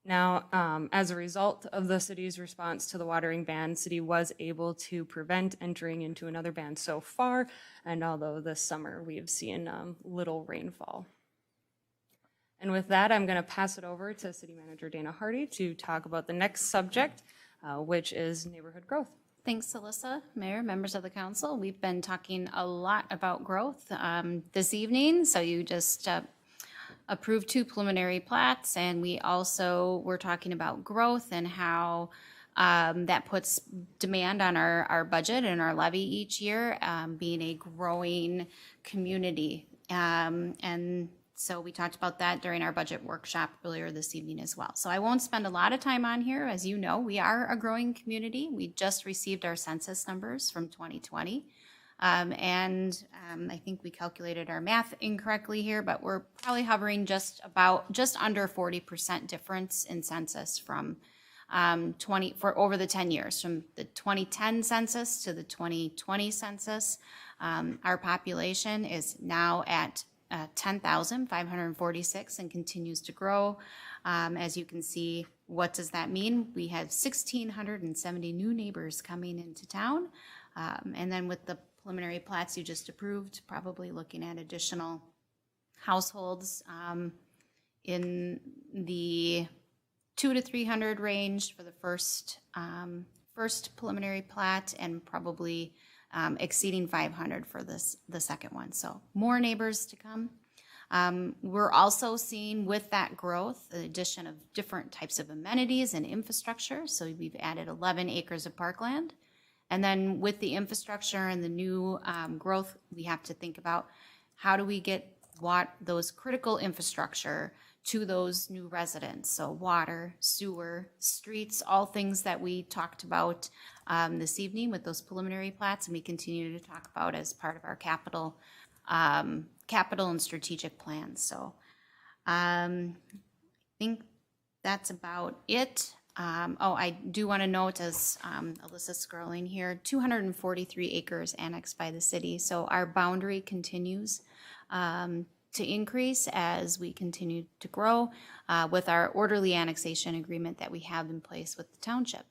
Now, as a result of the city's response to the watering ban, city was able to prevent entering into another ban so far, and although this summer we have seen little rainfall. And with that, I'm going to pass it over to City Manager Dana Hardy to talk about the next subject, which is neighborhood growth. Thanks, Alyssa. Mayor, members of the council, we've been talking a lot about growth this evening. So you just approved 2 preliminary plats, and we also were talking about growth and how that puts demand on our budget and our levy each year, being a growing community. And so we talked about that during our budget workshop earlier this evening as well. So I won't spend a lot of time on here. As you know, we are a growing community. We just received our census numbers from 2020. I think we calculated our math incorrectly here, but we're probably hovering just under 40% difference in census from over the 10 years, from the 2010 census to the 2020 census. Our population is now at 10,546 and continues to grow. As you can see, what does that mean? We had 1,670 new neighbors coming into town. And then with the preliminary plats you just approved, probably looking at additional households in the 200 to 300 range for the first preliminary plat, and probably exceeding 500 for the second one. So more neighbors to come. We're also seeing with that growth the addition of different types of amenities and infrastructure. So we've added 11 acres of parkland. And then with the infrastructure and the new growth, we have to think about how do we get those critical infrastructure to those new residents. So water, sewer, streets, all things that we talked about this evening with those preliminary plats, and we continue to talk about as part of our capital and strategic plans. So I think that's about it. I do want to note, as Alyssa's scrolling here, 243 acres annexed by the city. So our boundary continues to increase as we continue to grow with our orderly annexation agreement that we have in place with the township.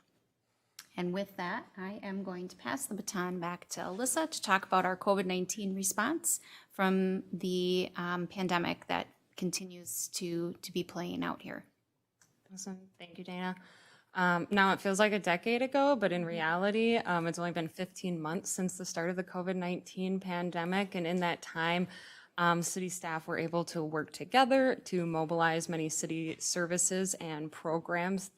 And with that, I am going to pass the baton back to Alyssa to talk about our COVID-19 response from the pandemic that continues to be playing out here. Awesome. Thank you, Dana. Now, it feels like a decade ago, but in reality, it's only been 15 months since the start of the COVID-19 pandemic. And in that time, city staff were able to work together to mobilize many city services and programs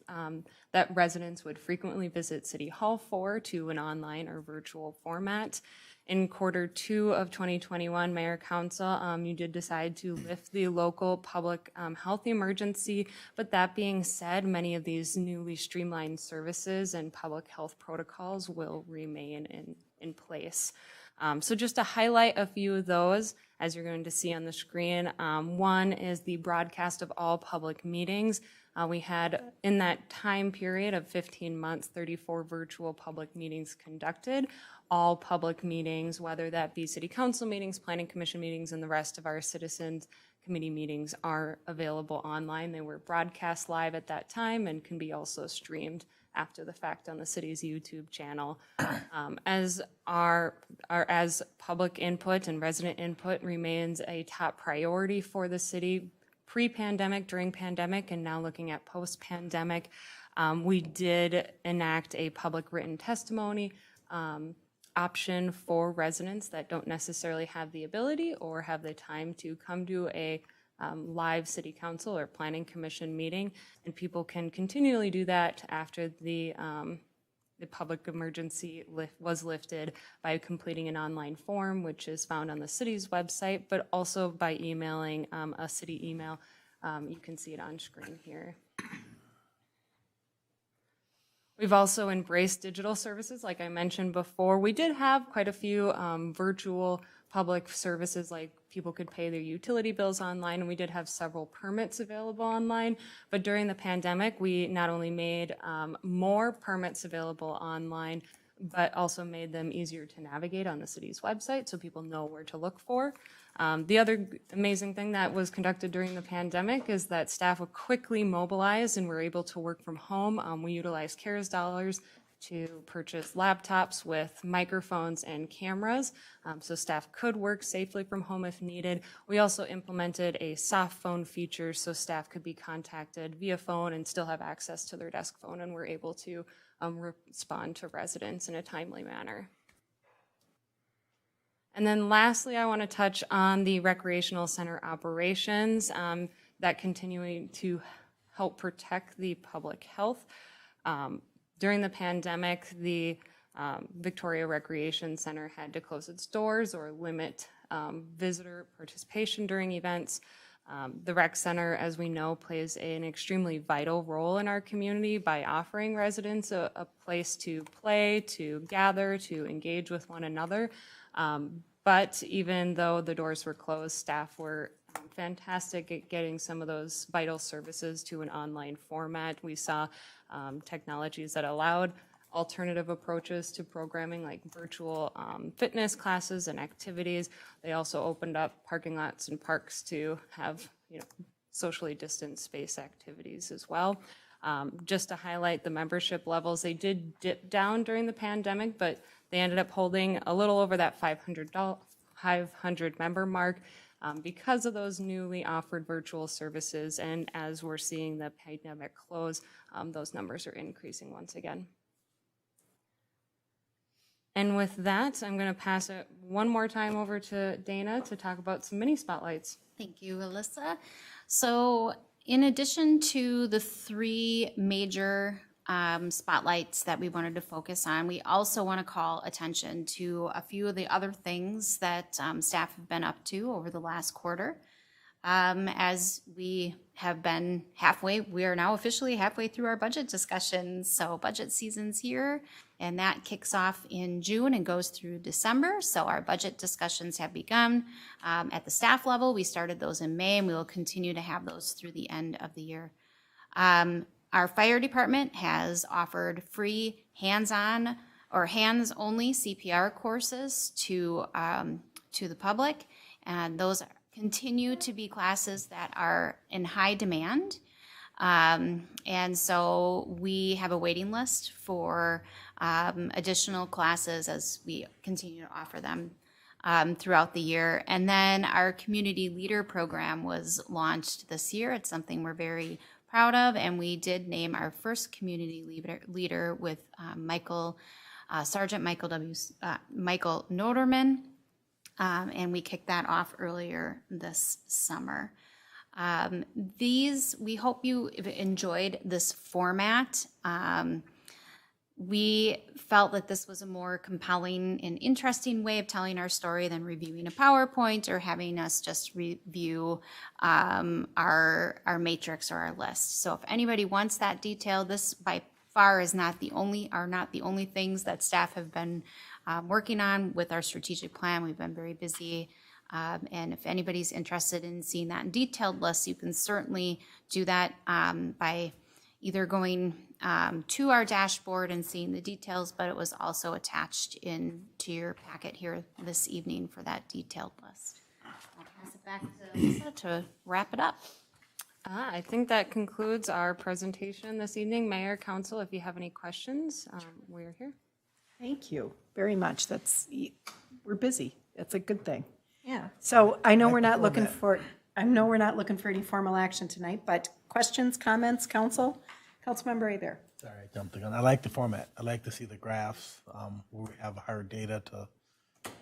that residents would frequently visit City Hall for to an online or virtual format. In Q2 of 2021, Mayor Council, you did decide to lift the local public health emergency, but that being said, many of these newly streamlined services and public health protocols will remain in place. So just to highlight a few of those, as you're going to see on the screen, one is the broadcast of all public meetings. We had, in that time period of 15 months, 34 virtual public meetings conducted. All public meetings, whether that be city council meetings, planning commission meetings, and the rest of our citizens committee meetings, are available online. They were broadcast live at that time and can be also streamed after the fact on the city's YouTube channel. As public input and resident input remains a top priority for the city pre-pandemic, during pandemic, and now looking at post-pandemic, we did enact a public written testimony option for residents that don't necessarily have the ability or have the time to come to a live city council or planning commission meeting, and people can continually do that after the public emergency was lifted by completing an online form, which is found on the city's website, but also by emailing a city email. You can see it on screen here. We've also embraced digital services, like I mentioned before. We did have quite a few virtual public services, like people could pay their utility bills online, and we did have several permits available online. But during the pandemic, we not only made more permits available online, but also made them easier to navigate on the city's website so people know where to look for. The other amazing thing that was conducted during the pandemic is that staff would quickly mobilize and were able to work from home. We utilized CARES dollars to purchase laptops with microphones and cameras, so staff could work safely from home if needed. We also implemented a soft phone feature so staff could be contacted via phone and still have access to their desk phone, and were able to respond to residents in a timely manner. And then lastly, I want to touch on the recreational center operations that continuing to help protect the public health. During the pandemic, the Victoria Recreation Center had to close its doors or limit visitor participation during events. The rec center, as we know, plays an extremely vital role in our community by offering residents a place to play, to gather, to engage with one another. But even though the doors were closed, staff were fantastic at getting some of those vital services to an online format. We saw technologies that allowed alternative approaches to programming like virtual fitness classes and activities. They also opened up parking lots and parks to have, socially distanced space activities as well. Just to highlight the membership levels, they did dip down during the pandemic, but they ended up holding a little over that 500 member mark because of those newly offered virtual services. And as we're seeing the pandemic close, those numbers are increasing once again. And with that, I'm going to pass it one more time over to Dana to talk about some mini spotlights. Thank you, Alyssa. So in addition to the 3 major spotlights that we wanted to focus on, we also want to call attention to a few of the other things that staff have been up to over the last quarter. As we have been we are now officially halfway through our budget discussions. So budget season's here, and that kicks off in June and goes through December. So our budget discussions have begun. At the staff level, we started those in May, and we will continue to have those through the end of the year. Our fire department has offered free hands-on or hands-only CPR courses to the public, and those continue to be classes that are in high demand. And so we have a waiting list for additional classes as we continue to offer them throughout the year. And then our community leader program was launched this year. It's something we're very proud of, and we did name our first community leader with Sergeant Michael Noderman. And we kicked that off earlier this summer. We hope you enjoyed this format. We felt that this was a more compelling and interesting way of telling our story than reviewing a PowerPoint or having us just review our matrix or our list. So if anybody wants that detail, this by far is not the only things that staff have been working on with our strategic plan. We've been very busy. And if anybody's interested in seeing that in detailed lists, you can certainly do that by either going to our dashboard and seeing the details, but it was also attached into your packet here this evening for that detailed list. I'll pass it back to Lisa to wrap it up. I think that concludes our presentation this evening. Mayor, Council, if you have any questions, we're here. Thank you very much. We're busy. That's a good thing. Yeah. So I know we're not looking for any formal action tonight, but questions, comments, council? Councilmember Abear. Sorry, I jumped the gun. I like the format. I like to see the graphs where we have hard data to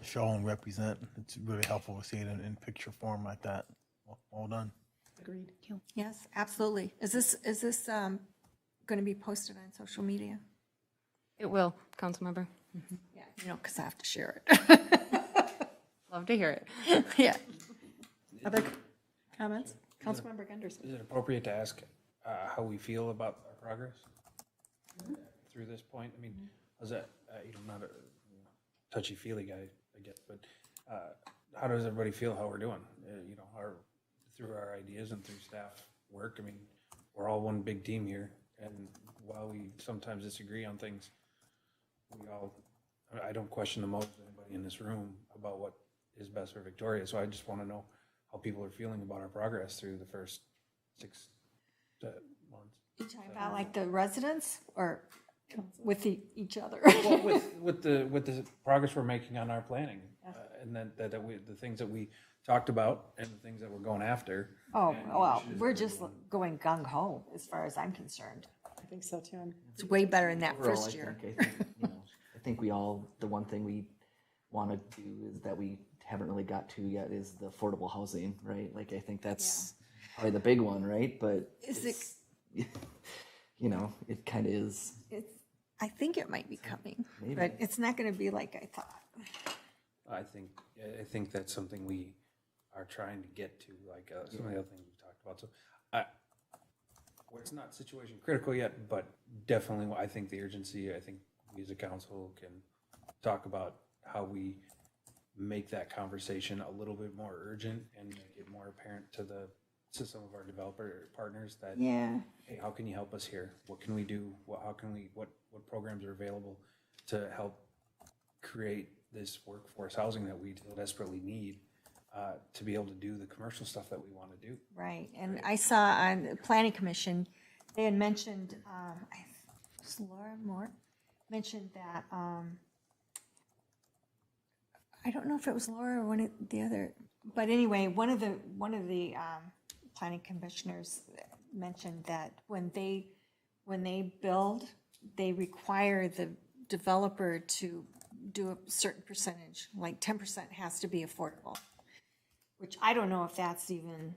show and represent. It's really helpful to see it in picture form like that. Well done. Agreed. Yes, absolutely. Is this going to be posted on social media? It will, Councilmember. Yeah, because I have to share it. Love to hear it. Yeah. Other comments? Councilmember Gunderson. Is it appropriate to ask how we feel about our progress through this point? I mean, is that, I'm not a touchy-feely guy, I guess, but how does everybody feel how we're doing? Through our ideas and through staff work. I mean, we're all one big team here, and while we sometimes disagree on things, I don't question the motives of anybody in this room about what is best for Victoria. So I just want to know how people are feeling about our progress through the first 6 months. You talking about like the residents or with each other? Well, with the progress we're making on our planning, and then the things that we talked about and the things that we're going after. Oh, well, we're just going gung-ho as far as I'm concerned. I think so too. It's way better than that Overall, first year. I think we all, the one thing we want to do is that we haven't really got to yet is the affordable housing, right? Like, I think that's probably the big one, right? But it kind of is. I think it might be coming, Maybe. but it's not going to be like I thought. I think that's something we are trying to get to, like some of the other things we talked about. So it's not situation critical yet, but definitely I think the urgency, I think we as a council can talk about how we make that conversation a little bit more urgent and make it more apparent to some of our developer partners that, hey, how can you help us here? What can we do? What programs are available to help create this workforce housing that we desperately need to be able to do the commercial stuff that we want to do. Right, and I saw on the Planning Commission, they had mentioned, was Laura Moore, mentioned that, I don't know if it was Laura or one of the other, but anyway, one of the planning commissioners mentioned that when they build, they require the developer to do a certain percentage, like 10% has to be affordable, which I don't know if that's even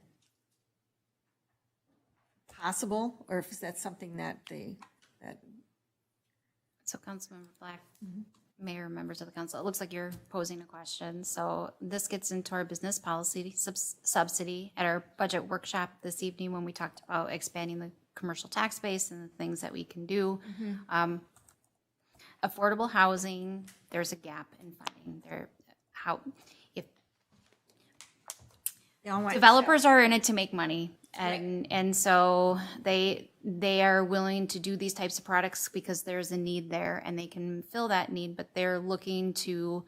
possible, or if that's something that So Councilmember Black, Mayor, members of the council, it looks like you're posing a question. So this gets into our business policy subsidy at our budget workshop this evening when we talked about expanding the commercial tax base and the things that we can do. Affordable housing, there's a gap in funding there. Developers are in it to make money, and so they are willing to do these types of products because there's a need there and they can fill that need, but they're looking to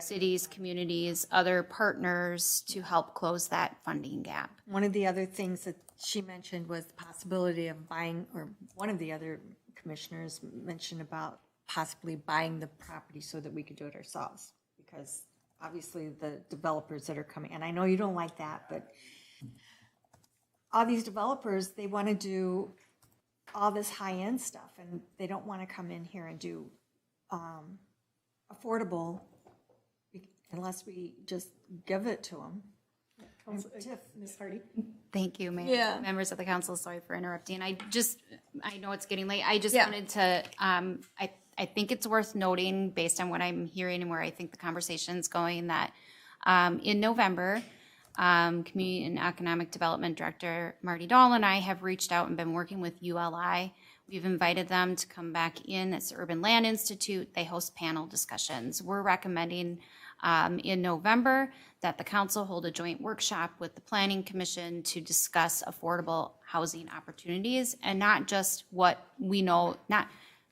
cities, communities, other partners to help close that funding gap. one of the other things that she mentioned was the possibility of buying, or one of the other commissioners mentioned about possibly buying the property so that we could do it ourselves, because obviously the developers that are coming, and I know you don't like that, but all these developers, they want to do all this high-end stuff, and they don't want to come in here and do affordable unless we just give it to them. Ms. Hardy? Thank you, Mayor. Members of the council, sorry for interrupting. I know it's getting late. I just wanted to, I think it's worth noting, based on what I'm hearing and where I think the conversation's going, that in November, Community and Economic Development Director Marty Dahl and I have reached out and been working with ULI. We've invited them to come back in. It's the Urban Land Institute. They host panel discussions. We're recommending in November that the council hold a joint workshop with the Planning Commission to discuss affordable housing opportunities, and not just what we know, not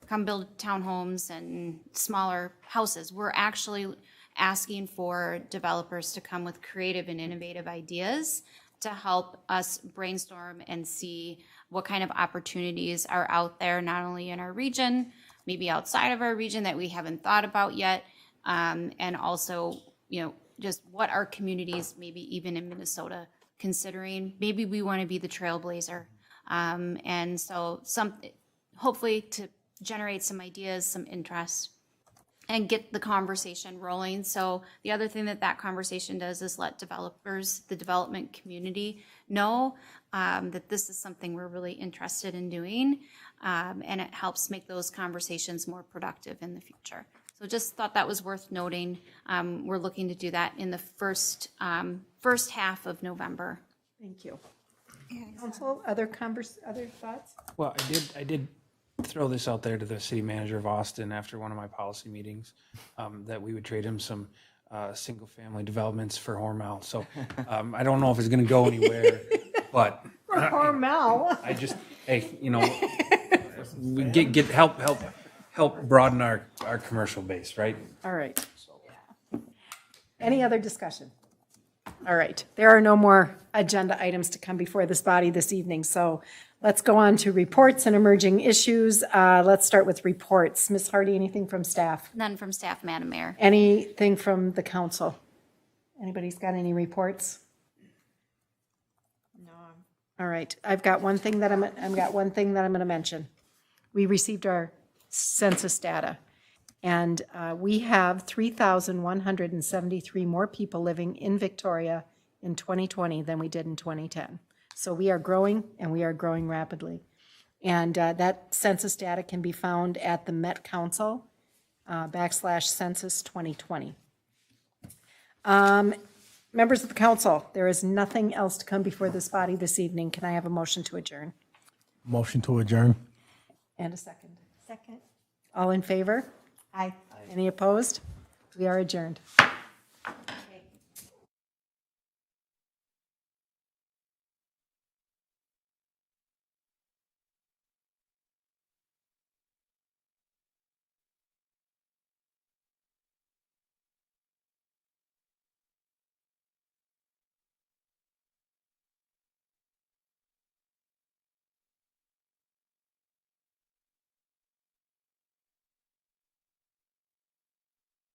come build townhomes and smaller houses. We're actually asking for developers to come with creative and innovative ideas to help us brainstorm and see what kind of opportunities are out there, not only in our region, maybe outside of our region that we haven't thought about yet, and also, just what our communities, maybe even in Minnesota, considering. Maybe we want to be the trailblazer. And so hopefully to generate some ideas, some interest, and get the conversation rolling. So the other thing that conversation does is let developers, the development community, know that this is something we're really interested in doing, and it helps make those conversations more productive in the future. So just thought that was worth noting. We're looking to do that in the first half of November. Thank you. Council, other thoughts? Well, I did throw this out there to the city manager of Austin after one of my policy meetings, that we would trade him some single-family developments for Hormel. So I don't know if it's going to go anywhere, but For Hormel. I just, hey, we get help broaden our commercial base, right? All right. Any other discussion? All right. There are no more agenda items to come before this body this evening, so let's go on to reports and emerging issues. Let's start with reports. Ms. Hardy, anything from staff? None from staff, Madam Mayor. Anything from the council? Anybody's got any reports? No. All right. I've got one thing that I'm going to mention. We received our census data, and we have 3,173 more people living in Victoria in 2020 than we did in 2010. So we are growing, and we are growing rapidly. And that census data can be found at the Met Council /Census 2020. Members of the council, there is nothing else to come before this body this evening. Can I have a motion to adjourn? Motion to adjourn. And a second. Second. All in favor? Aye. Any opposed? We are adjourned.